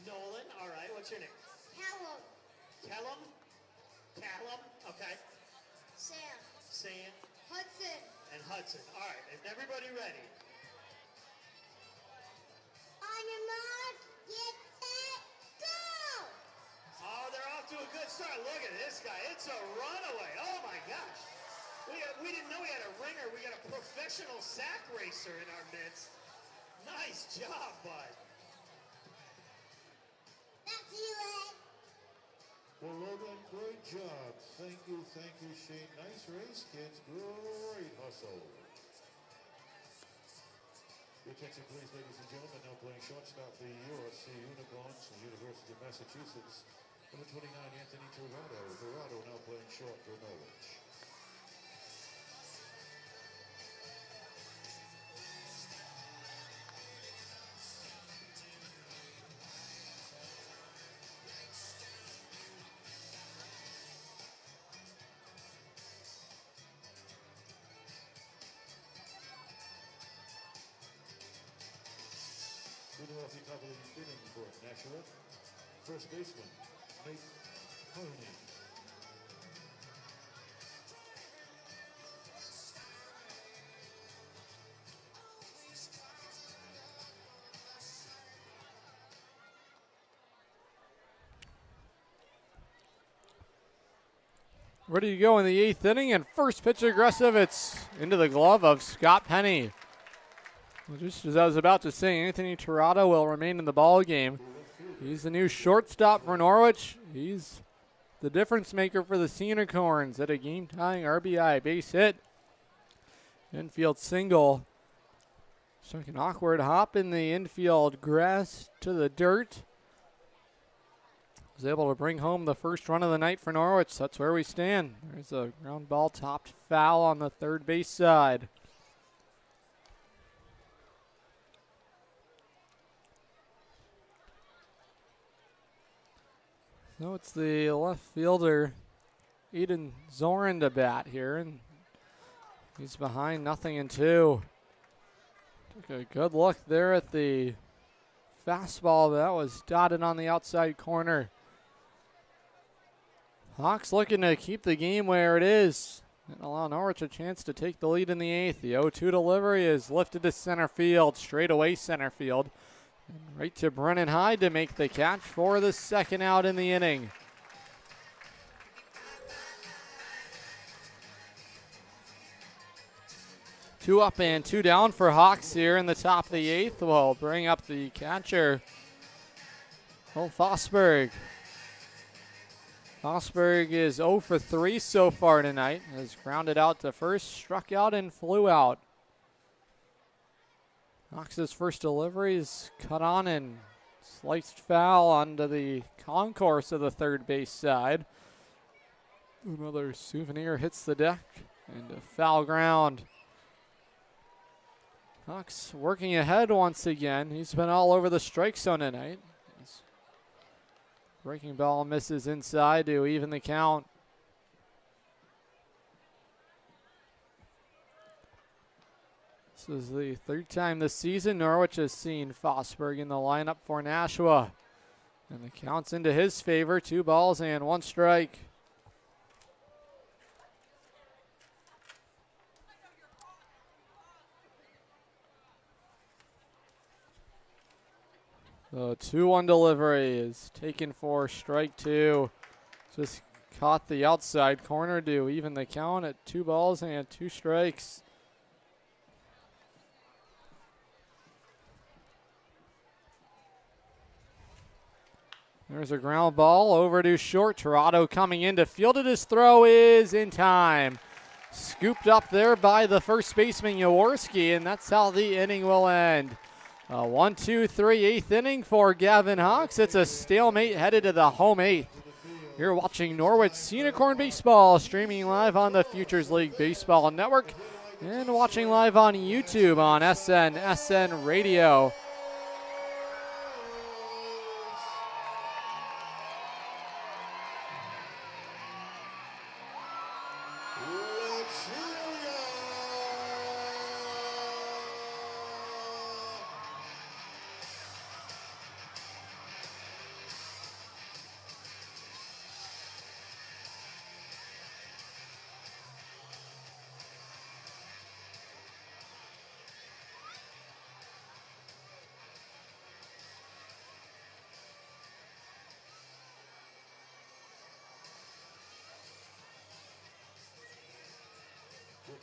Nolan. All right. What's your name? Callum. Callum? Callum? Okay. Sam. Sam. Hudson. And Hudson. All right, is everybody ready? On your mark, get set, go! Oh, they're off to a good start. Look at this guy. It's a runaway. Oh, my gosh. We didn't know we had a ringer. We got a professional sack racer in our midst. Nice job, bud. Back to you, Ed. Well, Logan, great job. Thank you, Shane. Nice race, kids. Great hustle. Your attention, please, ladies and gentlemen. Now playing shortstop for the USC Unicorns from the University of Massachusetts. Number 29, Anthony Tirado. Tirado now playing short for Norwich. Leading off the top of the inning for Nashua, first baseman, Nate Harney. Ready to go in the 8th inning, and first pitch aggressive. It's into the glove of Scott Penny. Well, just as I was about to say, Anthony Tirado will remain in the ball game. He's the new shortstop for Norwich. He's the difference maker for the Unicorns at a game-tying RBI base hit. Infield single. Took an awkward hop in the infield grass to the dirt. Was able to bring home the first run of the night for Norwich. That's where we stand. There's a ground ball topped foul on the third base side. So it's the left fielder, Eden Zorin, to bat here, and he's behind 0-2. Took a good look there at the fastball that was dotted on the outside corner. Hawks looking to keep the game where it is and allow Norwich a chance to take the lead in the 8th. The 0-2 delivery is lifted to center field, straight away center field. And right to Brennan Hyde to make the catch for the second out in the inning. Two up and two down for Hawks here in the top of the 8th. We'll bring up the catcher, Fosberg. Fosberg is 0 for 3 so far tonight. Has grounded out to first, struck out, and flew out. Hawks' first delivery is cut on and sliced foul onto the concourse of the third base side. Another souvenir hits the deck and a foul ground. Hawks working ahead once again. He's been all over the strike zone tonight. His breaking ball misses inside to even the count. This is the third time this season Norwich has seen Fosberg in the lineup for Nashua. And the count's into his favor, 2 balls and 1 strike. The 2-1 delivery is taken for strike 2. Just caught the outside corner to even the count at 2 balls and 2 strikes. There's a ground ball over to short. Tirado coming in to field it. His throw is in time. Scooped up there by the first baseman, Jaworski, and that's how the inning will end. 1-2-3 8th inning for Gavin Hawks. It's a stalemate headed to the home 8th. You're watching Norwich Unicorn Baseball, streaming live on the Futures League Baseball Network and watching live on YouTube on SN Radio.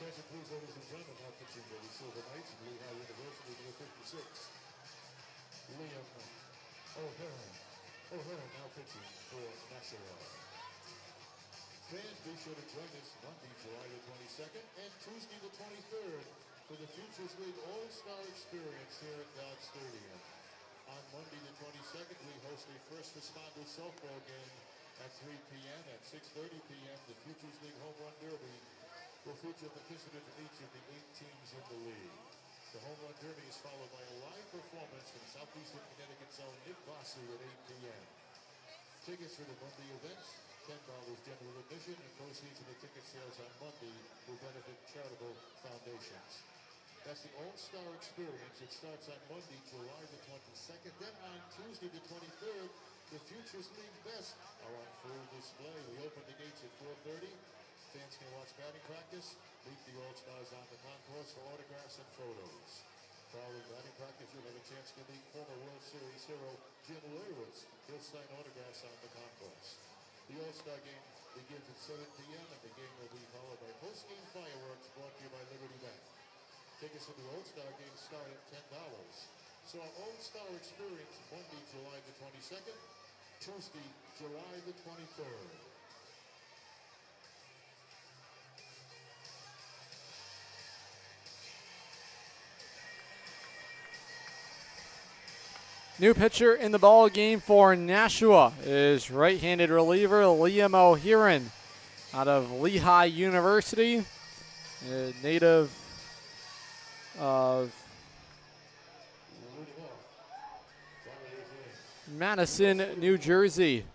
Attention please, ladies and gentlemen, now pitching for the Silver Knights of Lehigh University, number 56. Liam O'Hearn now pitching for Nashua. Fans, be sure to join us Monday, July the 22nd and Tuesday the 23rd for the Futures League All-Star Experience here at Dodge Stadium. On Monday the 22nd, we host a first responder softball game at 3 p.m. At 6:30 p.m., the Futures League Home Run Derby will feature participants in each of the 8 teams in the league. The Home Run Derby is followed by a live performance from Southeastern Connecticut's own Nick Bossu at 8 p.m. Tickets for the Monday events, $10 general admission, and proceeds of the ticket sales on Monday will benefit charitable foundations. That's the All-Star Experience. It starts on Monday, July the 22nd. Then on Tuesday the 23rd, the Futures League Best are on full display. We open the gates at 4:30. Fans can watch batting practice, meet the All-Stars on the concourse for autographs and photos. Following batting practice, you'll have a chance to meet former World Series hero Jim Leyritz. He'll sign autographs on the concourse. The All-Star game begins at 7 p.m. and the game will be followed by post-game fireworks brought to you by Liberty Bank. Tickets for the All-Star game start at $10. So our All-Star Experience, Monday, July the 22nd, Tuesday, July the 23rd. New pitcher in the ball game for Nashua is right-handed reliever Liam O'Hearn out of Lehigh University, a native of Madison, New Jersey.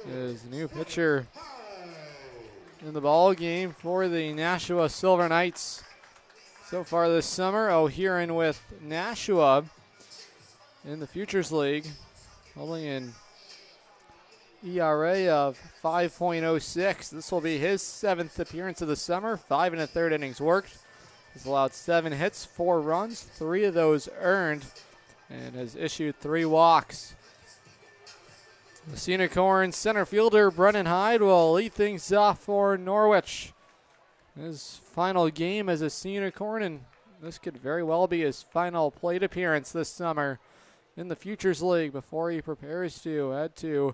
Is the new pitcher in the ball game for the Nashua Silver Knights. So far this summer, O'Hearn with Nashua in the Futures League, holding an ERA of 5.06. This will be his 7th appearance of the summer, 5 1/3 innings worked. He's allowed 7 hits, 4 runs, 3 of those earned, and has issued 3 walks. The Unicorn center fielder Brennan Hyde will lead things off for Norwich. His final game as a Unicorn, and this could very well be his final plate appearance this summer in the Futures League before he prepares to head to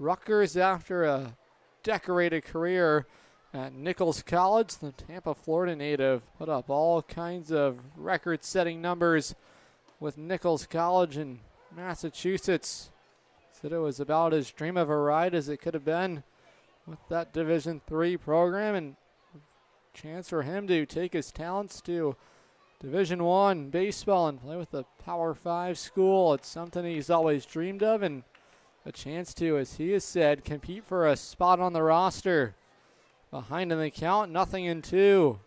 Rutgers after a decorated career at Nichols College. The Tampa, Florida native put up all kinds of record-setting numbers with Nichols College in Massachusetts. Said it was about as dream of a ride as it could have been with that Division III program, and a chance for him to take his talents to Division I baseball and play with a Power 5 school. It's something he's always dreamed of, and a chance to, as he has said, compete for a spot on the roster. Behind in the count, 0-2.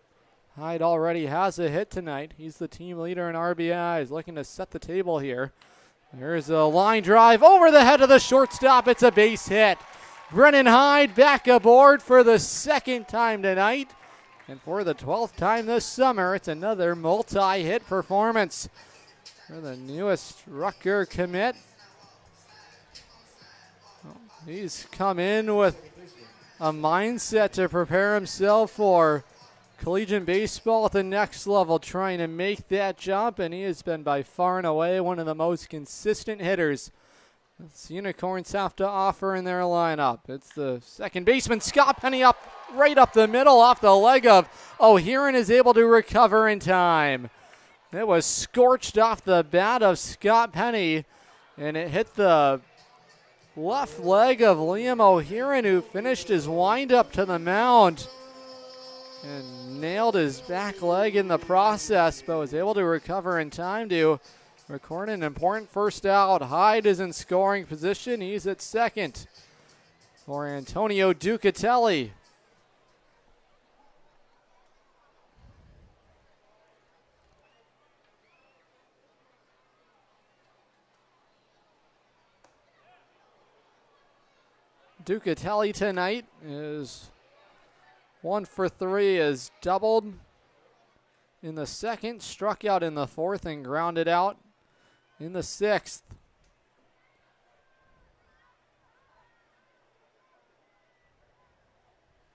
Hyde already has a hit tonight. He's the team leader in RBIs, looking to set the table here. There's a line drive over the head of the shortstop. It's a base hit. Brennan Hyde back aboard for the 2nd time tonight. And for the 12th time this summer, it's another multi-hit performance for the newest Rutger commit. He's come in with a mindset to prepare himself for collegiate baseball at the next level, trying to make that jump, and he has been by far and away one of the most consistent hitters the Unicorns have to offer in their lineup. It's the second baseman, Scott Penny, up right up the middle off the leg of O'Hearn, is able to recover in time. It was scorched off the bat of Scott Penny, and it hit the left leg of Liam O'Hearn, who finished his windup to the mound and nailed his back leg in the process, but was able to recover in time to record an important first out. Hyde is in scoring position. He's at second for Antonio Ducatelli. Ducatelli tonight is 1 for 3, is doubled in the 2nd, struck out in the 4th, and grounded out in the 6th.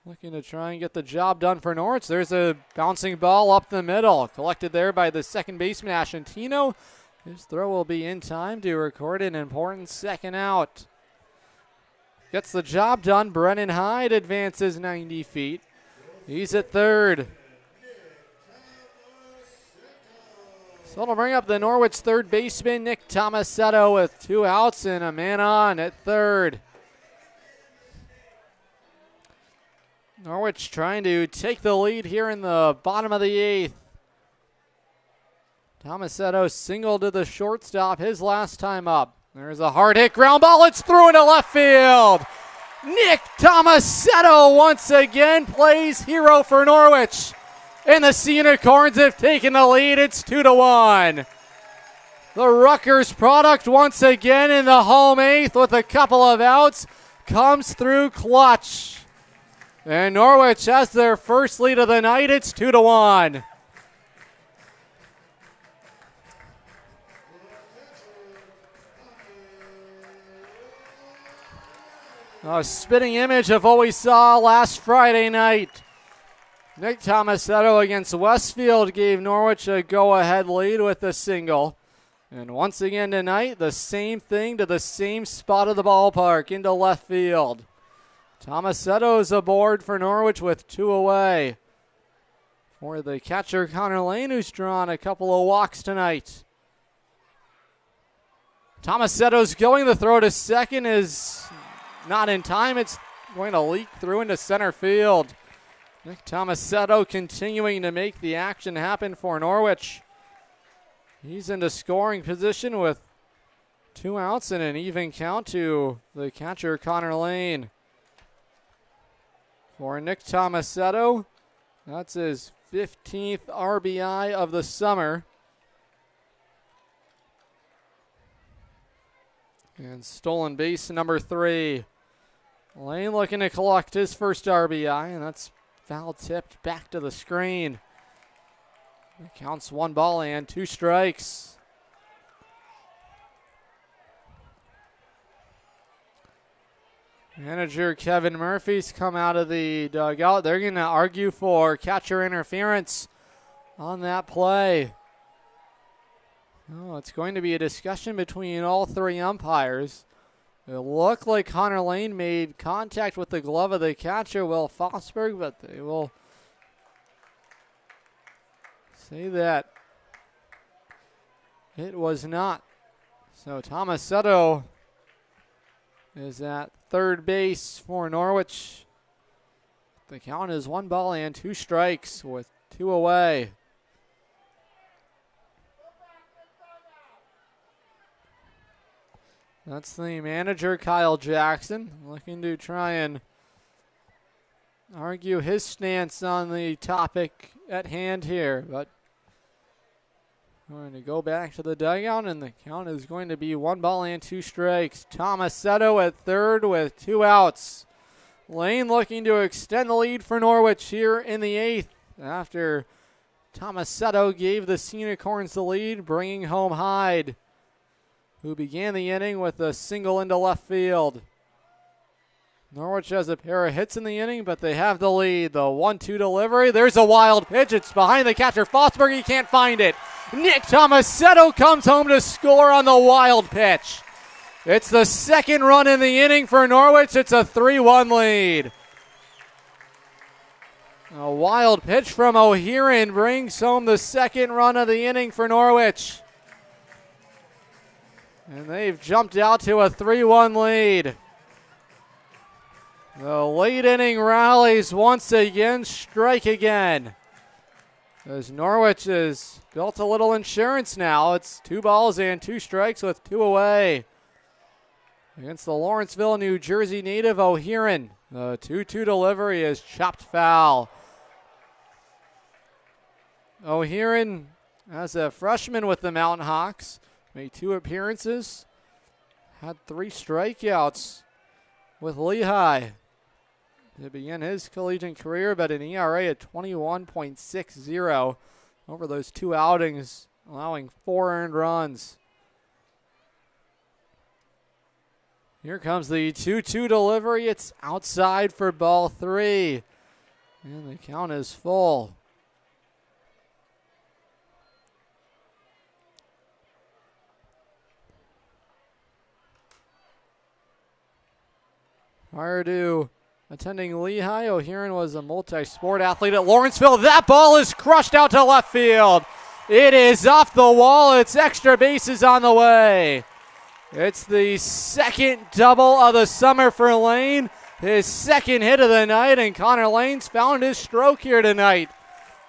looking to try and get the job done for Norwich. There's a bouncing ball up the middle, collected there by the second baseman, Ashantino. His throw will be in time to record an important second out. Gets the job done. Brennan Hyde advances 90 feet. He's at third. So it'll bring up the Norwich third baseman, Nick Tomasetto, with 2 outs and a man on at third. Norwich trying to take the lead here in the bottom of the 8th. Tomasetto singled to the shortstop his last time up. There's a hard hit ground ball. It's through into left field. Nick Tomasetto once again plays hero for Norwich. And the Unicorns have taken the lead. It's 2-1. The Rutgers product once again in the home 8th with a couple of outs comes through clutch. And Norwich has their first lead of the night. It's 2-1. A spitting image of what we saw last Friday night. Nick Tomasetto against Westfield gave Norwich a go-ahead lead with a single. And once again tonight, the same thing to the same spot of the ballpark into left field. Tomasetto's aboard for Norwich with 2 away. For the catcher, Connor Lane, who's drawn a couple of walks tonight. Tomasetto's going. The throw to second is not in time. It's going to leak through into center field. Nick Tomasetto continuing to make the action happen for Norwich. He's into scoring position with 2 outs and an even count to the catcher, Connor Lane. For Nick Tomasetto, that's his 15th RBI of the summer. And stolen base number 3. Lane looking to collect his first RBI, and that's foul tipped back to the screen. It counts 1 ball and 2 strikes. Manager Kevin Murphy's come out of the dugout. They're going to argue for catcher interference on that play. Oh, it's going to be a discussion between all 3 umpires. It looked like Connor Lane made contact with the glove of the catcher, Will Fosberg, but they will say that it was not. So Tomasetto is at third base for Norwich. The count is 1 ball and 2 strikes with 2 away. That's the manager, Kyle Jackson, looking to try and argue his stance on the topic at hand here. But we're going to go back to the dugout, and the count is going to be 1 ball and 2 strikes. Tomasetto at third with 2 outs. Lane looking to extend the lead for Norwich here in the 8th after Tomasetto gave the Unicorns the lead, bringing home Hyde, who began the inning with a single into left field. Norwich has a pair of hits in the inning, but they have the lead. The 1-2 delivery. There's a wild pitch. It's behind the catcher, Fosberg. He can't find it. Nick Tomasetto comes home to score on the wild pitch. It's the second run in the inning for Norwich. It's a 3-1 lead. A wild pitch from O'Hearn brings home the second run of the inning for Norwich. And they've jumped out to a 3-1 lead. The late inning rallies once again, strike again. As Norwich has built a little insurance now. It's 2 balls and 2 strikes with 2 away. Against the Lawrenceville, New Jersey native O'Hearn. The 2-2 delivery is chopped foul. O'Hearn, as a freshman with the Mountain Hawks, made 2 appearances, had 3 strikeouts with Lehigh to begin his collegiate career, but an ERA at 21.60 over those 2 outings, allowing 4 earned runs. Here comes the 2-2 delivery. It's outside for ball 3. And the count is full. Prior to attending Lehigh, O'Hearn was a multi-sport athlete at Lawrenceville. That ball is crushed out to left field. It is off the wall. It's extra bases on the way. It's the second double of the summer for Lane. His second hit of the night, and Connor Lane's found his stroke here tonight.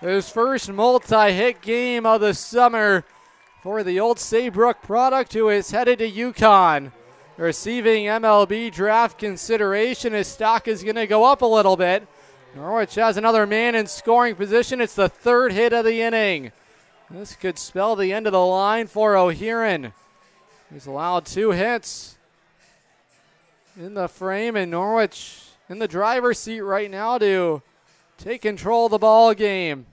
His first multi-hit game of the summer for the Old Saybrook product, who is headed to UConn. Receiving MLB draft consideration, his stock is going to go up a little bit. Norwich has another man in scoring position. It's the third hit of the inning. This could spell the end of the line for O'Hearn. He's allowed 2 hits in the frame, and Norwich in the driver's seat right now to take control of the ball game.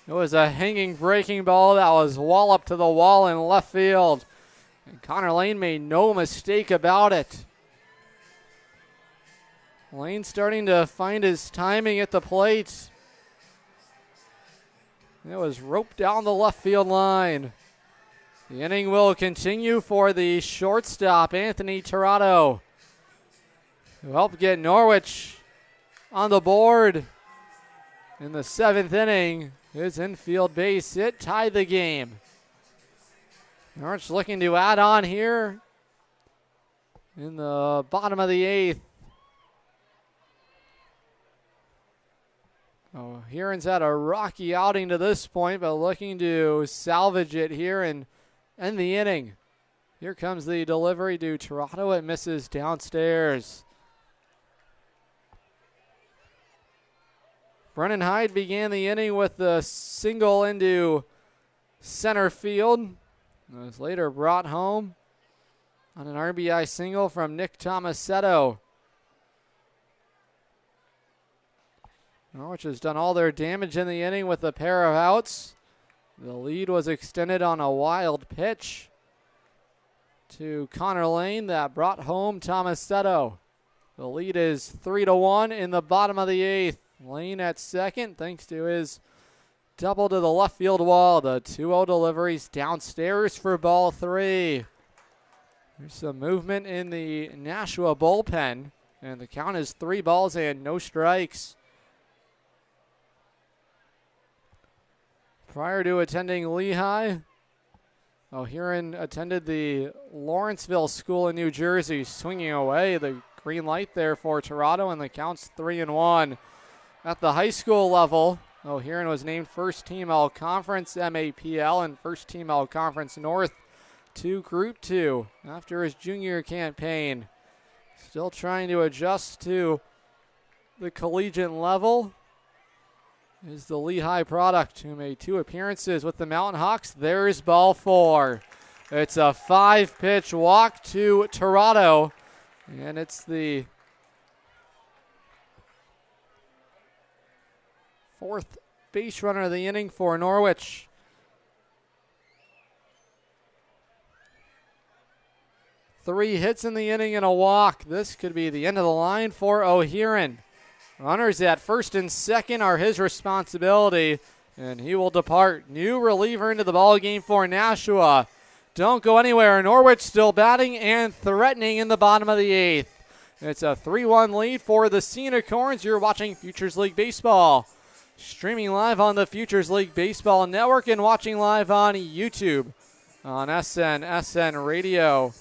It was a hanging breaking ball that was walloped to the wall in left field. And Connor Lane made no mistake about it. Lane starting to find his timing at the plate. It was roped down the left field line. The inning will continue for the shortstop, Anthony Tirado, who helped get Norwich on the board in the 7th inning. His infield base hit tied the game. Norwich looking to add on here in the bottom of the 8th. O'Hearn's had a rocky outing to this point, but looking to salvage it here and end the inning. Here comes the delivery to Toronto. It misses downstairs. Brennan Hyde began the inning with a single into center field. It was later brought home on an RBI single from Nick Tomasetto. Norwich has done all their damage in the inning with a pair of outs. The lead was extended on a wild pitch to Connor Lane that brought home Tomasetto. The lead is 3-1 in the bottom of the 8th. Lane at second thanks to his double to the left field wall. The 2-0 deliveries downstairs for ball 3. There's some movement in the Nashua bullpen, and the count is 3 balls and no strikes. Prior to attending Lehigh, O'Hearn attended the Lawrenceville School in New Jersey, swinging away the green light there for Toronto, and the count's 3-1. At the high school level, O'Hearn was named first team All-Conference MAPL and first team All-Conference North to Group 2 after his junior campaign. Still trying to adjust to the collegiate level is the Lehigh product, who made 2 appearances with the Mountain Hawks. There's ball 4. It's a 5-pitch walk to Toronto, and it's the 4th base runner of the inning for Norwich. Three hits in the inning and a walk. This could be the end of the line for O'Hearn. Runners at first and second are his responsibility, and he will depart. New reliever into the ball game for Nashua. Don't go anywhere. Norwich still batting and threatening in the bottom of the 8th. It's a 3-1 lead for the Scenic Horns. You're watching Futures League Baseball. Streaming live on the Futures League Baseball Network and watching live on YouTube on SN Radio.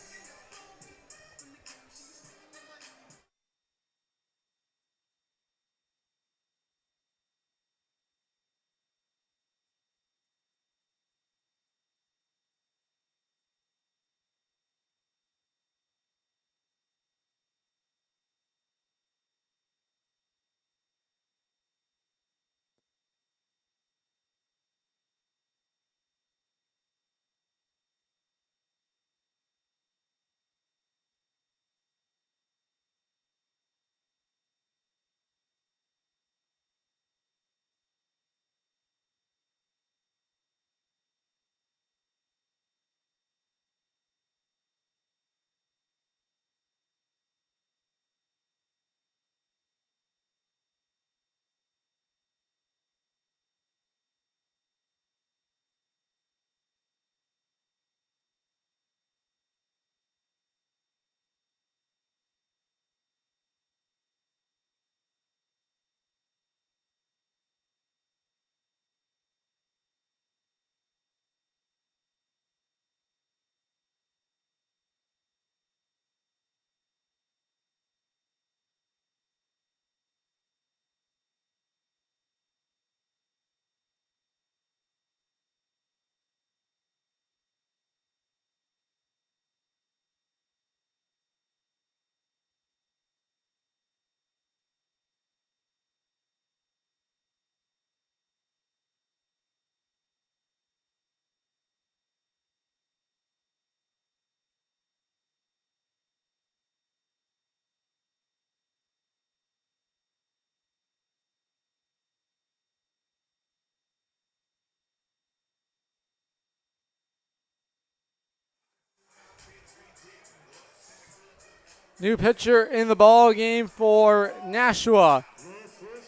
New pitcher in the ball game for Nashua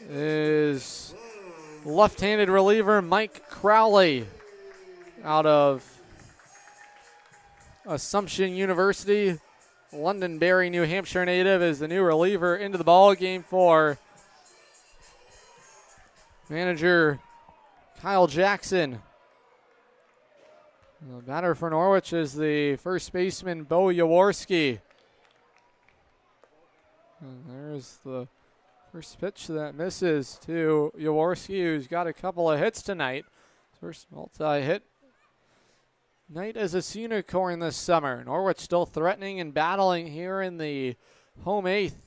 is left-handed reliever Mike Crowley out of Assumption University. Londonderry, New Hampshire native is the new reliever into the ball game for manager Kyle Jackson. The batter for Norwich is the first baseman Bo Jaworski. And there's the first pitch that misses to Jaworski, who's got a couple of hits tonight. First multi-hit night as a unicorn this summer. Norwich still threatening and battling here in the home eighth.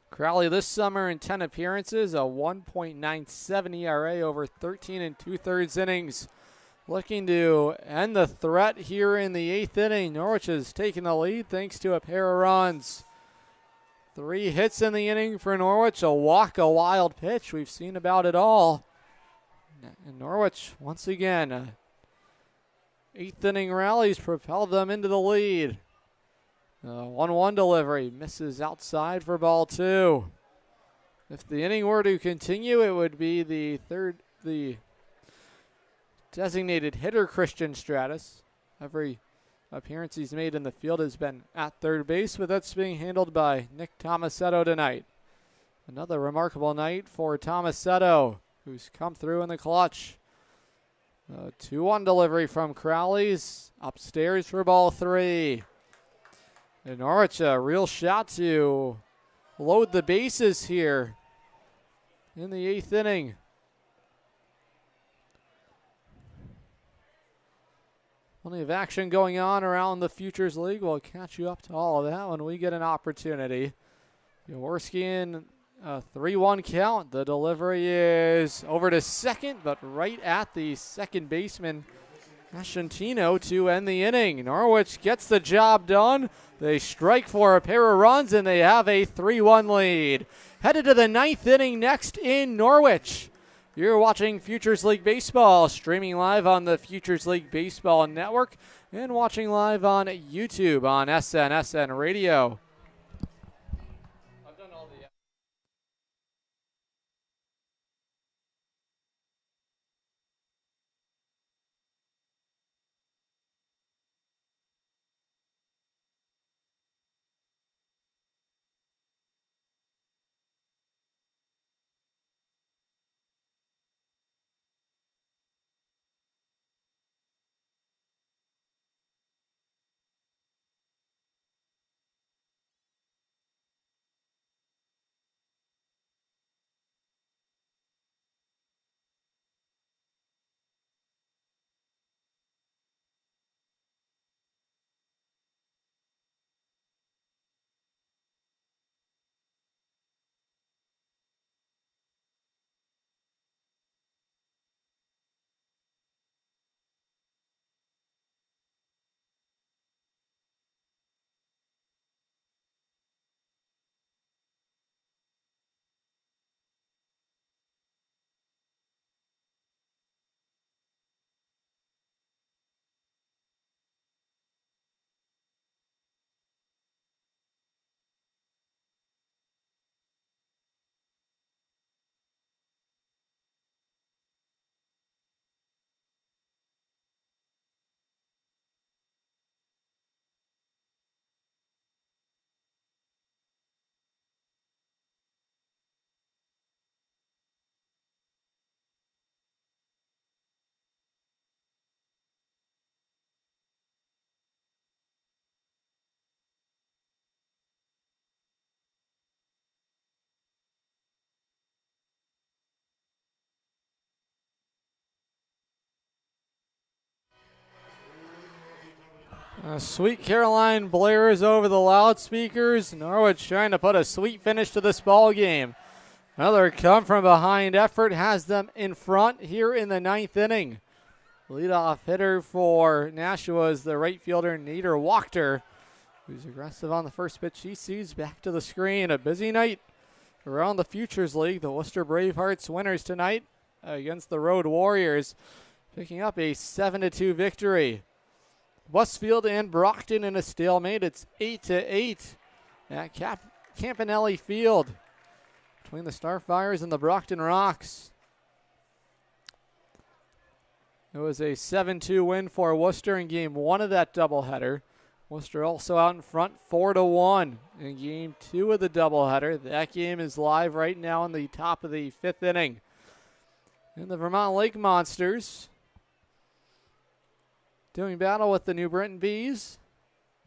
Crowley this summer in 10 appearances, a 1.97 ERA over 13 2/3 innings. Looking to end the threat here in the eighth inning. Norwich has taken the lead thanks to a pair of runs. 3 hits in the inning for Norwich, a walk, a wild pitch. We've seen about it all. And Norwich, once again, eighth inning rallies propelled them into the lead. 1-1 delivery, misses outside for ball 2. If the inning were to continue, it would be the designated hitter Christian Stratus. Every appearance he's made in the field has been at third base, but that's being handled by Nick Tomasetto tonight. Another remarkable night for Tomasetto, who's come through in the clutch. 2-1 delivery from Crowley's upstairs for ball 3. And Norwich, a real shot to load the bases here in the eighth inning. Plenty of action going on around the Futures League. We'll catch you up to all of that when we get an opportunity. Jaworski in a 3-1 count. The delivery is over to second, but right at the second baseman, Ascentino, to end the inning. Norwich gets the job done. They strike for a pair of runs, and they have a 3-1 lead. Headed to the ninth inning next in Norwich. You're watching Futures League Baseball, streaming live on the Futures League Baseball Network and watching live on YouTube on SNSN Radio. I've done all the Sweet Caroline blares over the loudspeakers. Norwich trying to put a sweet finish to this ball game. Another come-from-behind effort has them in front here in the ninth inning. Leadoff hitter for Nashua is the right fielder Nader Wachter, who's aggressive on the first pitch he sees. Back to the screen. A busy night around the Futures League. The Worcester Bravehearts winners tonight against the Road Warriors, picking up a 7-2 victory. Westfield and Brockton in a stalemate. It's 8-8 at Campanelli Field between the Starfires and the Brockton Rocks. It was a 7-2 win for Worcester in game 1 of that doubleheader. Worcester also out in front 4-1 in game 2 of the doubleheader. That game is live right now in the top of the 5th inning. And the Vermont Lake Monsters doing battle with the New Britain Bees.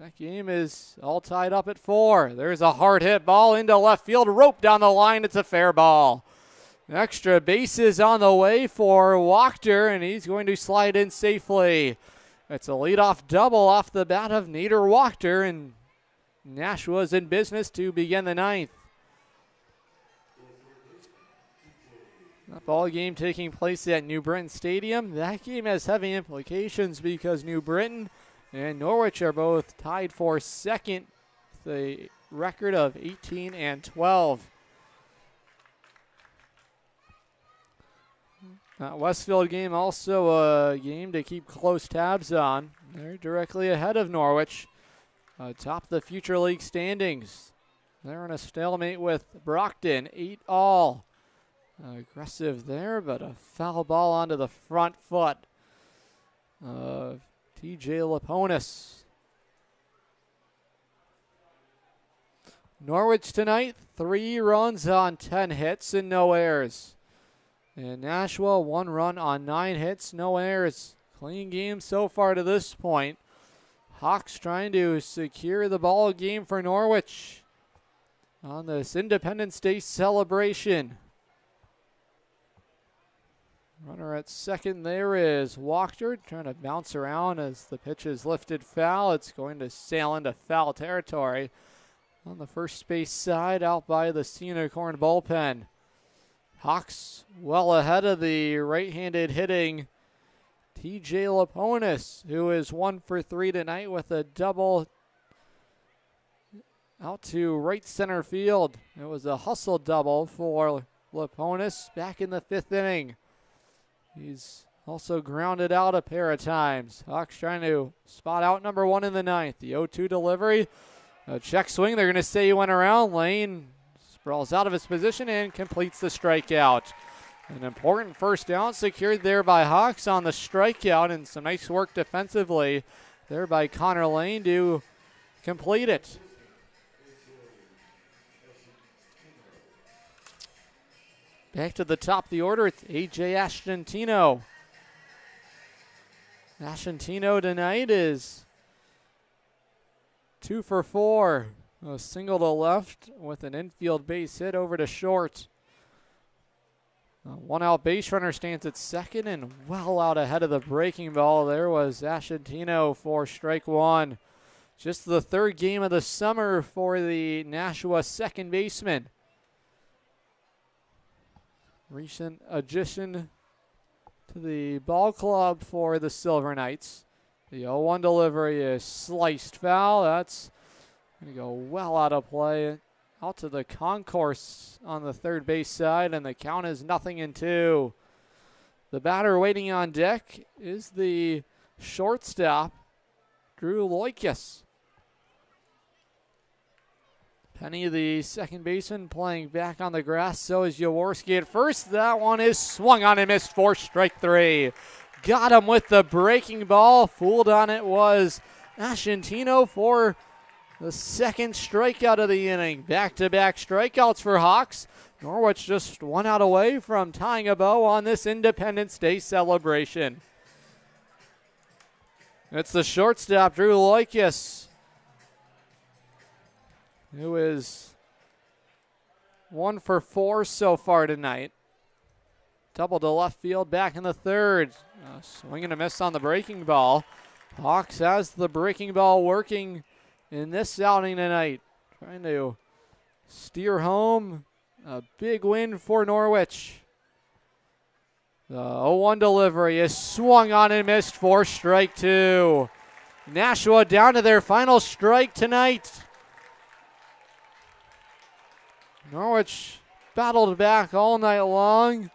That game is all tied up at 4. There's a hard hit ball into left field, rope down the line. It's a fair ball. Extra bases on the way for Wachter, and he's going to slide in safely. It's a leadoff double off the bat of Nader Wachter, and Nashua's in business to begin the 9th. That ball game taking place at New Britain Stadium. That game has heavy implications because New Britain and Norwich are both tied for second with a record of 18-12. That Westfield game also a game to keep close tabs on. They're directly ahead of Norwich, atop the Future League standings. They're in a stalemate with Brockton, 8-all. Aggressive there, but a foul ball onto the front foot of TJ Laponis. Norwich tonight, 3 runs on 10 hits and no errors. And Nashua, 1 run on 9 hits, no errors. Clean game so far to this point. Hawks trying to secure the ball game for Norwich on this Independence Day celebration. Runner at second there is Wachter trying to bounce around as the pitch is lifted foul. It's going to sail into foul territory on the first base side out by the Unicorn bullpen. Hawks well ahead of the right-handed hitting TJ Laponis, who is 1 for 3 tonight with a double out to right center field. It was a hustle double for Laponis back in the 5th inning. He's also grounded out a pair of times. Hawks trying to spot out number 1 in the 9th. The 0-2 delivery. A check swing. They're going to say he went around. Lane sprawls out of his position and completes the strikeout. An important first down secured there by Hawks on the strikeout, and some nice work defensively there by Connor Lane to complete it. Back to the top of the order, it's A.J. Asciantino. Asciantino tonight is 2 for 4. A single to left with an infield base hit over to short. A 1-out base runner stands at second and well out ahead of the breaking ball. There was Asciantino for strike 1. Just the 3rd game of the summer for the Nashua second baseman. Recent addition to the ball club for the Silver Knights. The 0-1 delivery is sliced foul. That's going to go well out of play. Out to the concourse on the third base side, and the count is 0-2. The batter waiting on deck is the shortstop, Drew Loikis. Penny, the second baseman, playing back on the grass. So is Jaworski at first. That one is swung on and missed for strike 3. Got him with the breaking ball. Fooled on it was Asciantino for the second strikeout of the inning. Back-to-back strikeouts for Hawks. Norwich just 1 out away from tying a bow on this Independence Day celebration. It's the shortstop, Drew Loikis, who is 1 for 4 so far tonight. Double to left field back in the 3rd. Swing and a miss on the breaking ball. Hawks has the breaking ball working in this outing tonight. Trying to steer home a big win for Norwich. The 0-1 delivery is swung on and missed for strike 2. Nashua down to their final strike tonight. Norwich battled back all night long.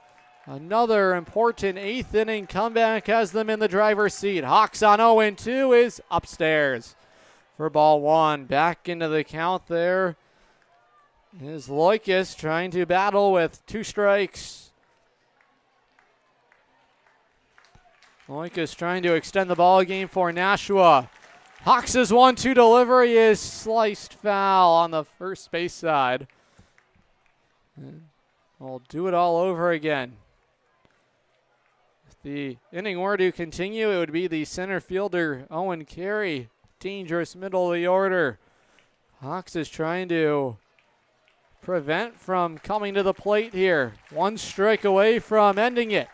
Another important 8th inning comeback has them in the driver's seat. Hawks on 0-2 is upstairs for ball 1. Back into the count there is Loikis trying to battle with 2 strikes. Loikis trying to extend the ball game for Nashua. Hawks' 1-2 delivery is sliced foul on the first base side. And we'll do it all over again. If the inning were to continue, it would be the center fielder, Owen Carey. Dangerous middle of the order. Hawks is trying to prevent from coming to the plate here. 1 strike away from ending it.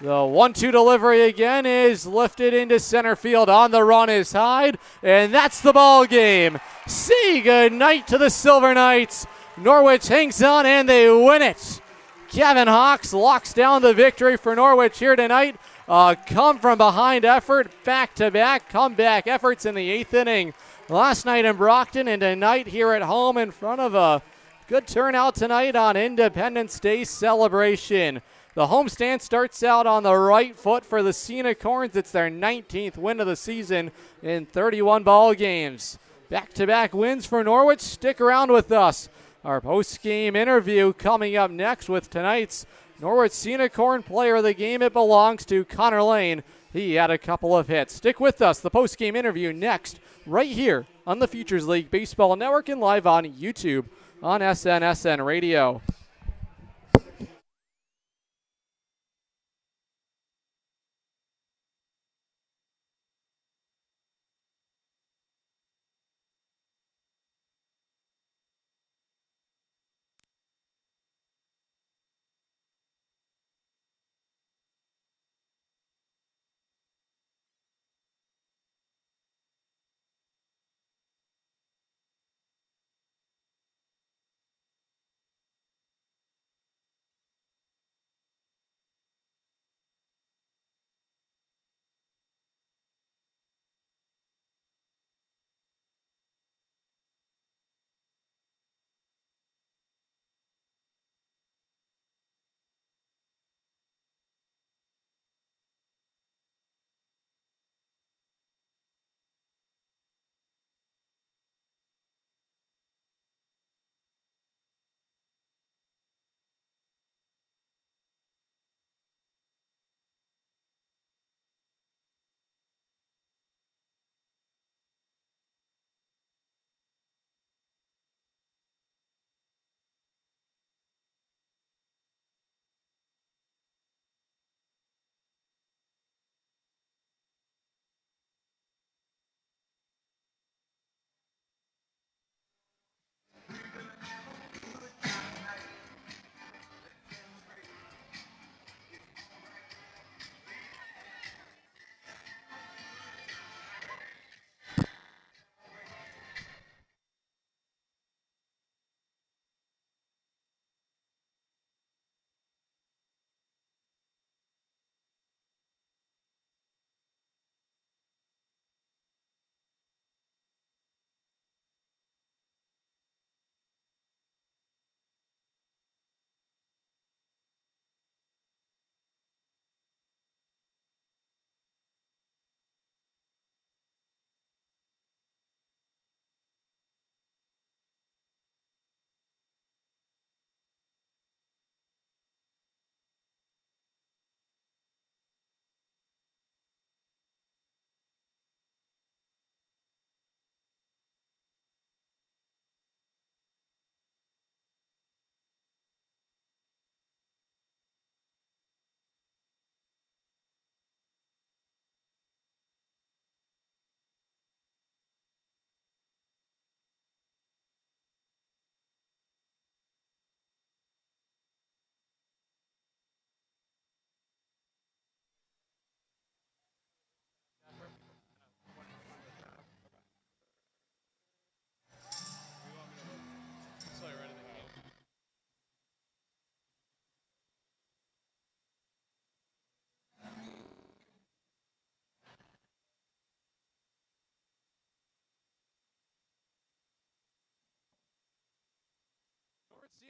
The 1-2 delivery again is lifted into center field. On the run is Hyde, and that's the ball game. Say goodnight to the Silver Knights. Norwich hangs on and they win it. Kevin Hawks locks down the victory for Norwich here tonight. Come from behind effort, back-to-back comeback efforts in the 8th inning. Last night in Brockton and tonight here at home in front of a good turnout tonight on Independence Day celebration. The homestand starts out on the right foot for the Scenic Horns. It's their 19th win of the season in 31 ball games. Back-to-back wins for Norwich. Stick around with us. Our post-game interview coming up next with tonight's Norwich Scenic Horn player of the game. It belongs to Connor Lane. He had a couple of hits. Stick with us. The post-game interview next, right here on the Futures League Baseball Network and live on YouTube on SNSN Radio.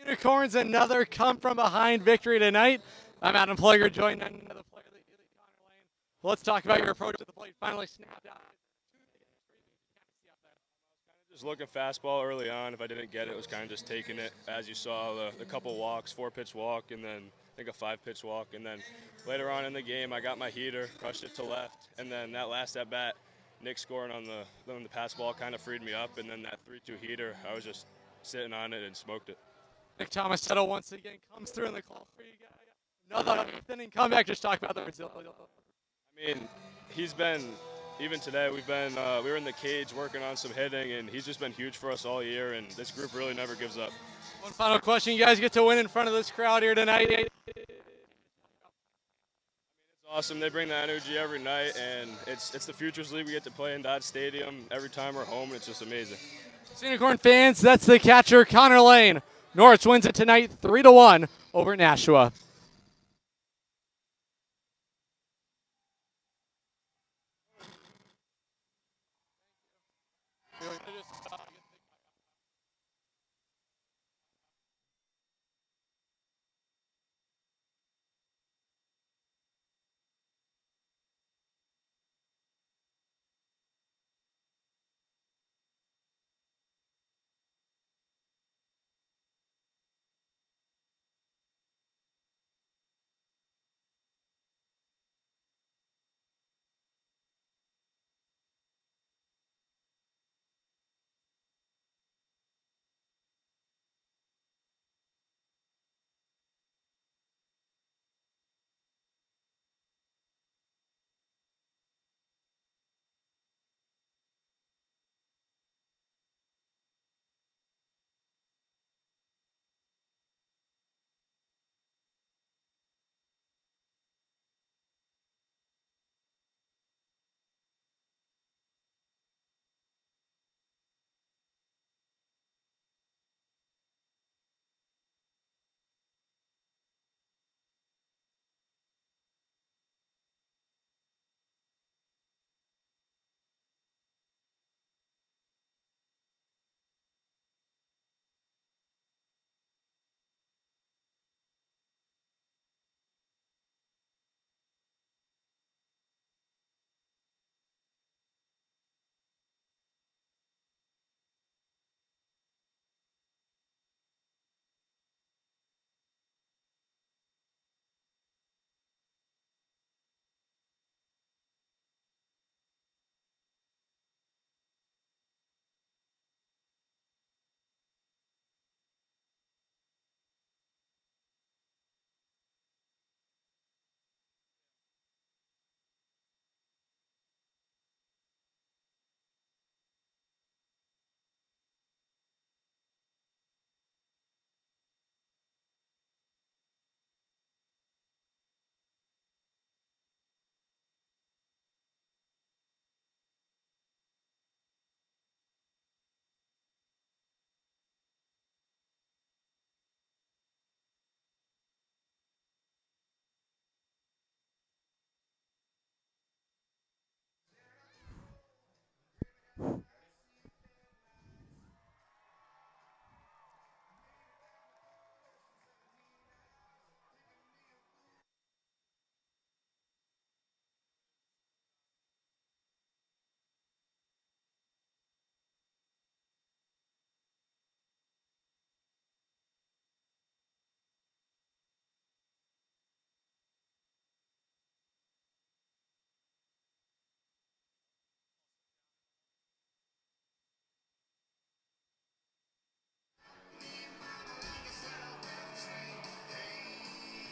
Unicorns, another come from behind victory tonight. I'm Adam Plager, joined another player of the Connor Lane. Let's talk about your approach to the plate. Finally snapped out. Just looking fastball early on. If I didn't get it, it was kind of just taking it. As you saw, the couple walks, 4-pitch walk, and then I think a 5-pitch walk. And then later on in the game, I got my heater, crushed it to left. And then that last at bat, Nick scoring on the pass ball kind of freed me up. And then that 3-2 heater, I was just sitting on it and smoked it. Nick Tomasetto once again comes through in the call for you guys. Another inning comeback. Just talk about the result. I mean, he's been, even today, we were in the cage working on some hitting, and he's just been huge for us all year, and this group really never gives up. One final question. You guys get to win in front of this crowd here tonight. It's awesome. They bring the energy every night, and it's the Futures League we get to play in Dodge Stadium every time we're home, and it's just amazing. Unicorn fans, that's the catcher, Connor Lane. Norwich wins it tonight 3-1 over Nashua.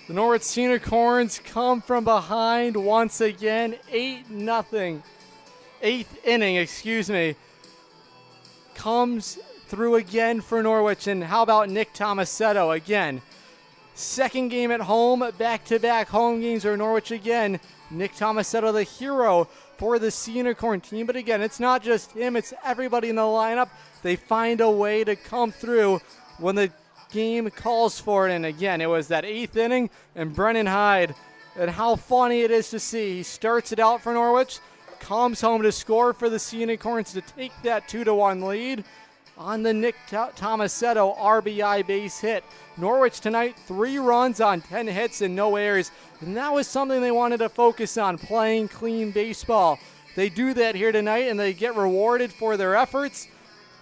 The Norwich Unicorns come from behind once again, 8-0. Eighth inning, excuse me. Comes through again for Norwich. And how about Nick Tomasetto again? Second game at home, back-to-back home games for Norwich again. Nick Tomasetto, the hero for the Unicorn team. But again, it's not just him, it's everybody in the lineup. They find a way to come through when the game calls for it. And again, it was that eighth inning, and Brennan Hyde, and how funny it is to see. He starts it out for Norwich, comes home to score for the Unicorns to take that 2-1 lead. on the Nick Tomasetto RBI base hit. Norwich tonight, 3 runs on 10 hits and no errors. And that was something they wanted to focus on, playing clean baseball. They do that here tonight, and they get rewarded for their efforts.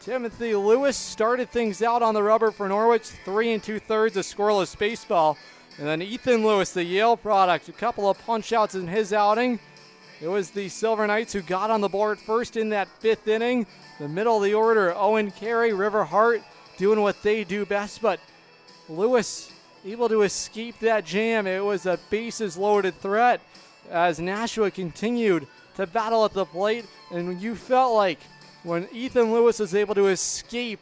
Timothy Lewis started things out on the rubber for Norwich, 3 2/3, a scoreless baseball. And then Ethan Lewis, the Yale product, a couple of punch-outs in his outing. It was the Silver Knights who got on the board first in that 5th inning. The middle of the order, Owen Carey, River Hart doing what they do best, but Lewis able to escape that jam. It was a bases-loaded threat as Nashua continued to battle at the plate, and you felt like when Ethan Lewis was able to escape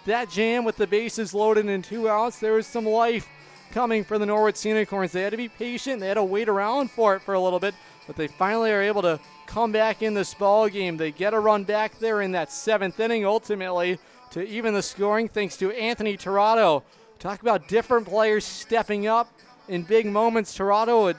that jam with the bases loaded and 2 outs, there was some life coming for the Norwich Unicorns. They had to be patient. They had to wait around for it for a little bit, but they finally are able to come back in this ball game. They get a run back there in that 7th inning, ultimately to even the scoring thanks to Anthony Tirado. Talk about different players stepping up in big moments. Tirado,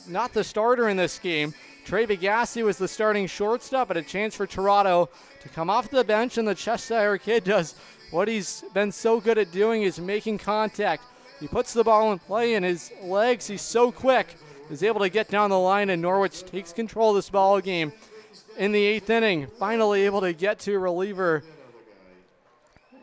not the starter in this game. Trey Bagassi was the starting shortstop, but a chance for Tirado to come off the bench, and the Cheshire kid does what he's been so good at doing, is making contact. He puts the ball in play, and his legs, he's so quick, is able to get down the line, and Norwich takes control of this ball game in the 8th inning. Finally able to get to reliever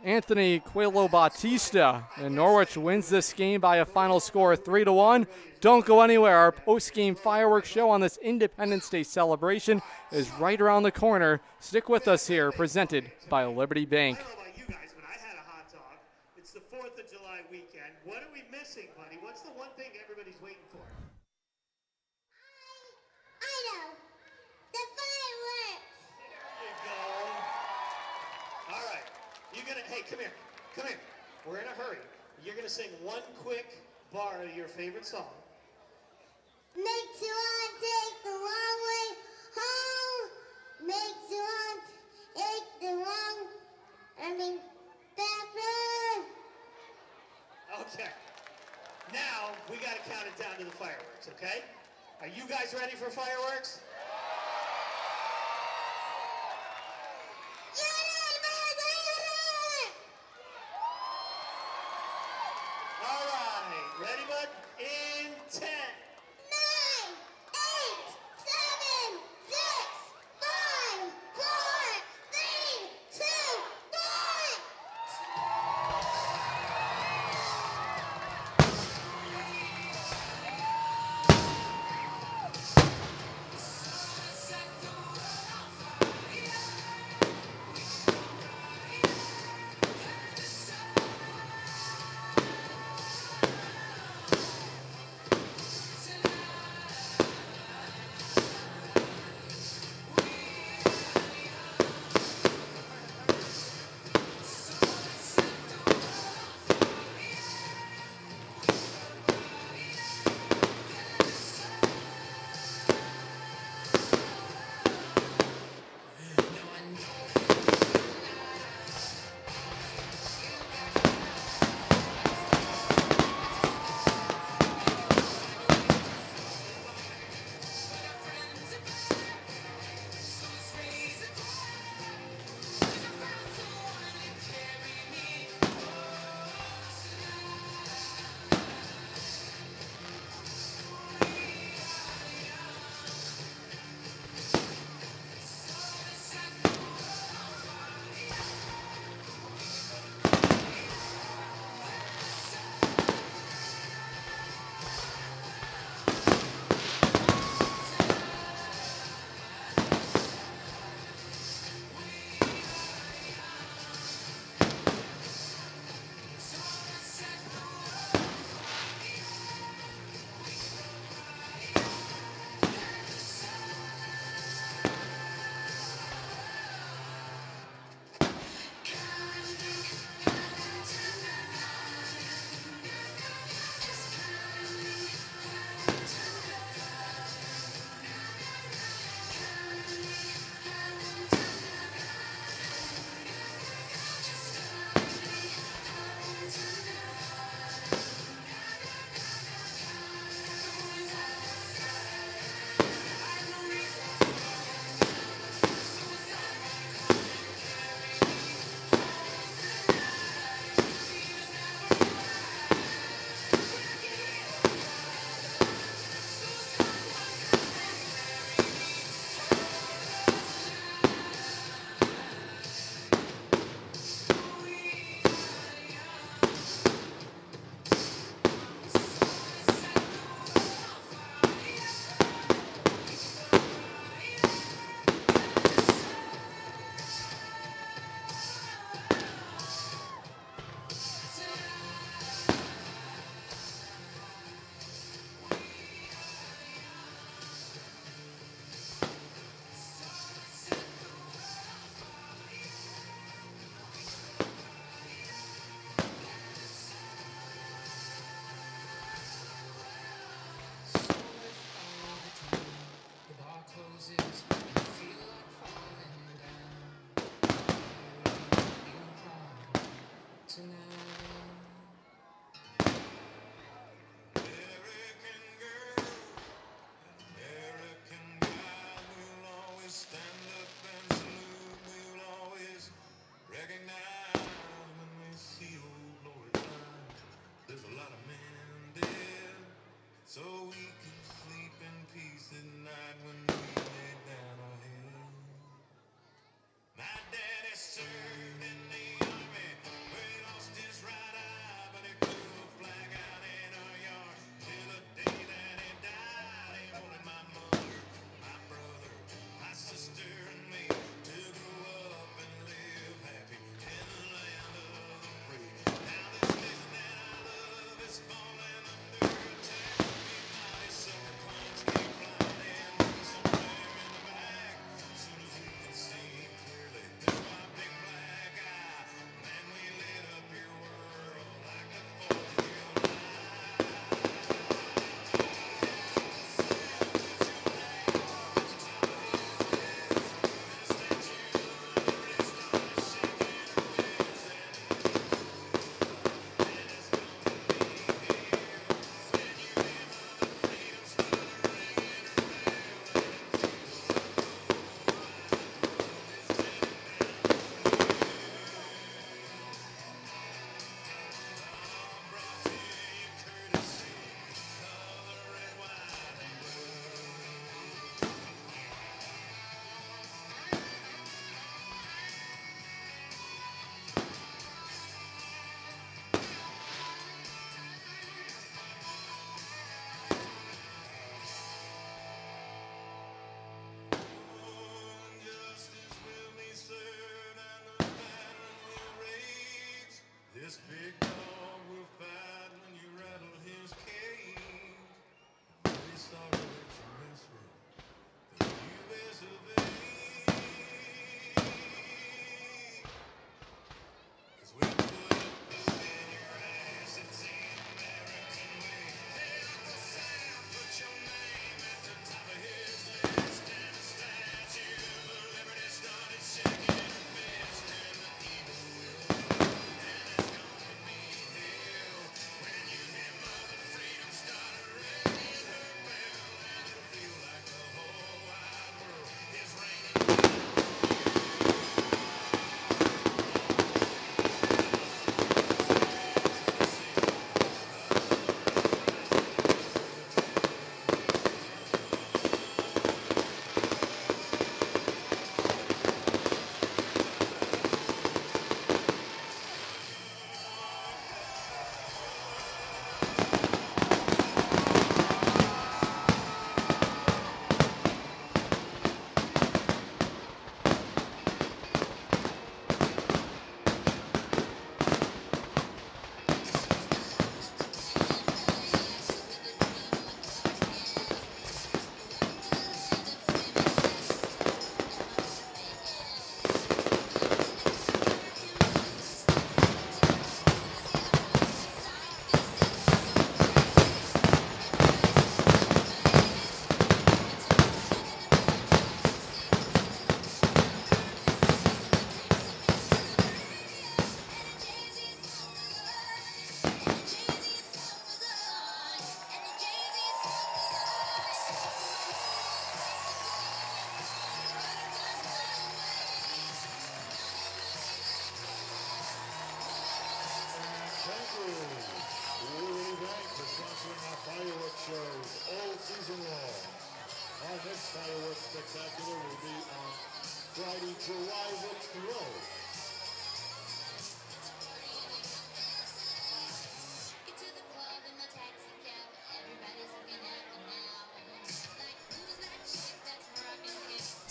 Anthony Coelho Bautista, and Norwich wins this game by a final score of 3-1. Don't go anywhere. Our post-game fireworks show on this Independence Day celebration is right around the corner. Stick with us here, presented by Liberty Bank. I don't know about you guys, but I had a hot dog. It's the 4th of July weekend. What are we missing, buddy? What's the one thing everybody's waiting for? I know. The fireworks. There you go. All right. Hey, come here. Come here. We're in a hurry. You're going to sing one quick bar of your favorite song. Makes you want to take the long way home. Makes you want to take the back road. Okay. Now, we got to count it down to the fireworks, okay? Are you guys ready for fireworks? All right. Ready, bud? In 10. 9, 8, 7, 6, 5, 4, 3, 2, 1.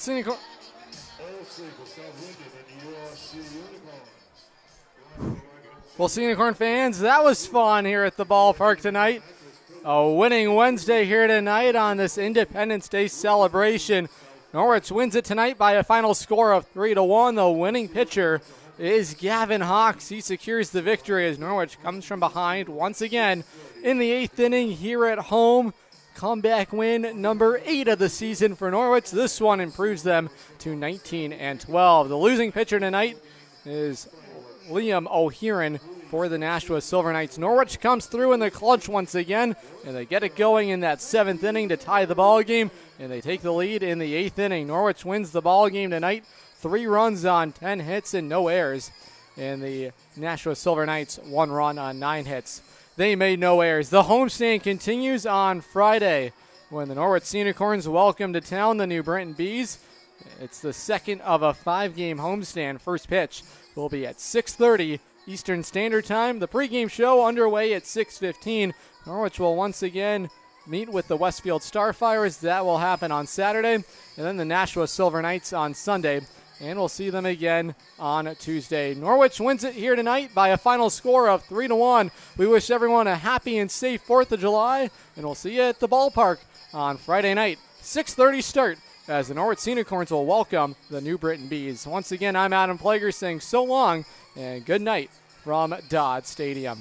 Scenic Corn. Well, Scenic Corn fans, that was fun here at the ballpark tonight. A winning Wednesday here tonight on this Independence Day celebration. Norwich wins it tonight by a final score of 3-1. The winning pitcher is Gavin Hawks. He secures the victory as Norwich comes from behind once again in the 8th inning here at home. Comeback win number 8 of the season for Norwich. This one improves them to 19-12. The losing pitcher tonight is Liam O'Hearn for the Nashua Silver Knights. Norwich comes through in the clutch once again, and they get it going in that 7th inning to tie the ball game, and they take the lead in the 8th inning. Norwich wins the ball game tonight, 3 runs on 10 hits and no errors, and the Nashua Silver Knights 1 run on 9 hits. They made no errors. The homestand continues on Friday when the Norwich Unicorns welcome to town the New Britain Bees. It's the second of a 5-game homestand. First pitch will be at 6:30 Eastern Standard Time. The pregame show underway at 6:15. Norwich will once again meet with the Westfield Starfires. That will happen on Saturday. And then the Nashua Silver Knights on Sunday. And we'll see them again on Tuesday. Norwich wins it here tonight by a final score of 3-1. We wish everyone a happy and safe 4th of July. And we'll see you at the ballpark on Friday night. 6:30 start as the Norwich Unicorns will welcome the New Britain Bees. Once again, I'm Adam Plager saying so long and good night from Dodd Stadium.